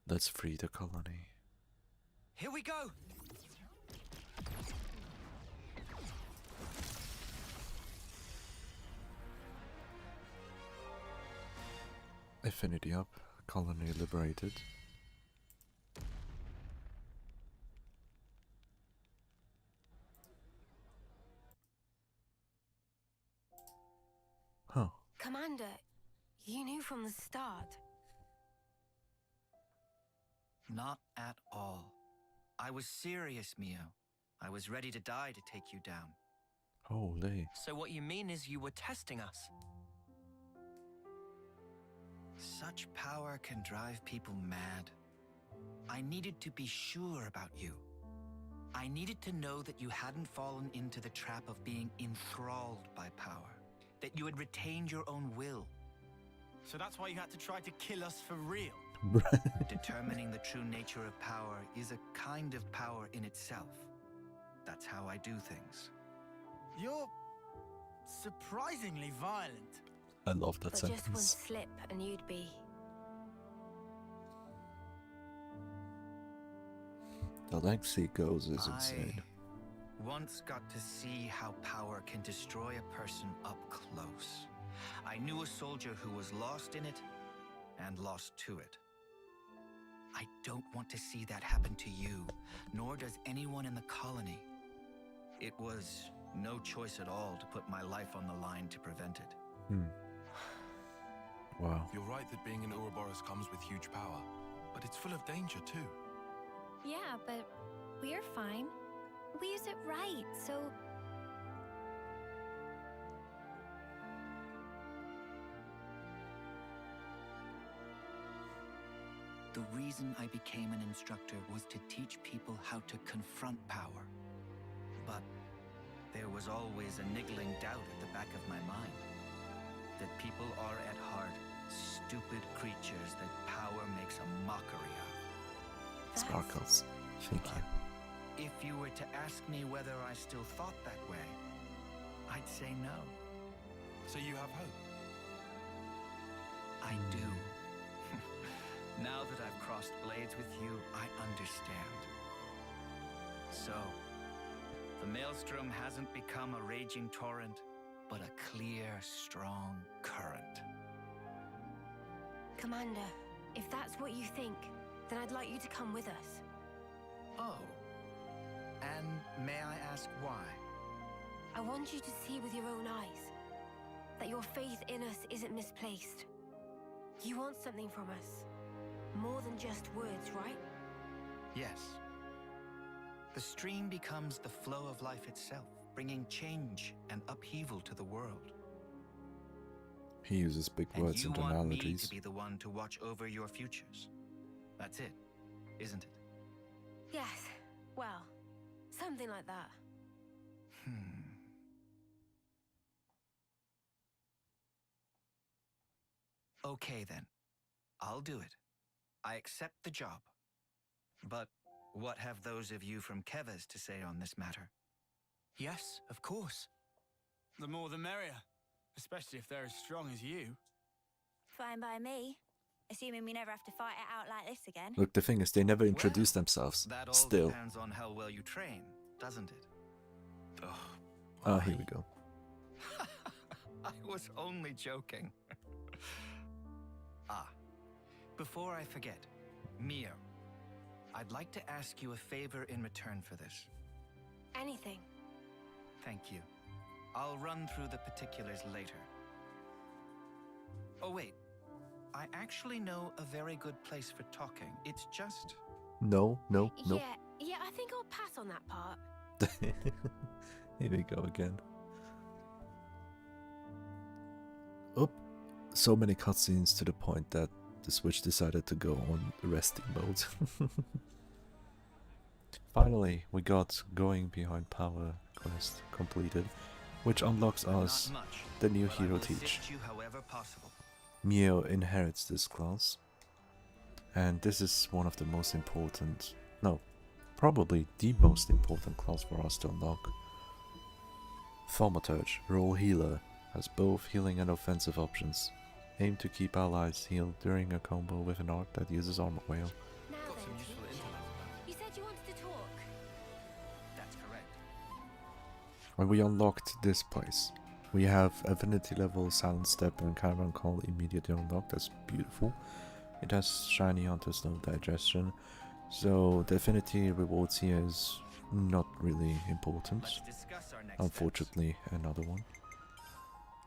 S1: Let's free the colony.
S6: Here we go!
S1: Affinity up, colony liberated. Huh.
S4: Commander, you knew from the start.
S17: Not at all. I was serious, Mio. I was ready to die to take you down.
S1: Holy.
S6: So what you mean is you were testing us?
S17: Such power can drive people mad. I needed to be sure about you. I needed to know that you hadn't fallen into the trap of being enthralled by power. That you had retained your own will.
S12: So that's why you had to try to kill us for real.
S17: Determining the true nature of power is a kind of power in itself. That's how I do things.
S12: You're surprisingly violent.
S1: I love that
S4: But
S1: sentence.
S4: just one slip and you'd be...
S1: The length he goes is insane.
S17: once got to see how power can destroy a person up close. I knew a soldier who was lost in it and lost to it. I don't want to see that happen to you, nor does anyone in the colony. It was no choice at all to put my life on the line to prevent it.
S1: Wow.
S2: You're right that being an Ouroboros comes with huge power, but it's full of danger too.
S15: Yeah, but we're fine. We use it right, so...
S17: The reason I became an instructor was to teach people how to confront power. But there was always a niggling doubt at the back of my mind. That people are at heart stupid creatures that power makes a mockery of.
S1: Sparkles. Thank you.
S17: If you were to ask me whether I still thought that way, I'd say no.
S2: So you have hope?
S17: I do. Now that I've crossed blades with you, I understand. So, the Maelstrom hasn't become a raging torrent, but a clear, strong current.
S4: Commander, if that's what you think, then I'd like you to come with us.
S17: Oh. And may I ask why?
S4: I want you to see with your own eyes that your faith in us isn't misplaced. You want something from us. More than just words, right?
S17: Yes. The stream becomes the flow of life itself, bringing change and upheaval to the world.
S1: He uses big words and
S17: you want me to
S1: analogies.
S17: be the one to watch over your futures. That's it, isn't it?
S4: Yes. Well, something like that.
S17: Okay then. I'll do it. I accept the job. But what have those of you from Kevas to say on this matter?
S12: Yes, of course. The more the merrier, especially if they're as strong as you.
S15: Fine by me. Assuming we never have to fight it out like this again.
S1: Look, the thing is, they never introduce themselves.
S17: That all
S1: Still.
S17: depends on how well you train, doesn't it?
S1: Oh, here we go.
S17: I was only joking. Before I forget, Mio, I'd like to ask you a favor in return for this.
S4: Anything.
S17: Thank you. I'll run through the particulars later. Oh wait, I actually know a very good place for talking. It's just...
S1: No.
S4: Yeah, I think I'll pass on that part.
S1: Here we go again. Oh, so many cutscenes to the point that the Switch decided to go on resting mode. Finally, we got Going Behind Power quest completed, which unlocks us the new hero teach. Mio inherits this class, and this is one of the most important, no, probably the most important class for us to unlock. Thaumaturge, role healer, has both healing and offensive options. Aim to keep allies healed during a combo with an art that uses armor whale.
S4: Now then, you said you wanted to talk.
S17: That's correct.
S1: When we unlocked this place, we have affinity level, silent step, and caravan call immediately unlocked. That's beautiful. It has shiny hunter's no digestion, so the affinity rewards here is not really important. Unfortunately, another one.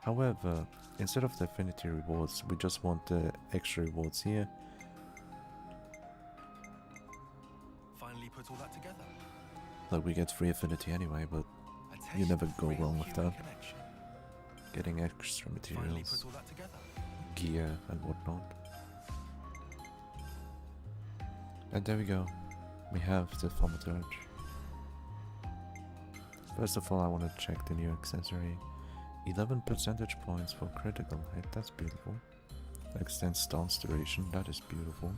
S1: However, instead of the affinity rewards, we just want the extra rewards here.
S2: Finally put all that together.
S1: Like, we get free affinity anyway, but you never go wrong with that. Getting extra materials, gear and whatnot. And there we go. We have the Thaumaturge. First of all, I want to check the new accessory. 11 percentage points for critical hit, that's beautiful. Extends stance duration, that is beautiful.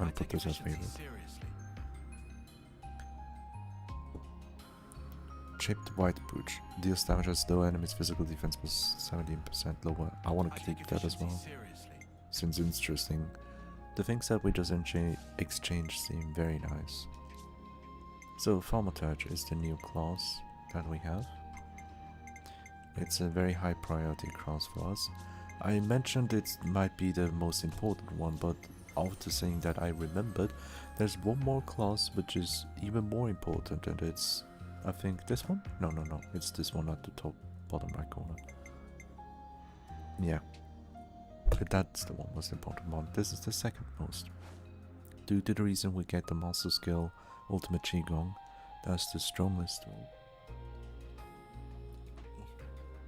S1: And put this as favorite. Chipped White Booch. Deals damage as though enemy's physical defense was 17% lower. I want to keep that as well. Seems interesting. The things that we just exchanged seem very nice. So Thaumaturge is the new class that we have. It's a very high priority class for us. I mentioned it might be the most important one, but after saying that I remembered there's one more class which is even more important, and it's, I think, this one? No, it's this one at the top bottom right corner. Yeah, but that's the one most important one. This is the second most. Due to the reason we get the master skill Ultimate Qigong, that's the strongest one.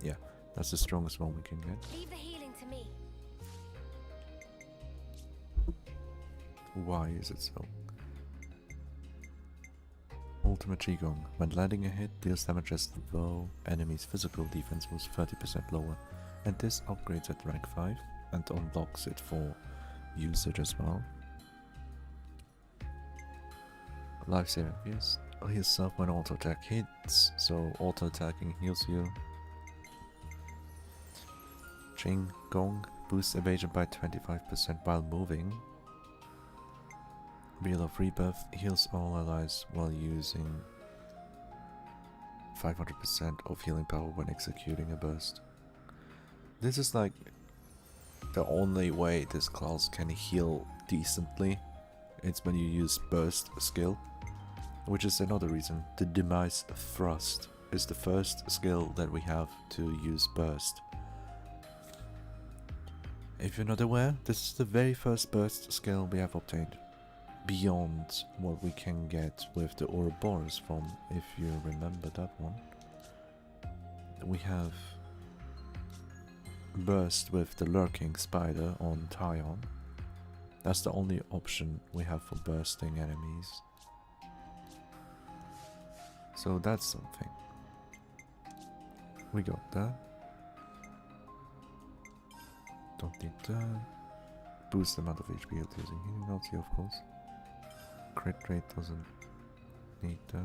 S1: Yeah, that's the strongest one we can get.
S4: Leave the healing to me.
S1: Why is it so? Ultimate Qigong. When landing a hit, deals damage as though enemy's physical defense was 30% lower. And this upgrades at rank 5 and unlocks it for usage as well. Life saving heals yourself when auto attack hits, so auto attacking heals you. Jing Gong boosts evasion by 25% while moving. Wheel of Rebirth heals all allies while using 500% of healing power when executing a burst. This is like the only way this class can heal decently. It's when you use burst skill, which is another reason. The Demise Thrust is the first skill that we have to use burst. If you're not aware, this is the very first burst skill we have obtained, beyond what we can get with the Ouroboros from, if you remember that one. We have burst with the Lurking Spider on Tyon. That's the only option we have for bursting enemies. So that's something. We got that. Don't need that. Boost the amount of HP healed using healing ulti, of course. Crit rate doesn't need that.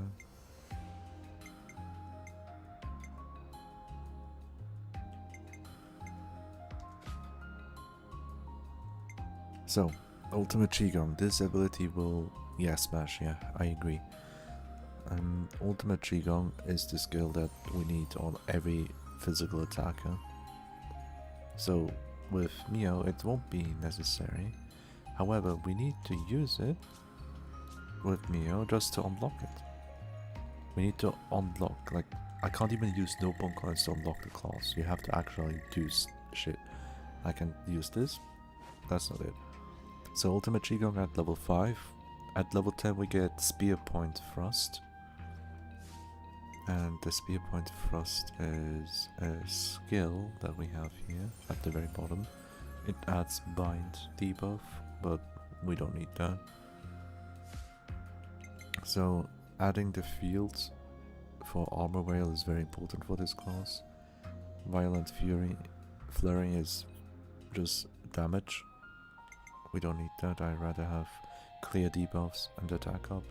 S1: So, Ultimate Qigong. This ability will... Yeah, smash, yeah, I agree. Ultimate Qigong is the skill that we need on every physical attacker. So, with Mio, it won't be necessary. However, we need to use it with Mio just to unlock it. We need to unlock, like, I can't even use no bone cards to unlock the class. You have to actually do shit. I can use this. That's not it. So Ultimate Qigong at level 5. At level 10 we get Spear Point Thrust. And the Spear Point Thrust is a skill that we have here at the very bottom. It adds Bind debuff, but we don't need that. So adding the field for Armor Veil is very important for this class. Violent Flurry is just damage. We don't need that. I'd rather have clear debuffs and attack up.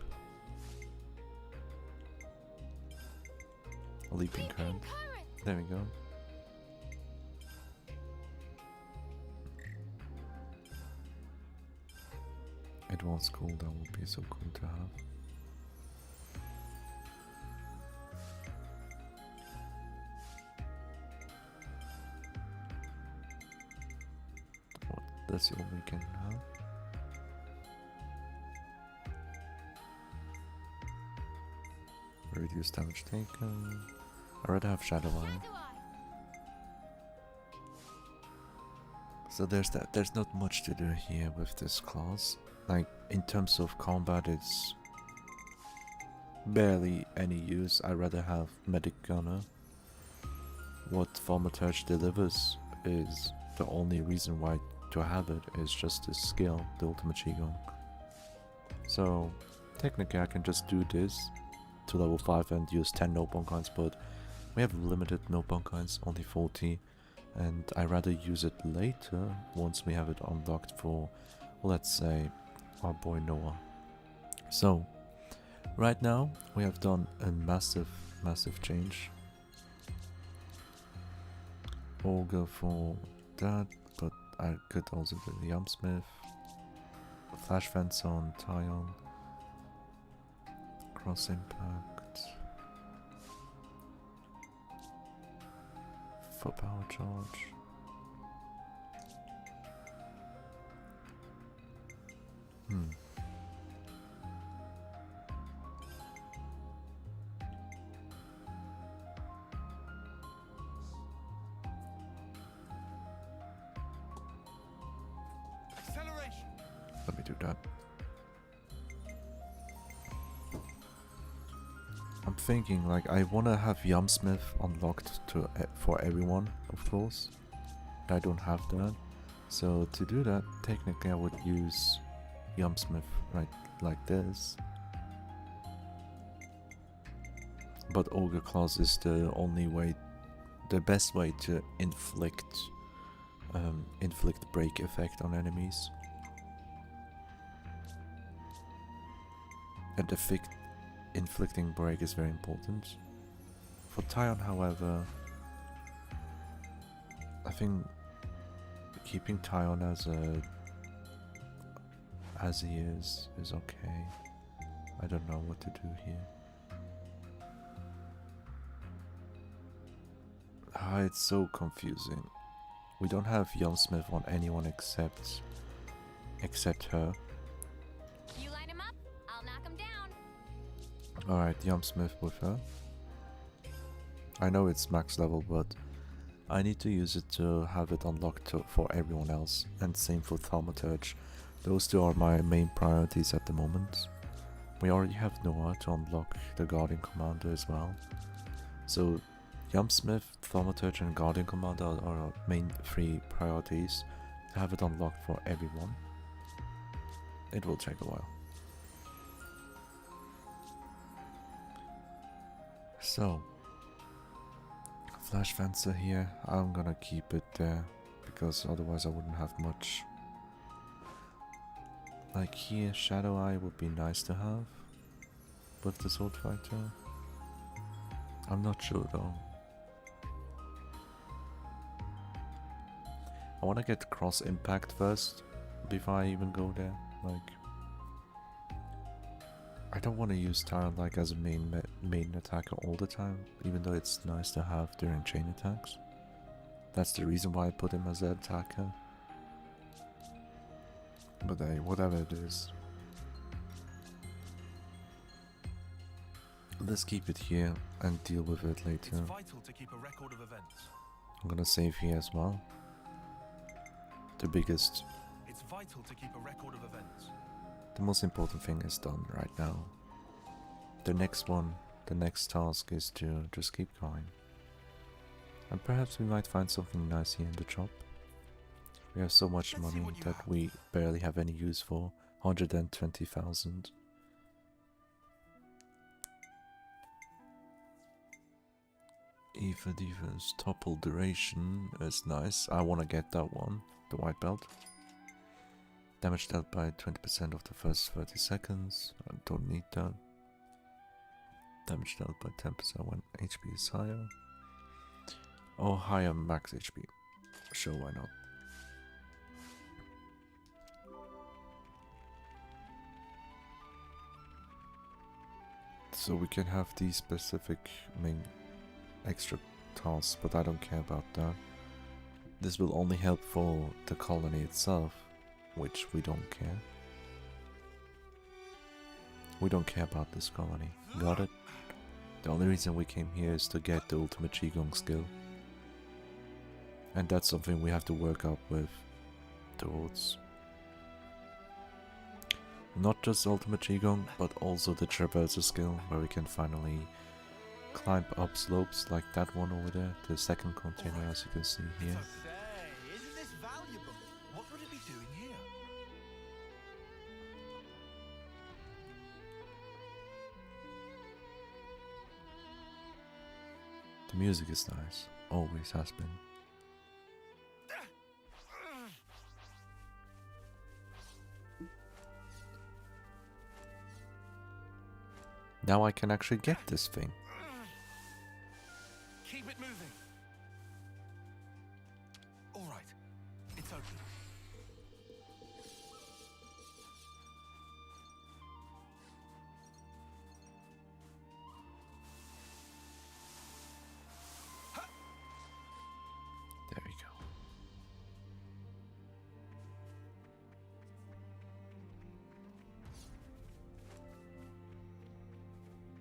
S1: Leaping Current. There we go. Advanced cooldown would be so cool to have. That's all we can have. Reduce damage taken. I'd rather have Shadow Eye. So there's that. There's not much to do here with this class. Like, in terms of combat, it's barely any use. I'd rather have Medic Gunner. What Thaumaturge delivers is the only reason why to have it is just this skill, the Ultimate Qigong. So technically I can just do this to level 5 and use 10 no-bone coins, but we have limited no-bone coins, only 40, and I'd rather use it later once we have it unlocked for, let's say, our boy Noah. So right now we have done a massive change. We'll go for that, but I could also do the Yumsmith, Flash Fence on Tyon, Cross impact. For power charge.
S12: Acceleration.
S1: Let me do that. I'm thinking like I wanna have Yumsmith unlocked to for everyone, of course. I don't have that, so to do that, technically I would use Yumsmith right like this. But Ogre Claws is the only way, the best way to inflict break effect on enemies. And inflicting break is very important. For Tyon, however, I think keeping Tyon as he is okay. I don't know what to do here. It's so confusing. We don't have Yumsmith on anyone except her.
S7: You line him up, I'll knock him down.
S1: Alright, Yumsmith with her. I know it's max level, but I need to use it to have it unlocked for everyone else. And same for Thaumaturge. Those two are my main priorities at the moment. We already have Noah to unlock the Guardian Commander as well. So Yumsmith, Thaumaturge and Guardian Commander are our main 3 priorities to have it unlocked for everyone. It will take a while. So, Flash Fencer here, I'm gonna keep it there, because otherwise I wouldn't have much. Like here, Shadow Eye would be nice to have with the Sword Fighter. I'm not sure though. I wanna get Cross Impact first, before I even go there, like... I don't want to use Tyrant like as a main attacker all the time, even though it's nice to have during chain attacks. That's the reason why I put him as an attacker. But hey, whatever it is. Let's keep it here and deal with it later.
S2: It's vital to keep a record of events.
S1: I'm gonna save here as well. The biggest...
S2: It's vital to keep a record of events.
S1: The most important thing is done right now. The next one, the next task is to just keep going. And perhaps we might find something nice here in the shop. We have so much money that we barely have any use for. 120,000. Eva Diva's topple duration is nice. I want to get that one, the white belt. Damage dealt by 20% of the first 30 seconds. I don't need that. Damage dealt by 10% when HP is higher. Oh, higher max HP. Sure, why not? So we can have these specific main extra tasks, but I don't care about that. This will only help for the colony itself, which we don't care. We don't care about this colony. Got it? The only reason we came here is to get the ultimate Qigong skill. And that's something we have to work up with towards. Not just ultimate Qigong, but also the Traverser skill, where we can finally climb up slopes like that one over there, the second container as you can see here.
S12: Isn't this valuable? What would it be doing here?
S1: The music is nice, always has been. Now I can actually get this thing.
S2: Keep it moving. All right, it's open.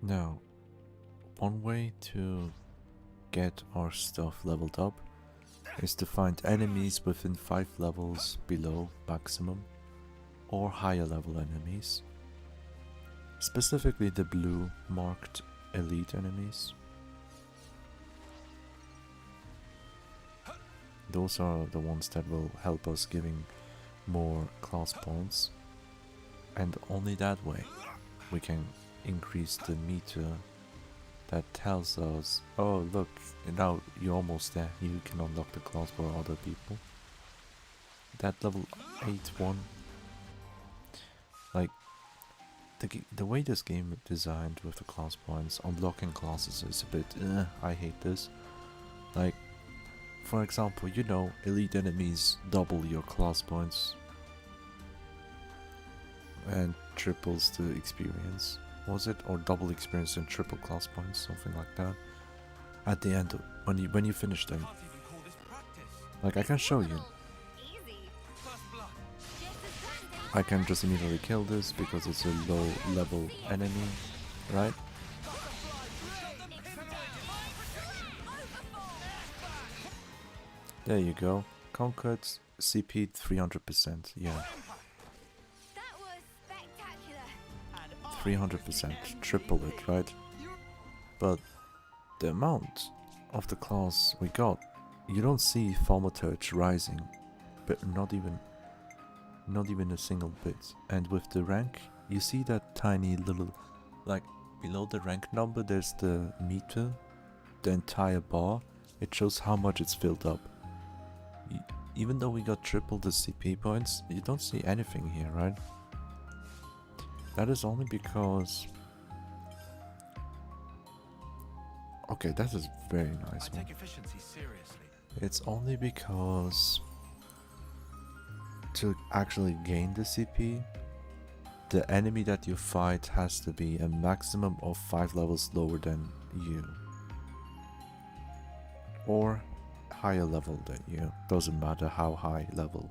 S1: Now, one way to get our stuff leveled up is to find enemies within 5 levels below maximum or higher level enemies. Specifically the blue marked elite enemies. Those are the ones that will help us giving more class points, and only that way we can increase the meter that tells us, oh look, now you're almost there, you can unlock the class for other people. That level 8 one, like the way this game is designed with the class points, unlocking classes is a bit, I hate this. Like, for example, you know, elite enemies double your class points and triples the experience, was it? Or double experience and triple class points, something like that. At the end, when you finish them. Like, I can show you. I can just immediately kill this because it's a low level enemy, right? There you go. Conquered CP 300%, yeah. 300%, triple it, right? But the amount of the class we got, you don't see thaumaturge rising, but not even a single bit. And with the rank, you see that tiny little, like below the rank number, there's the meter, the entire bar. It shows how much it's filled up. Even though we got triple the CP points, you don't see anything here, right? That is only because... Okay, that is very nice one. It's only because to actually gain the CP, the enemy that you fight has to be a maximum of 5 levels lower than you. Or higher level than you. Doesn't matter how high level.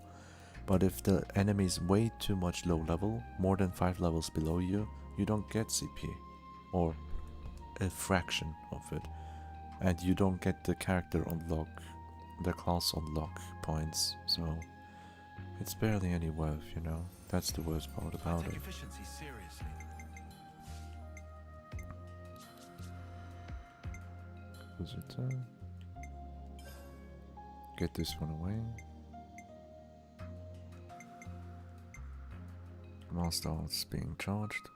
S1: But if the enemy is way too much low level, more than 5 levels below you, you don't get CP. Or a fraction of it. And you don't get the character unlock, the class unlock points. So it's barely any worth, you know. That's the worst part about it. Get this one away. Master Arts being charged.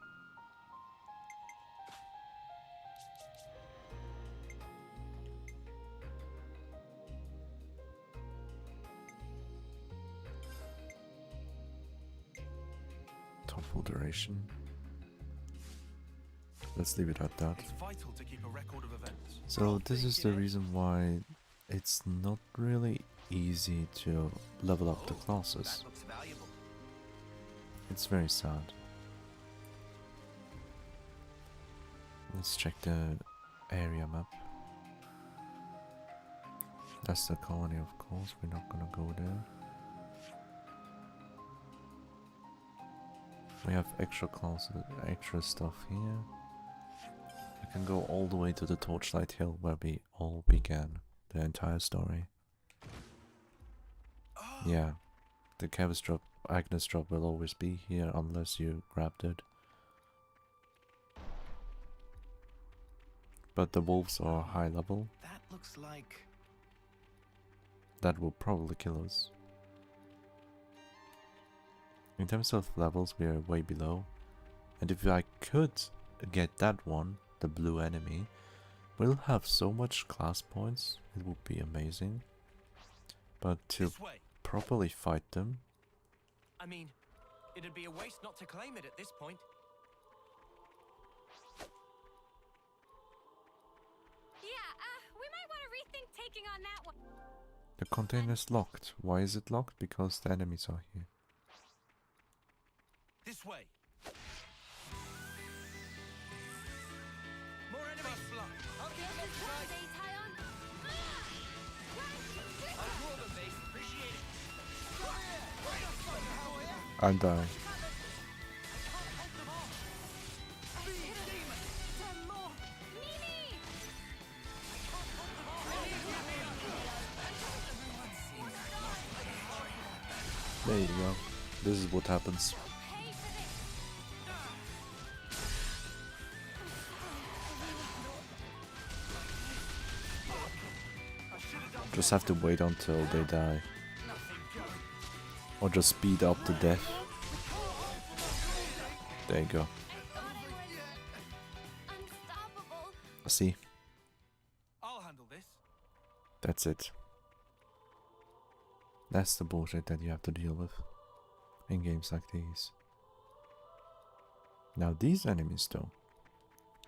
S1: Topple duration. Let's leave it at that. So this is the reason why it's not really easy to level up the classes. It's very sad. Let's check the area map. That's the colony, of course. We're not gonna go there. We have extra classes, extra stuff here. I can go all the way to the Torchlight Hill where we all began the entire story. Yeah, the Cavis drop, Agnes drop will always be here unless you grabbed it. But the wolves are high level.
S17: That looks like...
S1: That will probably kill us. In terms of levels, we are way below. And if I could get that one, the blue enemy, we'll have so much class points, it would be amazing. But to properly fight them...
S16: I mean, it'd be a waste not to claim it at this point.
S7: Yeah, we might want to rethink taking on that one.
S1: The container is locked. Why is it locked? Because the enemies are here.
S13: This way. More enemies. I'll get them inside. I'll draw them, mate. Appreciate it.
S1: I'm dying. is what happens. Just have to wait until they die. Or just speed up the death. There you go. See?
S12: I'll handle this.
S1: That's it. That's the bullshit that you have to deal with in games like these. Now these enemies though,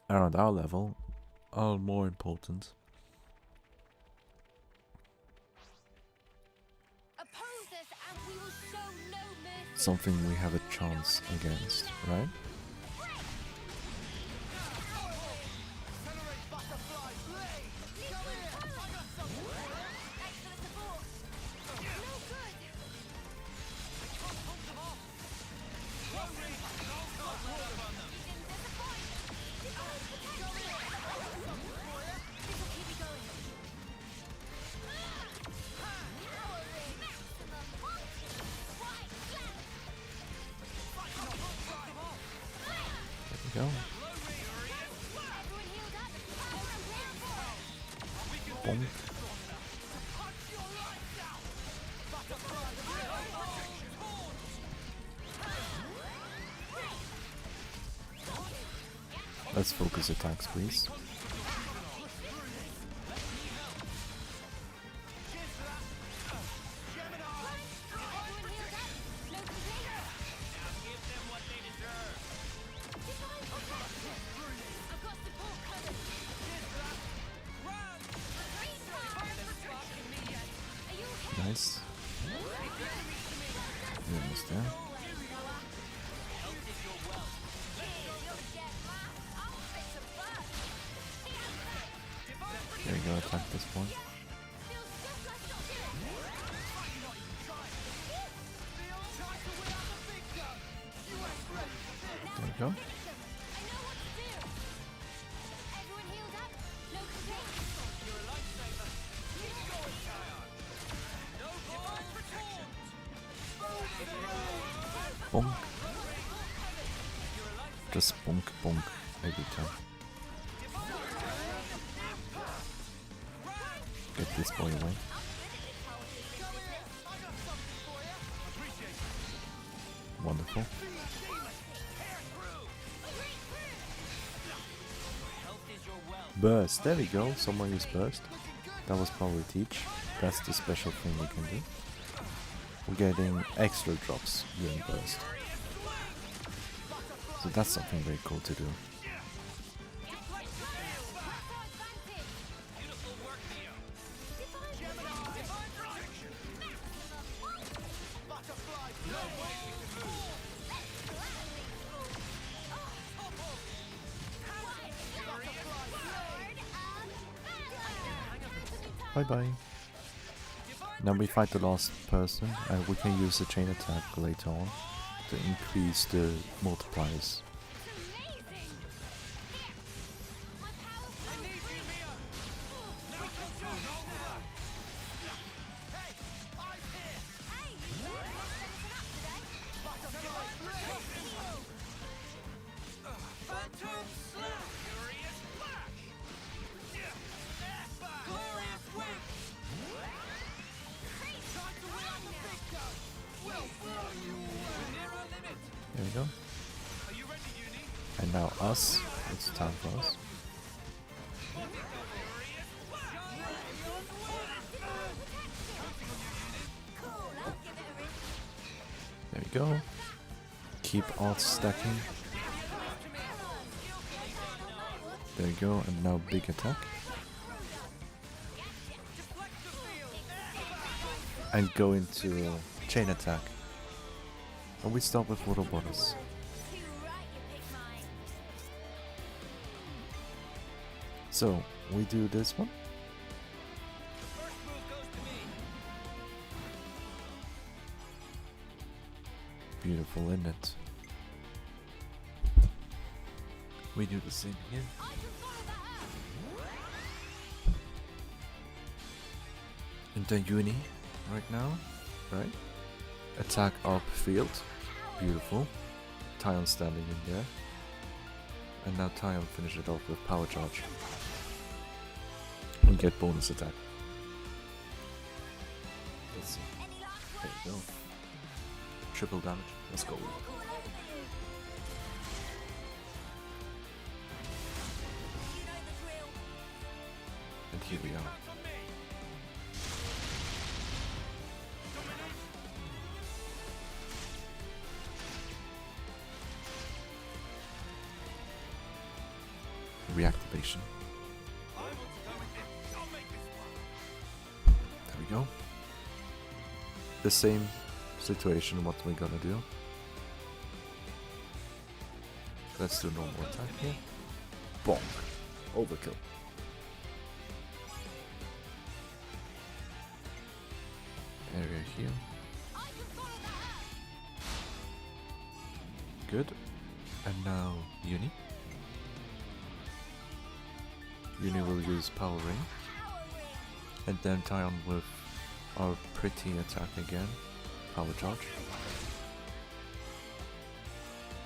S1: around our level, are more important. Something we have a chance against, right? Go. Bonk. Let's focus attacks, please. Nice. Almost there. There you go, attack this one. There you go. Bonk. Just bonk bonk every time. Get this boy away. Wonderful. Burst, there we go, someone used burst. That was probably teach. That's the special thing we can do. We're getting extra drops during burst. So that's something very cool to do. Bye bye. Now we fight the last person and we can use the chain attack later on to increase the multipliers. There we go. And now us. It's time for us. There we go. Keep art stacking. There you go, and now big attack. And go into chain attack. And we start with water bodies. So, we do this one. Beautiful, isn't it? We do the same here. Into uni right now, right? Attack up field. Beautiful. Tyon standing in there. And now Tyon finishes it off with power charge. We get bonus attack. Let's see. There we go. Triple damage. Let's go. And here we are. Reactivation. There we go. The same situation, what we gonna do? Let's do normal attack here. Bonk. Overkill. Area heal. Good. And now Uni. Uni will use Power Ring. And then Tyon with our pretty attack again. Power Charge.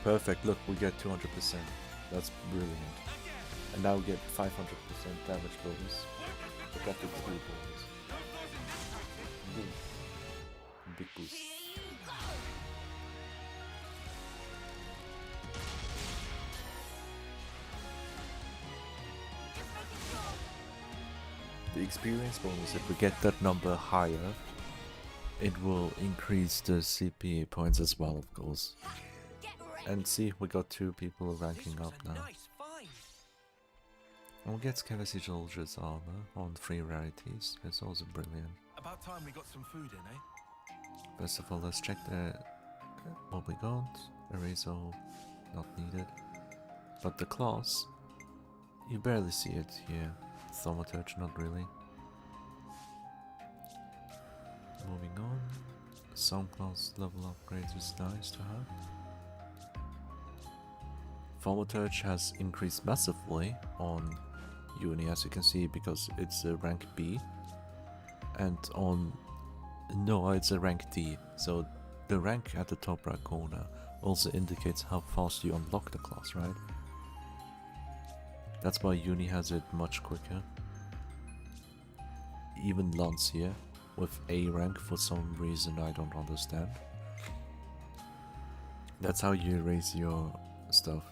S1: Perfect, look, we get 200%. That's brilliant. And now we get 500% damage bonus. We got the 2 bonus. Boom. Big boost. The experience bonus, if we get that number higher, it will increase the CP points as well, of course. And see, we got 2 people ranking up now. And we get Scavecy Soldier's armor on 3 rarities. It's also brilliant.
S2: About time we got some food in, eh?
S1: First of all, let's check what we got. Eraser, not needed. But the claws, you barely see it here. Thaumaturge, not really. Moving on. Some class level upgrades is nice to have. Thaumaturge has increased massively on Uni, as you can see, because it's a rank B. And on Noah it's a rank D. So the rank at the top right corner also indicates how fast you unlock the class, right? That's why Uni has it much quicker. Even Lance here with A rank for some reason I don't understand. That's how you raise your stuff.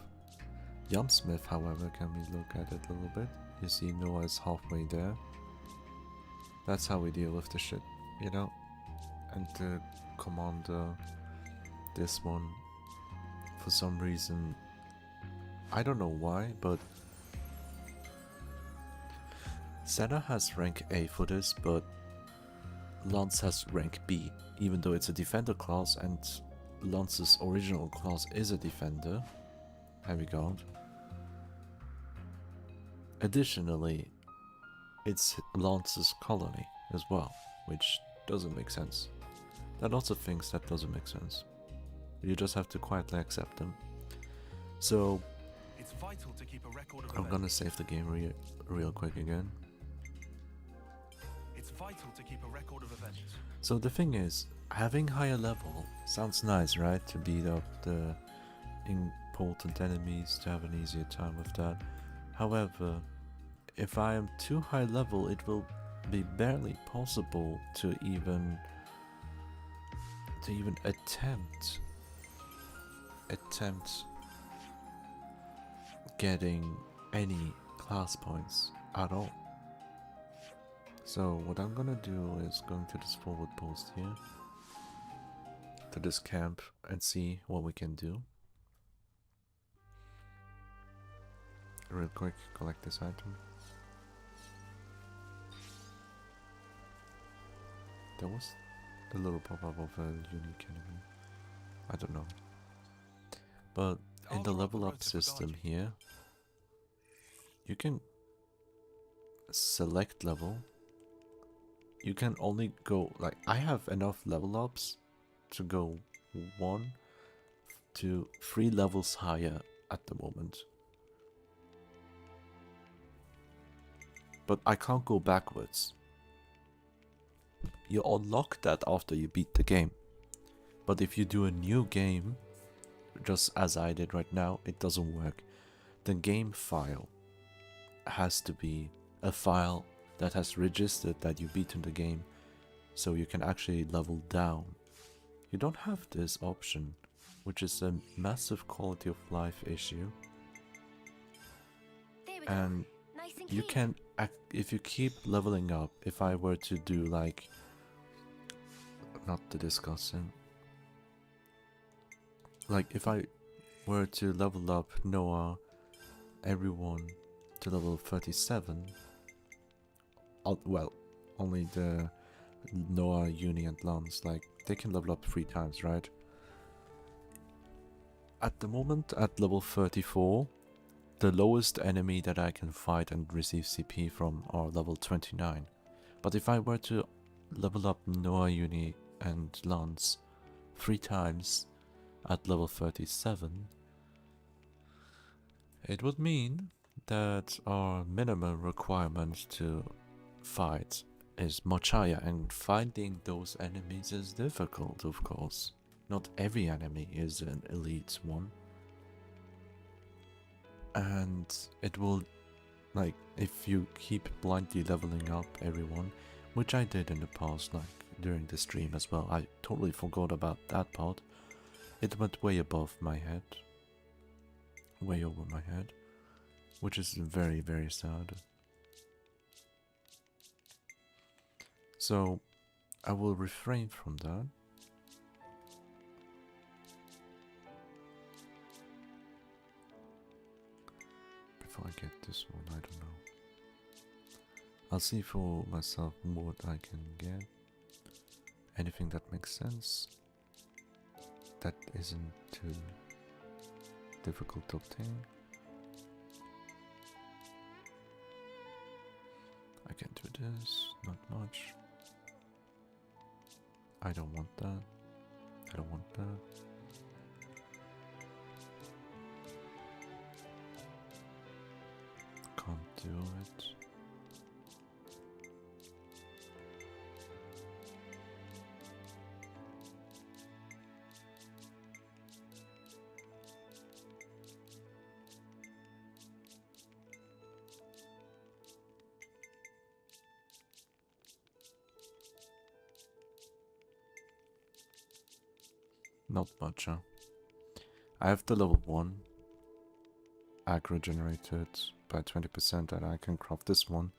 S1: Jan Smith, however, can we look at it a little bit? You see Noah is halfway there. That's how we deal with the shit, you know? And the commander, this one, for some reason, I don't know why, but Senna has rank A for this, but Lance has rank B, even though it's a defender class and Lance's original class is a defender. Heavy guard. Additionally, it's Lance's colony as well, which doesn't make sense. There are lots of things that doesn't make sense. You just have to quietly accept them. So,
S2: it's vital to keep a record of
S1: I'm gonna save the game real quick again.
S2: It's vital to keep a record of events.
S1: So the thing is, having higher level sounds nice, right? To beat up the important enemies, to have an easier time with that. However, if I am too high level, it will be barely possible to even attempt getting any class points at all. So what I'm gonna do is going to this forward post here, to this camp, and see what we can do. Real quick, collect this item. There was a little pop-up of a unique enemy. I don't know. But in the level up system here, you can select level. You can only go, like, I have enough level ups to go 1 to 3 levels higher at the moment. But I can't go backwards. You unlock that after you beat the game. But if you do a new game just as I did right now, it doesn't work. The game file has to be a file that has registered that you beaten the game, so you can actually level down. You don't have this option, which is a massive quality of life issue. And you can, if you keep leveling up, if I were to do like, not the discussing, like if I were to level up Noah, everyone to level 37, well, only the Noah, Uni and Lance, like they can level up 3 times, right? At the moment, at level 34, the lowest enemy that I can fight and receive CP from are level 29. But if I were to level up Noah, Uni and Lance 3 times at level 37, it would mean that our minimum requirement to fight is much higher, and finding those enemies is difficult, of course. Not every enemy is an elite one. And it will, like, if you keep blindly leveling up everyone, which I did in the past, like during the stream as well, I totally forgot about that part. It went way above my head, way over my head, which is very, very sad. So I will refrain from that. Before I get this one, I don't know. I'll see for myself what I can get. Anything that makes sense, that isn't too difficult to obtain. I can do this, not much. I don't want that. I don't want that. Can't do it. Not much, huh? I have the level 1 aggro generated by 20%, and I can craft this one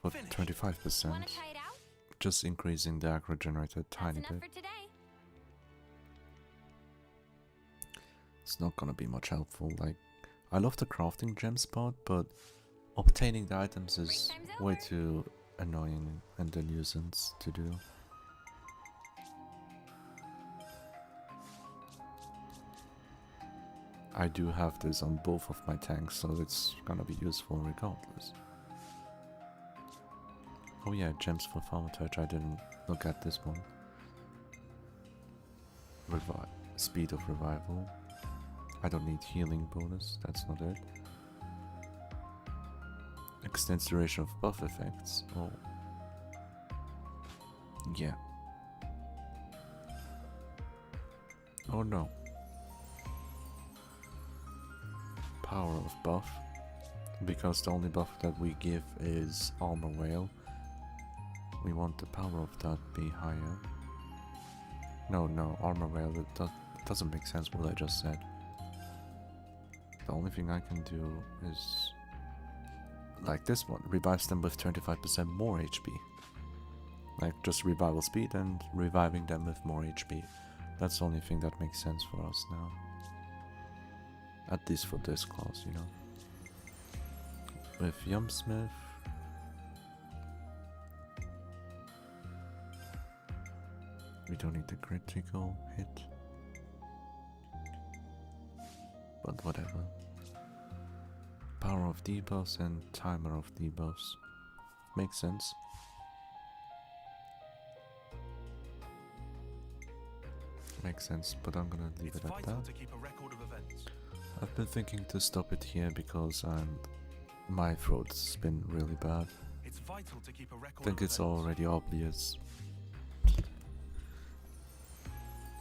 S1: for 25%, just increasing the aggro generated a tiny bit. It's not gonna be much helpful. Like, I love the crafting gems part, but obtaining the items is way too annoying and a nuisance to do. I do have this on both of my tanks, so it's gonna be useful regardless. Oh yeah, gems for Farmer Touch, I didn't look at this one. Speed of revival. I don't need healing bonus, that's not it. Extends duration of buff effects. Oh. Yeah. Oh no. Power of buff, because the only buff that we give is armor whale. We want the power of that be higher. No, armor whale, that doesn't make sense what I just said. The only thing I can do is like this one, revives them with 25% more HP. Like just revival speed and reviving them with more HP. That's the only thing that makes sense for us now. At least for this class, you know. With Yumsmith, we don't need the critical hit, but whatever. Power of debuffs and timer of debuffs makes sense. Makes sense, but I'm gonna leave it at that. I've been thinking to stop it here because my throat's been really bad. I think it's already obvious.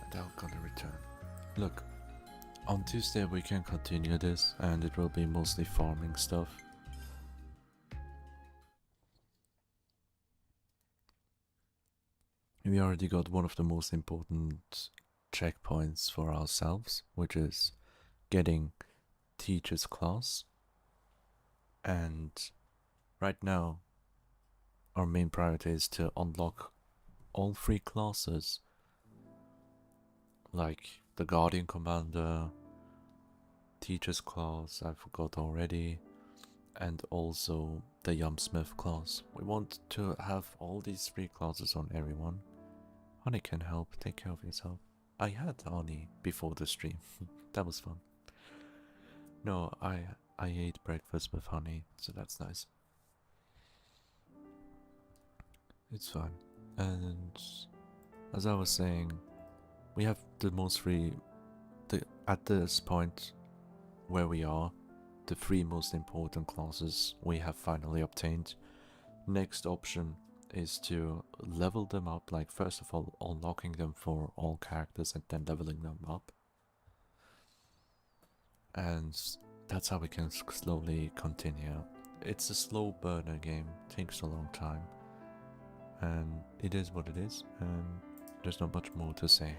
S1: And I'm gonna return. Look, On Tuesday we can continue this, and it will be mostly farming stuff. We already got one of the most important checkpoints for ourselves, which is getting teacher's class. And right now our main priority is to unlock all 3 classes, like the Guardian Commander, Teacher's class, I forgot already, and also the Yumsmith class. We want to have all these 3 classes on everyone. Honey can help, take care of yourself. I had Honey before the stream. That was fun. No, I ate breakfast with Honey, so that's nice. It's fine. And as I was saying, we have the most free, at this point where we are, the 3 most important classes we have finally obtained. Next option is to level them up, like first of all unlocking them for all characters and then leveling them up. And that's how we can slowly continue. It's a slow burner game, takes a long time, and it is what it is, and there's not much more to say.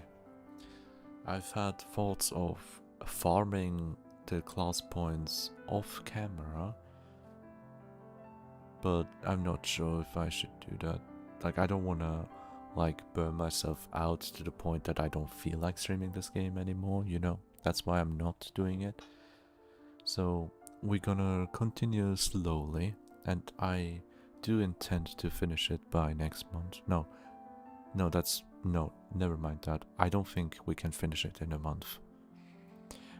S1: I've had thoughts of farming the class points off camera, but I'm not sure if I should do that. Like, I don't want to like burn myself out to the point that I don't feel like streaming this game anymore, you know? That's why I'm not doing it. So we're gonna continue slowly, and I do intend to finish it by next month. No, never mind that. I don't think we can finish it in a month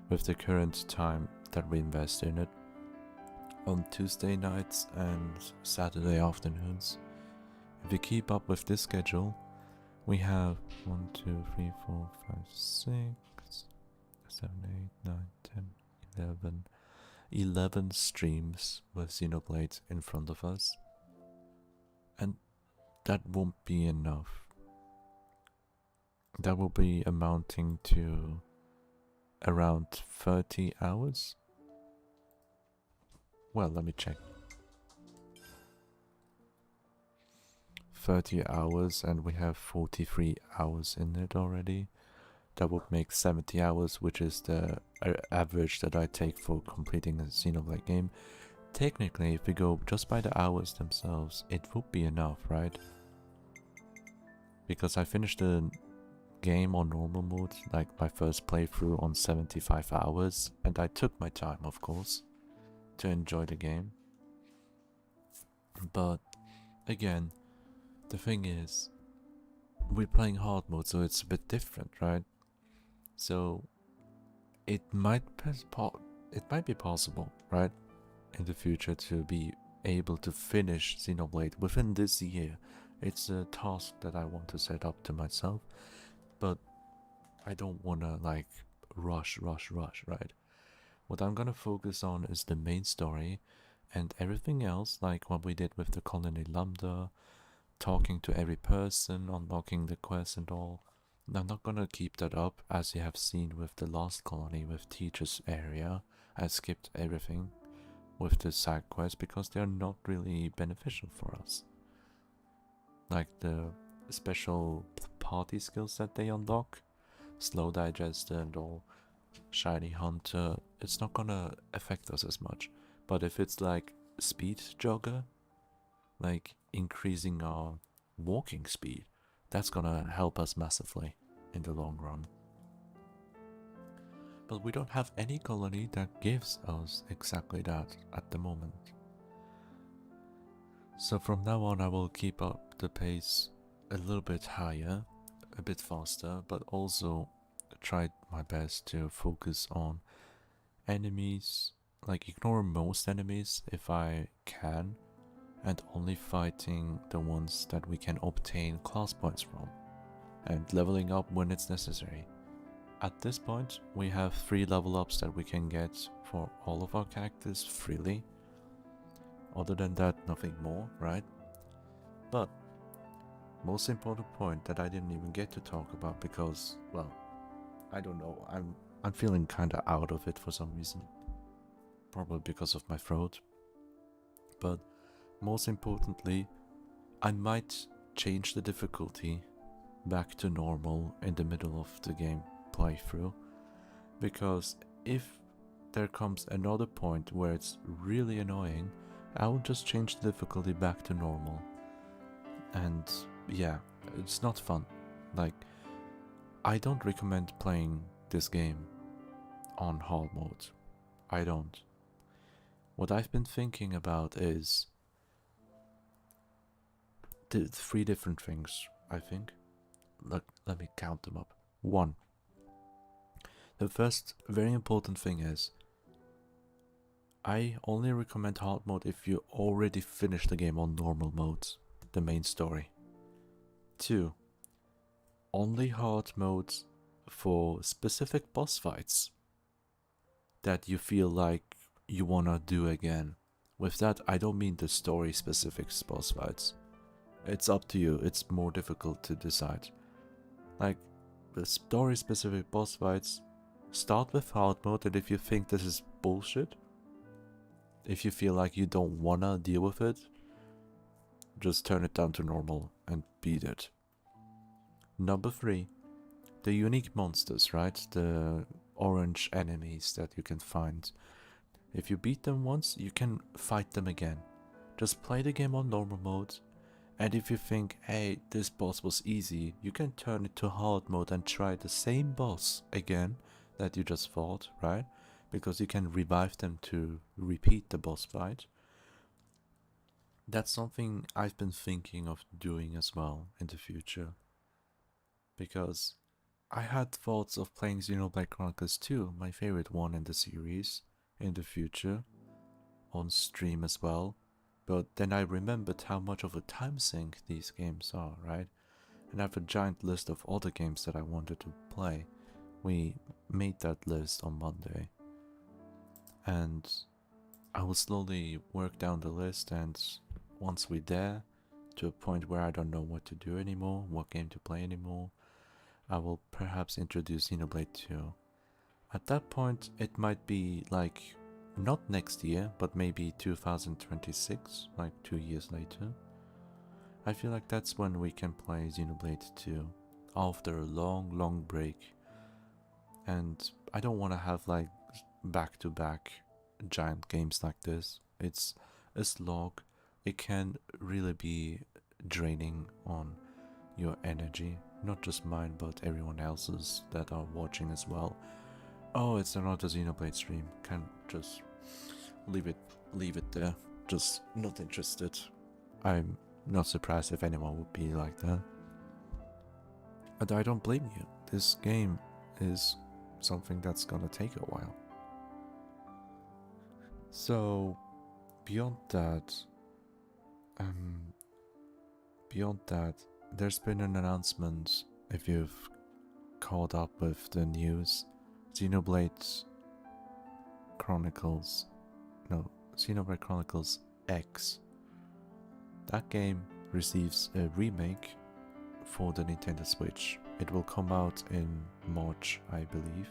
S1: with the current time that we invest in it. On Tuesday nights and Saturday afternoons, if we keep up with this schedule, we have 1, 2, 3, 4, 5, 6, 7, 8, 9, 10, 11 streams with Xenoblade in front of us, and that won't be enough. That will be amounting to around 30 hours. Well, let me check. 30 hours, and we have 43 hours in it already. That would make 70 hours, which is the average that I take for completing a Xenoblade game. Technically, if we go just by the hours themselves, it would be enough, right? Because I finished the game on normal mode, like my first playthrough, on 75 hours, and I took my time, of course, to enjoy the game. But again, the thing is, we're playing hard mode, so it's a bit different, right? So it might be possible, right, in the future to be able to finish Xenoblade within this year. It's a task that I want to set up to myself, but I don't want to like rush, right? What I'm gonna focus on is the main story, and everything else, like what we did with the Colony Lambda, talking to every person, unlocking the quest and all. I'm not gonna keep that up, as you have seen with the last colony with Teacher's area. I skipped everything with the side quests because they are not really beneficial for us. Like the special party skills that they unlock, slow digester and all, shiny hunter, it's not gonna affect us as much. But if it's like speed jogger, like increasing our walking speed, that's gonna help us massively in the long run. But we don't have any colony that gives us exactly that at the moment. So from now on I will keep up the pace a little bit higher, a bit faster, but also try my best to focus on enemies, like ignore most enemies if I can, and only fighting the ones that we can obtain class points from, and leveling up when it's necessary. At this point, we have 3 level ups that we can get for all of our characters freely. Other than that, nothing more, right? But most important point that I didn't even get to talk about because, well, I don't know, I'm feeling kinda out of it for some reason. Probably because of my throat. But most importantly, I might change the difficulty back to normal in the middle of the game playthrough. Because if there comes another point where it's really annoying, I will just change the difficulty back to normal. And yeah, it's not fun. Like, I don't recommend playing this game on hard mode. I don't. What I've been thinking about is the 3 different things, I think. Let me count them up. 1. The first very important thing is I only recommend hard mode if you already finished the game on normal mode, the main story. 2. Only hard modes for specific boss fights that you feel like you wanna do again. With that, I don't mean the story specific boss fights. It's up to you, it's more difficult to decide. Like, the story specific boss fights, start with hard mode, and if you think this is bullshit, if you feel like you don't wanna deal with it, just turn it down to normal and beat it. Number 3, the unique monsters, right? The orange enemies that you can find. If you beat them once, you can fight them again. Just play the game on normal mode, and if you think, hey, this boss was easy, you can turn it to hard mode and try the same boss again that you just fought, right? Because you can revive them to repeat the boss fight. That's something I've been thinking of doing as well in the future. Because I had thoughts of playing Xenoblade Chronicles 2, my favorite one in the series, in the future, on stream as well. But then I remembered how much of a time sink these games are, right? And I have a giant list of other games that I wanted to play. We made that list on Monday. And I will slowly work down the list, and once we're there, to a point where I don't know what to do anymore, what game to play anymore, I will perhaps introduce Xenoblade 2. At that point, it might be like, not next year, but maybe 2026, like 2 years later. I feel like that's when we can play Xenoblade 2, after a long break. And I don't want to have like back-to-back giant games like this. It's a slog. It can really be draining on your energy, not just mine but everyone else's that are watching as well. Oh, it's another Xenoblade stream. Can just leave it there. Just not interested. I'm not surprised if anyone would be like that. And I don't blame you. This game is something that's gonna take a while. So beyond that, there's been an announcement, if you've caught up with the news. Xenoblade Chronicles X. That game receives a remake for the Nintendo Switch. It will come out in March, I believe.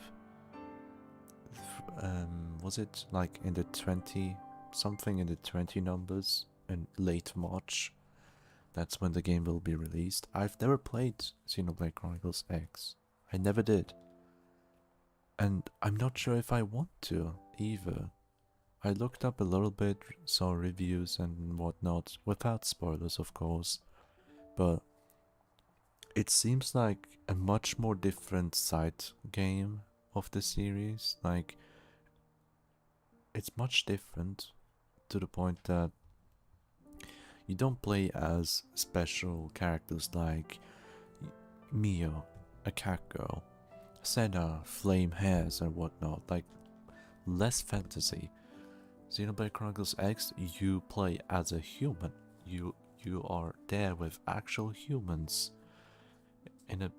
S1: Was it like in the 20 numbers in late March? That's when the game will be released. I've never played Xenoblade Chronicles X. I never did. And I'm not sure if I want to either. I looked up a little bit, saw reviews and whatnot, without spoilers of course, but it seems like a much more different side game of the series. Like, it's much different to the point that you don't play as special characters like Mio, a cat girl, Senna, flame hairs and whatnot, like less fantasy. Xenoblade Chronicles X, you play as a human. You are there with actual humans in a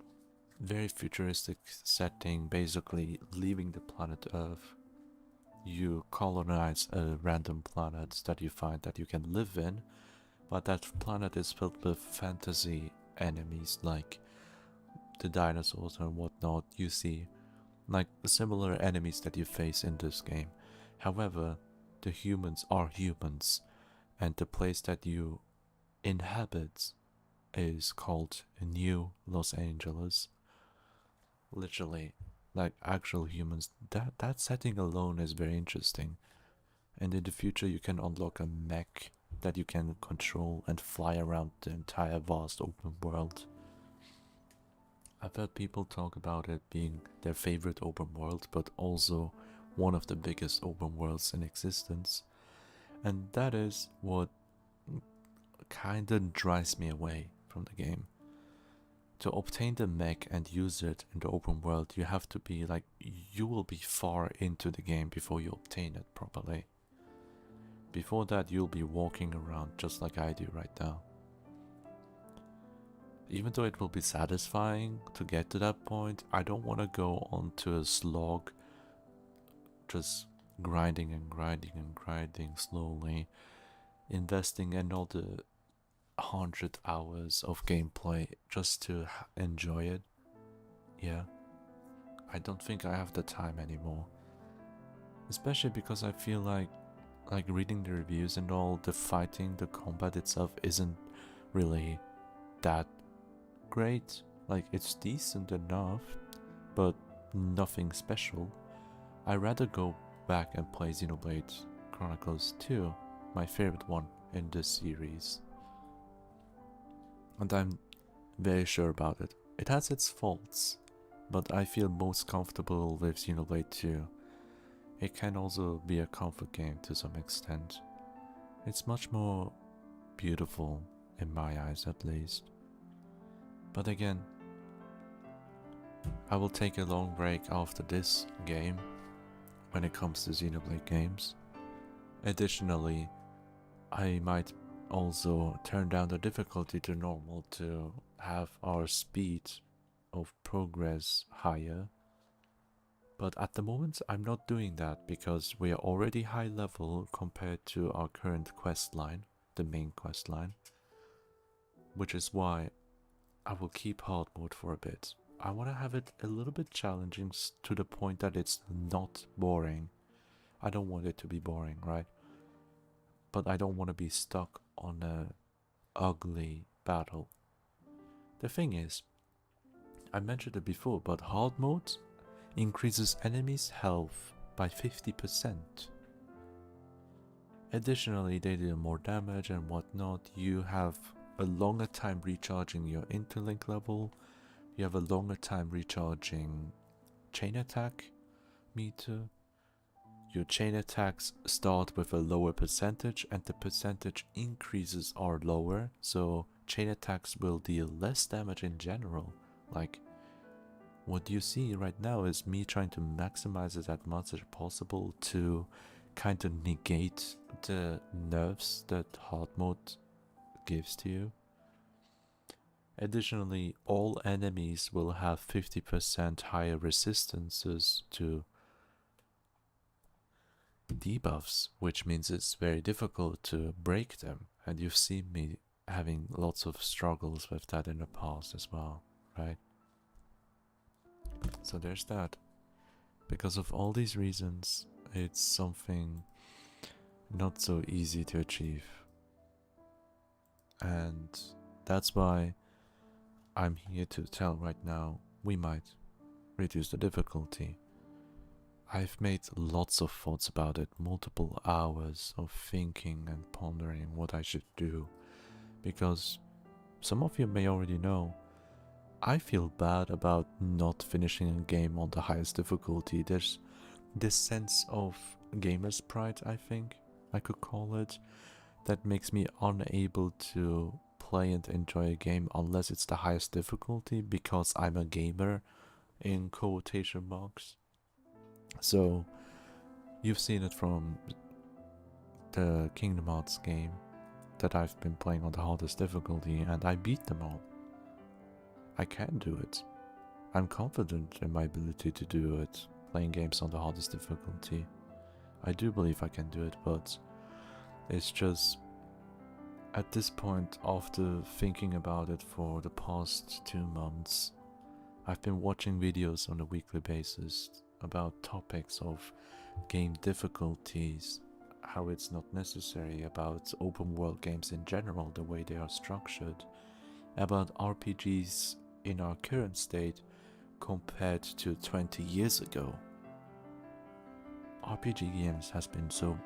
S1: very futuristic setting, basically leaving the planet Earth. You colonize a random planet that you find that you can live in, but that planet is filled with fantasy enemies like the dinosaurs and whatnot. You see like the similar enemies that you face in this game. However, the humans are humans, and the place that you inhabit is called New Los Angeles. Literally, like actual humans. That setting alone is very interesting. And in the future, you can unlock a mech that you can control and fly around the entire vast open world. I've heard people talk about it being their favorite open world, but also one of the biggest open worlds in existence. And that is what kinda drives me away from the game. To obtain the mech and use it in the open world, you have to be like, you will be far into the game before you obtain it properly. Before that, you'll be walking around just like I do right now. Even though it will be satisfying to get to that point, I don't want to go onto a slog, just grinding and grinding and grinding slowly, investing in all the 100 hours of gameplay just to enjoy it. Yeah, I don't think I have the time anymore. Especially because I feel like reading the reviews and all, the fighting, the combat itself isn't really that great. Like, it's decent enough, but nothing special. I'd rather go back and play Xenoblade Chronicles 2, my favorite one in this series. And I'm very sure about it. It has its faults, but I feel most comfortable with Xenoblade 2. It can also be a comfort game to some extent. It's much more beautiful, in my eyes at least. But again, I will take a long break after this game when it comes to Xenoblade games. Additionally, I might also turn down the difficulty to normal to have our speed of progress higher. But at the moment I'm not doing that because we are already high level compared to our current quest line, the main quest line. Which is why I will keep hard mode for a bit. I want to have it a little bit challenging to the point that it's not boring. I don't want it to be boring, right? But I don't want to be stuck on a ugly battle. The thing is, I mentioned it before, but hard mode increases enemies' health by 50%. Additionally, they deal more damage and whatnot. You have a longer time recharging your interlink level. You have a longer time recharging chain attack meter. Your chain attacks start with a lower percentage and the percentage increases are lower, so chain attacks will deal less damage in general. Like, what you see right now is me trying to maximize it as much as possible to kind of negate the nerfs that hard mode gives to you. Additionally, all enemies will have 50% higher resistances to debuffs, which means it's very difficult to break them, and you've seen me having lots of struggles with that in the past as well, right? So there's that. Because of all these reasons, it's something not so easy to achieve. And that's why I'm here to tell right now, we might reduce the difficulty. I've made lots of thoughts about it, multiple hours of thinking and pondering what I should do. Because some of you may already know, I feel bad about not finishing a game on the highest difficulty. There's this sense of gamer's pride, I think I could call it, that makes me unable to play and enjoy a game unless it's the highest difficulty because I'm a gamer, in quotation marks. So, you've seen it from the Kingdom Hearts game that I've been playing on the hardest difficulty and I beat them all. I can do it. I'm confident in my ability to do it, playing games on the hardest difficulty. I do believe I can do it, but it's just at this point, after thinking about it for the past 2 months, I've been watching videos on a weekly basis about topics of game difficulties, how it's not necessary, about open world games in general, the way they are structured, about RPGs in our current state compared to 20 years ago. RPG games has been so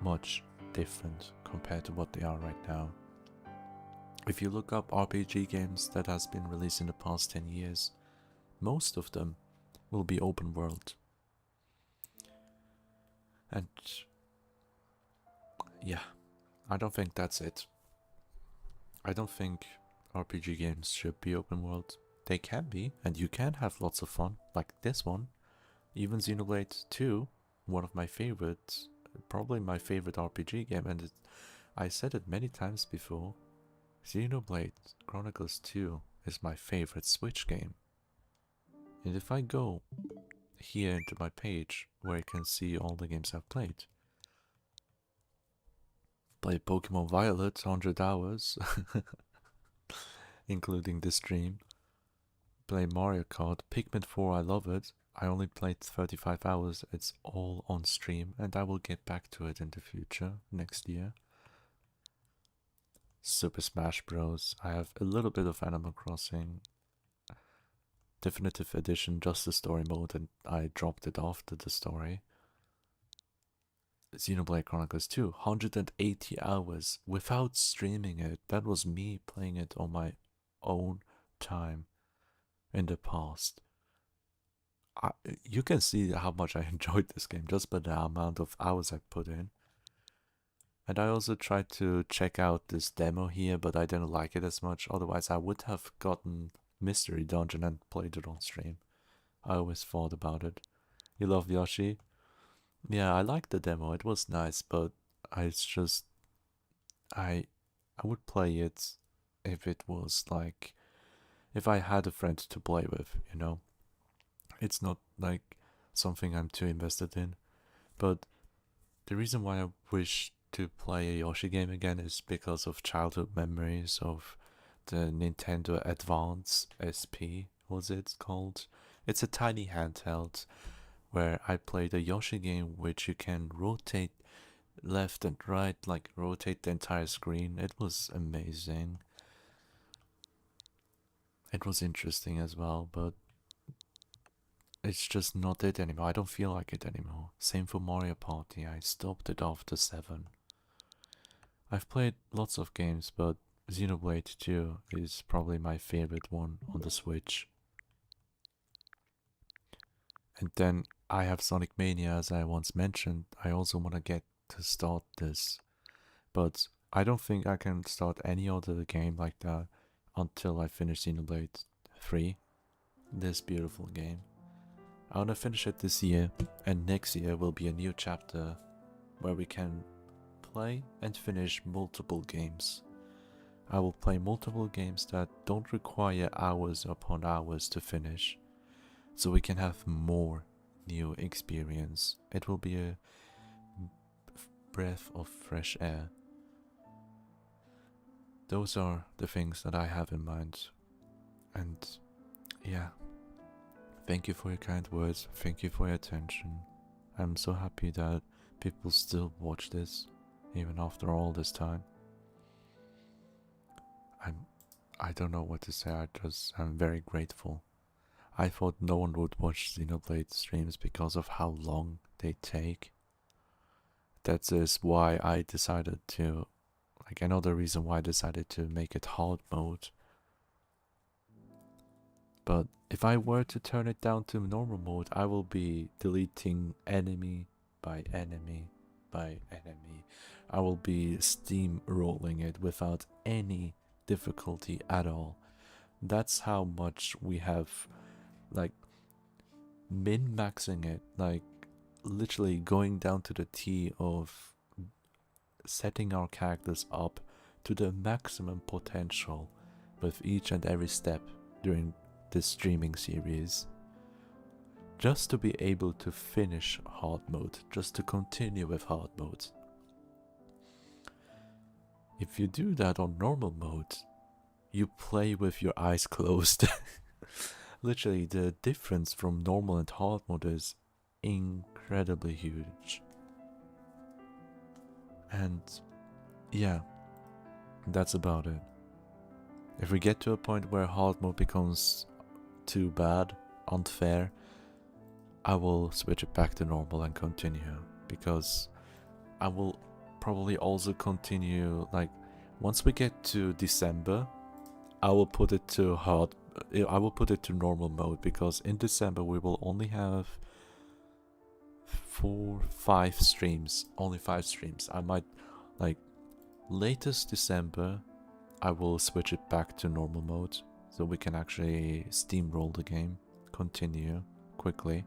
S1: much different compared to what they are right now. If you look up RPG games that has been released in the past 10 years, most of them will be open world. And yeah, I don't think that's it. I don't think RPG games should be open world. They can be, and you can have lots of fun, like this one. Even Xenoblade 2, one of my favorites, probably my favorite RPG game, and I said it many times before, Xenoblade Chronicles 2 is my favorite Switch game. And if I go here into my page, where I can see all the games I've played, played Pokemon Violet 100 hours, including this stream, play Mario Kart, Pikmin 4, I love it, I only played 35 hours, it's all on stream, and I will get back to it in the future, next year. Super Smash Bros. I have a little bit of Animal Crossing Definitive Edition, just the story mode, and I dropped it after the story. Xenoblade Chronicles 2, 180 hours without streaming it. That was me playing it on my own time in the past. You can see how much I enjoyed this game just by the amount of hours I put in. And I also tried to check out this demo here, but I didn't like it as much. Otherwise, I would have gotten Mystery Dungeon and played it on stream. I always thought about it. You love Yoshi? Yeah, I liked the demo. It was nice, but it's just I would play it if it was like if I had a friend to play with, you know. It's not like something I'm too invested in. But the reason why I wish to play a Yoshi game again is because of childhood memories of the Nintendo Advance SP, was it called? It's a tiny handheld where I played a Yoshi game which you can rotate left and right, like rotate the entire screen. It was amazing. It was interesting as well, but it's just not it anymore. I don't feel like it anymore. Same for Mario Party. I stopped it after 7. I've played lots of games, but Xenoblade 2 is probably my favorite one on the Switch. And then I have Sonic Mania, as I once mentioned. I also want to get to start this, but I don't think I can start any other game like that until I finish Xenoblade 3, this beautiful game. I want to finish it this year, and next year will be a new chapter where we can play and finish multiple games. I will play multiple games that don't require hours upon hours to finish, so we can have more new experience. It will be a breath of fresh air. Those are the things that I have in mind. And yeah, thank you for your kind words, thank you for your attention. I'm so happy that people still watch this, even after all this time. I don't know what to say, I'm very grateful. I thought no one would watch Xenoblade streams because of how long they take. That is why I decided to, like another reason why I decided to make it hard mode. But if I were to turn it down to normal mode, I will be deleting enemy by enemy by enemy. I will be steamrolling it without any difficulty at all. That's how much we have, like, min-maxing it, like literally going down to the T of setting our characters up to the maximum potential with each and every step during this streaming series, just to be able to finish hard mode, just to continue with hard mode. If you do that on normal mode, you play with your eyes closed. Literally, the difference from normal and hard mode is incredibly huge. And yeah, that's about it. If we get to a point where hard mode becomes too bad, unfair, I will switch it back to normal and continue, because I will probably also continue, like, once we get to December, I will put it to normal mode, because in December we will only have 5 streams, only 5 streams. I might, like, latest December, I will switch it back to normal mode, so we can actually steamroll the game, continue quickly,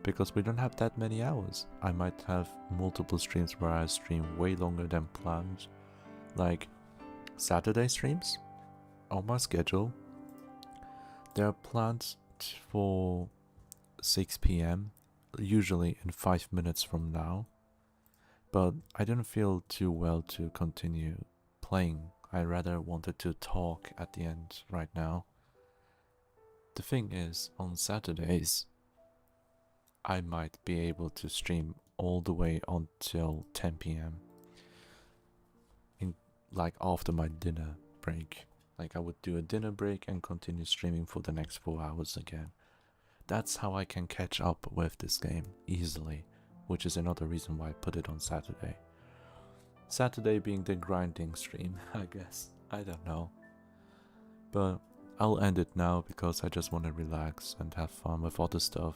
S1: because we don't have that many hours. I might have multiple streams where I stream way longer than planned, like Saturday streams on my schedule. They are planned for 6 p.m, usually in 5 minutes from now, but I didn't feel too well to continue playing. I rather wanted to talk at the end right now. The thing is, on Saturdays, I might be able to stream all the way until 10 p.m. Like after my dinner break. Like I would do a dinner break and continue streaming for the next 4 hours again. That's how I can catch up with this game easily, which is another reason why I put it on Saturday. Saturday being the grinding stream, I guess. I don't know. But I'll end it now because I just want to relax and have fun with other stuff.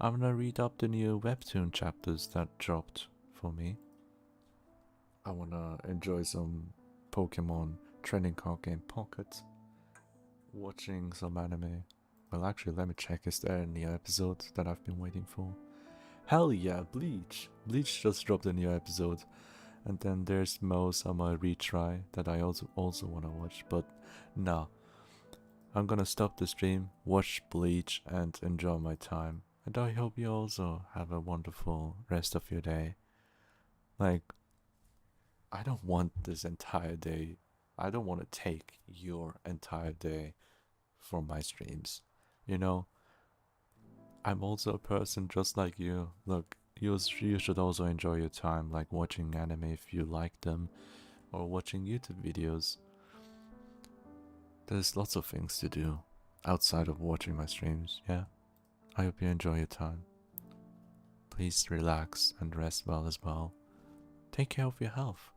S1: I'm gonna read up the new webtoon chapters that dropped for me. I wanna enjoy some Pokemon trading card game Pocket. Watching some anime. Well, actually, let me check. Is there a new episode that I've been waiting for? Hell yeah, Bleach! Bleach just dropped a new episode. And then there's Mo Sama Retry that I also want to watch, but no. I'm gonna stop the stream, watch Bleach, and enjoy my time. And I hope you also have a wonderful rest of your day. Like, I don't want this entire day. I don't want to take your entire day for my streams. You know, I'm also a person just like you. Look, you should also enjoy your time, like watching anime if you like them, or watching YouTube videos. There's lots of things to do outside of watching my streams, yeah? I hope you enjoy your time. Please relax and rest well as well. Take care of your health.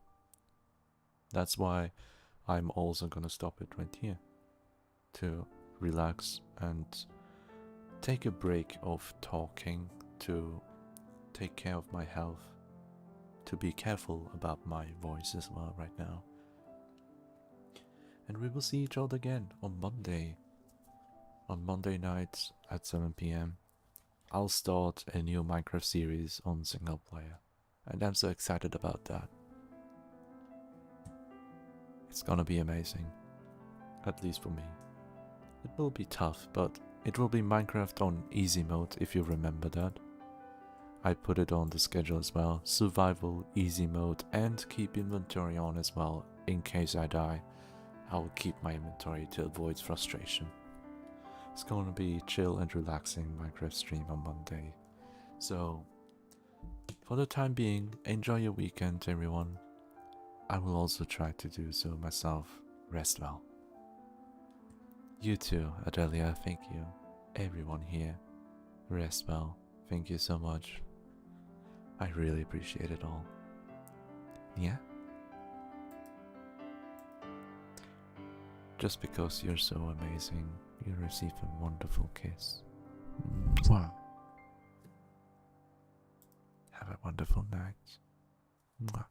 S1: That's why I'm also gonna stop it right here. To relax and take a break of talking, to take care of my health, to be careful about my voice as well right now. And we will see each other again on Monday. On Monday night at 7 p.m. I'll start a new Minecraft series on single player. And I'm so excited about that. It's gonna be amazing. At least for me. It will be tough, but it will be Minecraft on easy mode if you remember that. I put it on the schedule as well. Survival, easy mode, and keep inventory on as well. In case I die, I will keep my inventory to avoid frustration. It's going to be chill and relaxing Minecraft stream on Monday. So, for the time being, enjoy your weekend everyone. I will also try to do so myself. Rest well. You too, Adelia, thank you. Everyone here, rest well. Thank you so much. I really appreciate it all. Yeah? Just because you're so amazing, you receive a wonderful kiss. Mwah. Have a wonderful night. Mwah.